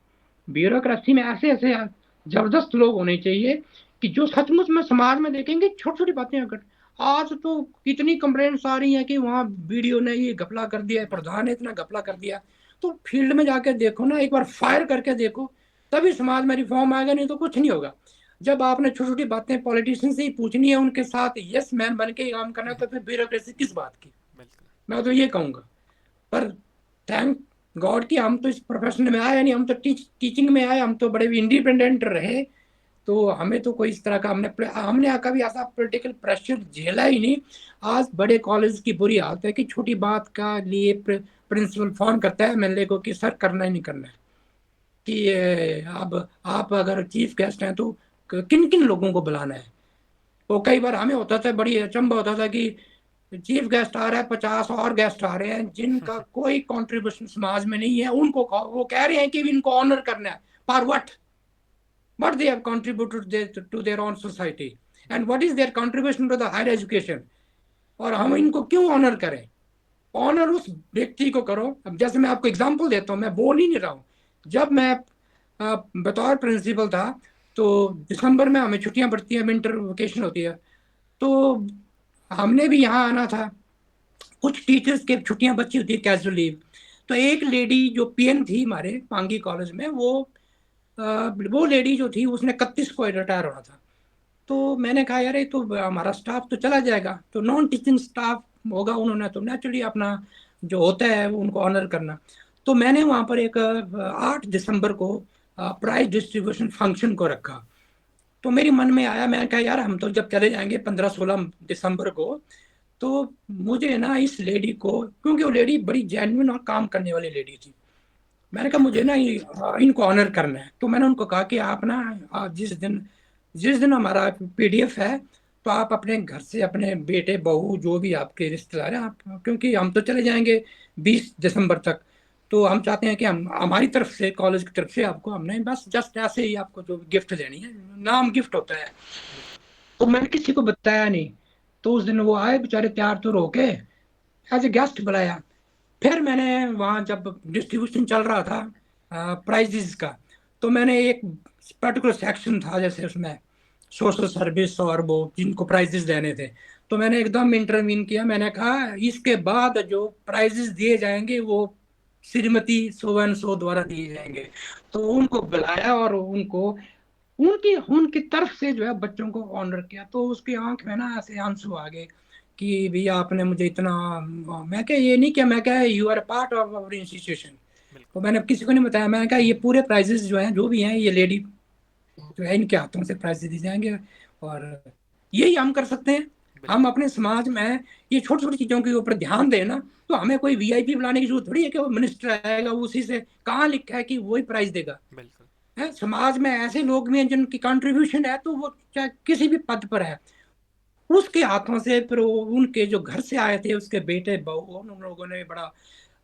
ब्यूरोक्रेसी में ऐसे ऐसे जबरदस्त लोग होने चाहिए कि जो सचमुच में समाज में देखेंगे छोटी छोटी बातें अगर, आज तो कितनी कंप्लेंट्स आ रही हैं कि वहाँ वीडियो ने ये घपला कर दिया, बिल्कुल। प्रधान ने इतना घपला कर दिया। तो फील्ड में जाके देखो ना, एक बार फायर करके देखो, तभी समाज में रिफॉर्म आएगा, नहीं तो कुछ नहीं होगा। जब आपने छोटी छोटी बातें पॉलिटिशियन से ही पूछनी है, उनके साथ यस मैन बन के ही काम करना है, तो फिर ब्यूरोक्रेसी किस बात की? बिल्कुल। मैं तो ये कहूंगा। पर थैंक गॉड कि हम तो इस प्रोफेशन में आए नहीं, हम तो टीचिंग में आए, हम तो बड़े इंडिपेंडेंट रहे। तो हमें तो कोई इस तरह का हमने हमने कभी ऐसा पॉलिटिकल प्रेशर झेला ही नहीं। आज बड़े कॉलेज की बुरी हालत है कि छोटी बात का लिए प्रिंसिपल फोन करता है एमएलए को कि सर करना ही नहीं करना है, कि अब आप अगर चीफ गेस्ट हैं तो किन किन लोगों को बुलाना है। वो कई बार हमें होता था, बड़ी अचंभा होता था कि चीफ गेस्ट आ रहा है, 50 और गेस्ट आ रहे हैं जिनका कोई कंट्रीब्यूशन समाज में नहीं है, उनको वो कह रहे हैं कि इनको ऑनर करना है। पर what they have contributed to their own society and what is their contribution to the higher education, और हम इनको क्यों ऑनर करें? ऑनर उस व्यक्ति को करो। अब जैसे मैं आपको एग्जांपल देता हूँ, मैं बोल ही नहीं रहा हूँ। जब मैं बतौर प्रिंसिपल था, तो दिसंबर में हमें छुट्टियां पड़ती हैं, विंटर वेकेशन होती है, तो हमने भी यहाँ आना था। कुछ टीचर्स के छुट्टियां बची होती है, कैजुअल लीव। तो एक लेडी जो पीएन थी हमारे पांगी कॉलेज में, वो लेडी जो थी उसने 31 को रिटायर होना था। तो मैंने कहा यार ये तो हमारा स्टाफ तो चला जाएगा, तो नॉन टीचिंग स्टाफ होगा, उन्होंने तो नेचुरली अपना जो होता है वो उनको ऑनर करना। तो मैंने वहाँ पर एक 8 दिसंबर को प्राइज डिस्ट्रीब्यूशन फंक्शन को रखा। तो मेरे मन में आया, मैंने कहा यार हम तो जब चले जाएंगे 15-16 दिसंबर को, तो मुझे ना इस लेडी को, क्योंकि वो लेडी बड़ी जेन्युइन और काम करने वाली लेडी थी, मैंने कहा मुझे ना इनको ऑनर करना है। तो मैंने उनको कहा कि आप ना जिस दिन हमारा पीडीएफ है, तो आप अपने घर से अपने बेटे बहू जो भी आपके रिश्तेदार हैं, आप, क्योंकि हम तो चले जाएंगे 20 दिसंबर तक, तो हम चाहते हैं कि हम हमारी तरफ से, कॉलेज की तरफ से आपको, हमने बस जस्ट ऐसे ही आपको जो गिफ्ट देनी है, नाम गिफ्ट होता है। बिल्कुल। तो मैंने किसी को बताया नहीं। तो उस दिन वो आए बेचारे तैयार तो होके, एज ए गेस्ट बुलाया। फिर मैंने वहाँ जब डिस्ट्रीब्यूशन चल रहा था प्राइजेस का, तो मैंने एक पर्टिकुलर सेक्शन था जैसे उसमें सोशल सर्विस और वो जिनको प्राइजेस देने थे, तो मैंने एकदम इंटरवीन किया। मैंने कहा इसके बाद जो प्राइजेस दिए जाएंगे वो श्रीमती सो एंड सो द्वारा दिए जाएंगे। तो उनको बुलाया और उनको उनकी उनकी तरफ से जो है बच्चों को ऑनर किया। तो उसकी आंख में ना ऐसे आंसू आ गए कि भैया आपने मुझे इतना, मैं क्या ये नहीं, क्या मैं क्या, you are part of our institution. बिल्कुल। तो मैंने किसी को नहीं बताया, मैंने कहा ये पूरे प्राइजेस जो हैं जो भी हैं, ये लेडी जो है इनके हाथों से प्राइजेस दिए जाएंगे। और यही हम कर सकते हैं। हम बिल्कुल। अपने समाज में ये छोटी छोटी चीजों के ऊपर ध्यान देना, तो हमें कोई वीआईपी बुलाने की जरूरत थोड़ी है कि वो मिनिस्टर आएगा उसी से, कहाँ लिखा है कि वही प्राइज देगा? बिल्कुल। है, समाज में ऐसे लोग भी हैं जिनकी कंट्रीब्यूशन है, तो वो चाहे किसी भी पद पर है, उसके हाथों से फिर उनके जो घर से आए थे उसके बेटे बहू, उन लोगों ने बड़ा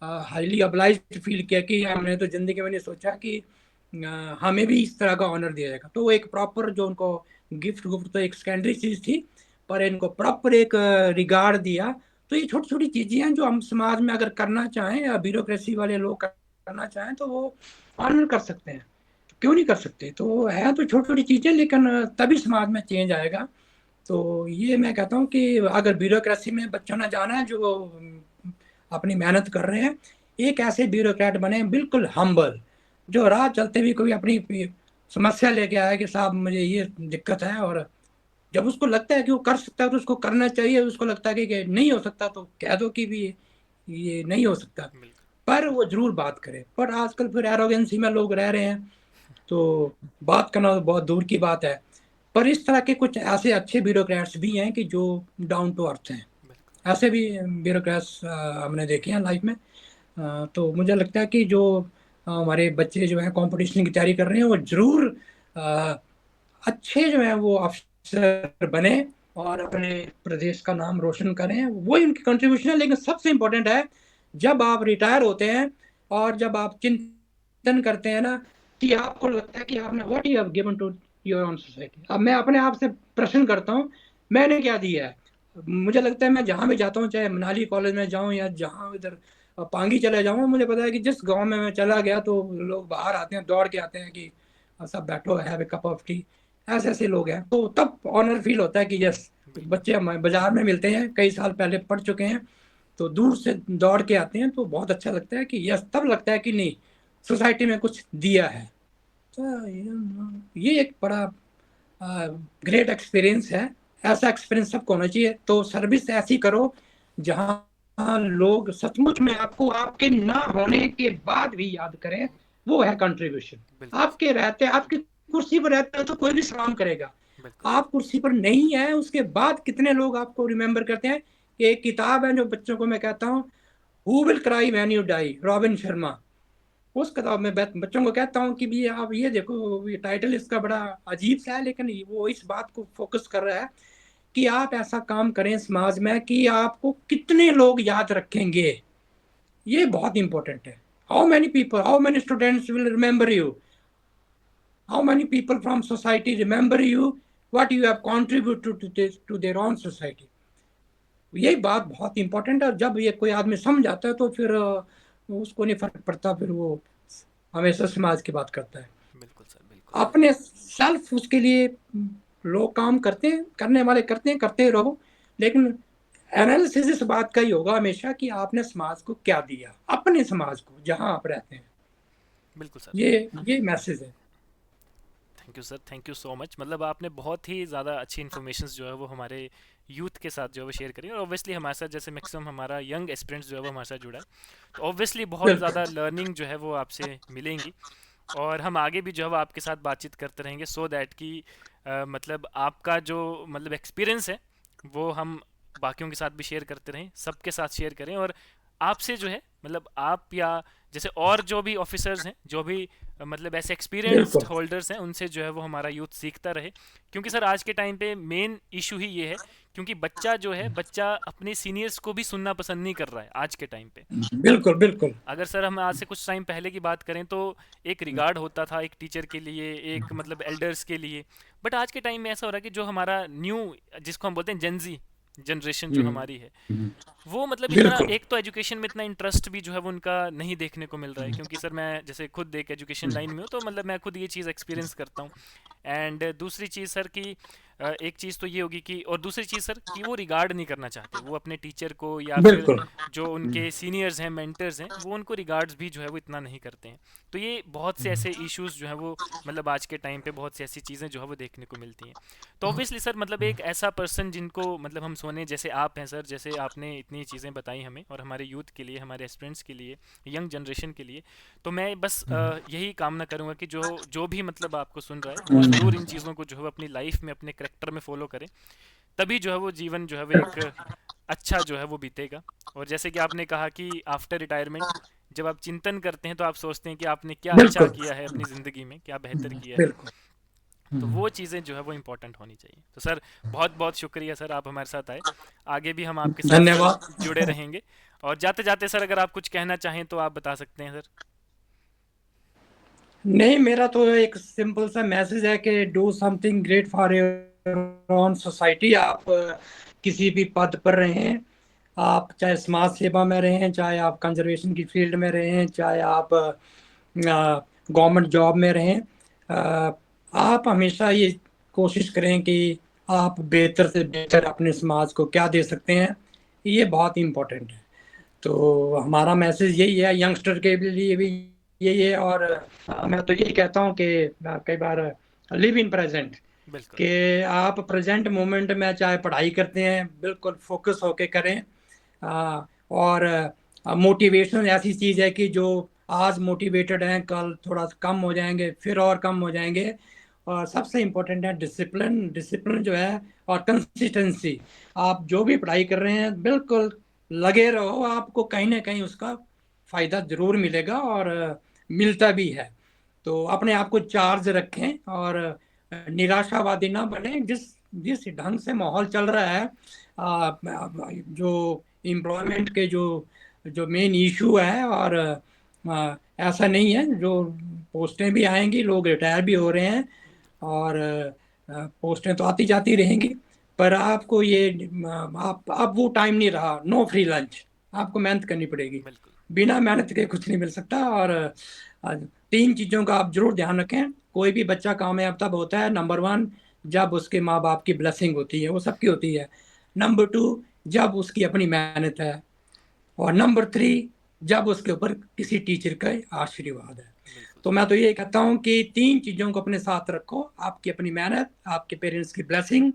हाईली अब्लाइज्ड फील किया कि हमने तो जिंदगी में नहीं सोचा कि हमें भी इस तरह का ऑनर दिया जाएगा। तो वो एक प्रॉपर जो उनको गिफ्ट गुफ्ट तो एक सेकेंडरी चीज थी, पर इनको प्रॉपर एक रिगार्ड दिया। तो ये छोटी छोटी चीजें हैं जो हम समाज में अगर करना चाहें, या ब्यूरोक्रेसी वाले लोग करना चाहें, तो वो ऑनर कर सकते हैं। क्यों नहीं कर सकते? तो है तो छोटी छोटी चीजें, लेकिन तभी समाज में चेंज आएगा। तो ये मैं कहता हूँ कि अगर ब्यूरोक्रेसी में बच्चों ने जाना है, जो अपनी मेहनत कर रहे हैं, एक ऐसे ब्यूरोक्रेट बने बिल्कुल हम्बल, जो राह चलते भी कोई अपनी समस्या लेके आया कि साहब मुझे ये दिक्कत है, और जब उसको लगता है कि वो कर सकता है तो उसको करना चाहिए। उसको लगता है कि नहीं हो सकता तो कह दो कि भी ये नहीं हो सकता, बिल्कुल। पर वो जरूर बात करे। पर आजकल फिर एरोगेंसी में लोग रह रहे हैं, तो बात करना तो बहुत दूर की बात है। पर इस तरह के कुछ ऐसे अच्छे ब्यूरोक्रेट्स भी हैं कि जो डाउन टू अर्थ हैं। बिल्कुल। ऐसे भी ब्यूरोक्रेट्स हमने देखे हैं लाइफ में। तो मुझे लगता है कि जो हमारे बच्चे जो हैं कंपटीशन की तैयारी कर रहे हैं, वो जरूर अ, अच्छे जो हैं वो अफसर बने और अपने प्रदेश का नाम रोशन करें, वही उनकी कंट्रीब्यूशन है। लेकिन सबसे इम्पोर्टेंट है, जब आप रिटायर होते हैं और जब आप चिंतन करते हैं ना, कि आपको लगता है कि आपने what you have given to your own society. अब मैं अपने आप से प्रश्न करता हूँ, मैंने क्या दिया है? मुझे लगता है मैं जहां भी जाता हूँ, चाहे मनाली कॉलेज में जाऊं या जहां इधर पांगी चले जाऊं, मुझे पता है कि जिस गांव में मैं चला गया तो लोग बाहर आते हैं, दौड़ के आते हैं कि सब बैठो, have a cup of T. ऐसे ऐसे लोग हैं, तो तब ऑनर फील होता है कि यस, बिल्कुल। बच्चे हमारे बाजार में मिलते हैं, कई साल पहले पढ़ चुके हैं, तो दूर से दौड़ के आते हैं, तो बहुत अच्छा लगता है कि यस, तब लगता है कि नहीं, सोसाइटी में कुछ दिया है। तो ये एक बड़ा ग्रेट एक्सपीरियंस है। ऐसा एक्सपीरियंस सबको होना चाहिए। तो सर्विस ऐसी करो जहां लोग सचमुच में आपको आपके ना होने के बाद भी याद करें, वो है कंट्रीब्यूशन। बिल्कुल सर। आपके रहते, आपकी कुर्सी पर रहते हैं तो कोई भी सलाम करेगा। बिल्कुल सर। आप कुर्सी पर नहीं है उसके बाद कितने लोग आपको रिमेम्बर करते हैं। एक किताब है जो बच्चों को मैं कहता हूँ, who will cry when you die, Robin Sharma. उस किताब में बच्चों को कहता हूँ कि भी आप ये देखो, ये टाइटल इसका बड़ा अजीब सा है, लेकिन वो इस बात को फोकस कर रहा है कि आप ऐसा काम करें समाज में कि आपको कितने लोग याद रखेंगे, ये बहुत इंपॉर्टेंट है। How many people, how many students will remember you, how many people from society remember you, what you have contributed to their own society. यही बात बहुत इंपॉर्टेंट है, और जब ये कोई आदमी समझ आता है तो फिर उसको नहीं फर्क पड़ता, फिर वो हमेशा समाज की बात करता है। बिल्कुल सर, बिल्कुल। अपने सेल्फ उसके लिए लोग काम करते हैं, करने वाले करते हैं, करते ही रहो, लेकिन एनालिसिस इस बात का ही होगा हमेशा कि आपने समाज को क्या दिया, अपने समाज को जहां आप रहते हैं। बिल्कुल सर। ये मैसेज है। Thank you sir, thank you so much. मतलब आपने बहुत ही ज़्यादा अच्छी इन्फॉर्मेशन जो है वो हमारे यूथ के साथ जो है वो शेयर करी, और ऑब्वियसली हमारे साथ जैसे मैक्सिमम हमारा यंग एस्पिरेंट्स जो है वो हमारे साथ जुड़ा है, तो ऑब्वियसली बहुत बिल्कुल ज़्यादा लर्निंग जो है वो आपसे मिलेंगी। और हम आगे भी जो है वो आपके साथ बातचीत करते रहेंगे, सो दैट कि मतलब आपका जो मतलब एक्सपीरियंस है वो हम बाकियों के साथ भी शेयर करते रहें, सबके साथ शेयर करें। और आपसे जो है मतलब आप या जैसे और जो भी ऑफिसर्स हैं, जो भी मतलब ऐसे एक्सपीरियंस्ड बिल्कुल होल्डर्स हैं, उनसे जो है वो हमारा यूथ सीखता रहे। क्योंकि सर आज के टाइम पे मेन इशू ही ये है, क्योंकि बच्चा जो है, बच्चा अपने सीनियर्स को भी सुनना पसंद नहीं कर रहा है आज के टाइम पे। बिल्कुल बिल्कुल। अगर सर हम आज से कुछ टाइम पहले की बात करें तो एक रिगार्ड होता था एक टीचर के लिए, एक मतलब एल्डर्स के लिए। बट आज के टाइम में ऐसा हो रहा है कि जो हमारा न्यू, जिसको हम बोलते हैं जेंजी जनरेशन जो हम्म, हमारी है, वो मतलब इतना, बिल्कुल। एक तो एजुकेशन में इतना इंटरेस्ट भी जो है वो उनका नहीं देखने को मिल रहा है। क्योंकि सर मैं जैसे खुद एक एजुकेशन लाइन में हूँ, तो मतलब मैं खुद ये चीज़ एक्सपीरियंस करता हूँ। एंड दूसरी चीज़ सर कि एक चीज़ तो ये होगी कि, और दूसरी चीज़ सर कि वो रिगार्ड नहीं करना चाहते, वो अपने टीचर को या फिर बिल्कुल जो उनके सीनियर्स हैं, मेंटर्स हैं, वो उनको रिगार्ड्स भी जो है वो इतना नहीं करते हैं। तो ये बहुत से ऐसे इश्यूज जो है वो मतलब आज के टाइम पे बहुत सी ऐसी चीज़ें जो है वो देखने को मिलती हैं। तो ऑब्वियसली सर मतलब एक ऐसा पर्सन जिनको मतलब हम सोने जैसे आप हैं सर, जैसे आपने इतनी चीज़ें बताई हमें और हमारे यूथ के लिए, हमारे स्टूडेंट्स के लिए, यंग जनरेशन के लिए, तो मैं बस यही कामना करूँगा कि जो जो भी मतलब आपको सुन रहा है वो ज़रूर इन चीज़ों को जो है वो अपनी लाइफ में, अपने करेक्टर में फॉलो करें। तभी जो है वो जीवन जो है वो एक अच्छा जो है वो बीतेगा। और जैसे कि आपने कहा कि आफ्टर रिटायरमेंट जब आप चिंतन करते हैं तो आप सोचते हैं कि आपने क्या अच्छा बिल्कुल किया है अपनी ज़िंदगी में, क्या बेहतर किया है। बिल्कुल। तो वो चीज़ें जो है वो इम्पोर्टेंट होनी चाहिए। तो सर बहुत बहुत शुक्रिया सर, आप हमारे साथ आए। आगे भी हम आपके साथ सर जुड़े धन्यवाद। रहेंगे। और जाते जाते सर अगर आप कुछ कहना चाहें तो आप बता सकते हैं सर। नहीं, मेरा तो एक सिंपल सा मैसेज है कि do something great for your own society. आप किसी भी पद पर रहें, आप चाहे समाज सेवा में रहें, चाहे आप कंजर्वेशन की फील्ड में रहें, चाहे आप गवर्नमेंट जॉब में रहें, आप हमेशा ये कोशिश करें कि आप बेहतर से बेहतर अपने समाज को क्या दे सकते हैं, ये बहुत इम्पोर्टेंट है। तो हमारा मैसेज यही है, यंगस्टर के लिए भी यही है। और मैं तो यही कहता हूँ कि कई बार लिव इन प्रेजेंट, बिल्कुल। कि आप प्रेजेंट मोमेंट में चाहे पढ़ाई करते हैं बिल्कुल फोकस होके करें। और मोटिवेशन ऐसी चीज है कि जो आज मोटिवेटेड हैं कल थोड़ा कम हो जाएंगे, फिर और कम हो जाएंगे। और सबसे इम्पोर्टेंट है डिसिप्लिन, डिसिप्लिन जो है, और कंसिस्टेंसी। आप जो भी पढ़ाई कर रहे हैं बिल्कुल लगे रहो, आपको कहीं ना कहीं उसका फायदा जरूर मिलेगा, और मिलता भी है। तो अपने आप को चार्ज रखें, और निराशावादी ना बने। जिस जिस ढंग से माहौल चल रहा है, जो एम्प्लॉयमेंट के जो जो मेन इशू है, और ऐसा नहीं है, जो पोस्टें भी आएंगी, लोग रिटायर भी हो रहे हैं, और पोस्टें तो आती जाती रहेंगी। पर आपको ये आप अब वो टाइम नहीं रहा, नो फ्री लंच, आपको मेहनत करनी पड़ेगी। बिल्कुल। बिना मेहनत के कुछ नहीं मिल सकता। और तीन चीजों का आप जरूर ध्यान रखें। कोई भी बच्चा कामयाब तब होता है, नंबर वन, जब उसके माँ बाप की ब्लेसिंग होती है, वो सबकी होती है। नंबर टू, जब उसकी अपनी मेहनत है। और नंबर थ्री, जब उसके ऊपर किसी टीचर का आशीर्वाद है। बिल्कुल तो सर। मैं तो ये कहता हूँ कि तीन चीजों को अपने साथ रखो, आपकी अपनी मेहनत, आपके पेरेंट्स की ब्लेसिंग,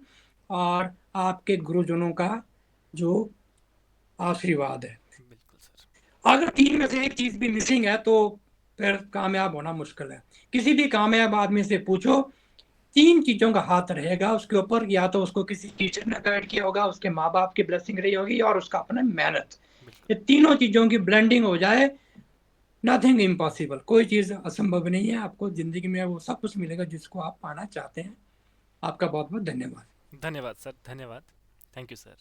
और आपके गुरुजनों का जो आशीर्वाद है। बिल्कुल सर। अगर तीन में से एक चीज भी मिसिंग है तो फिर कामयाब होना मुश्किल है। किसी भी कामयाब आदमी से पूछो, तीन चीजों का हाथ रहेगा उसके ऊपर, या तो उसको किसी टीचर ने गाइड किया होगा, उसके माँ बाप की ब्लेसिंग रही होगी, और उसका अपना मेहनत। बिल्कुल। ये तीनों चीजों की ब्लेंडिंग हो जाए, नथिंग इम्पॉसिबल, कोई चीज असंभव नहीं है। आपको जिंदगी में वो सब कुछ मिलेगा जिसको आप पाना चाहते हैं। आपका बहुत बहुत धन्यवाद। धन्यवाद सर, धन्यवाद। Thank you sir.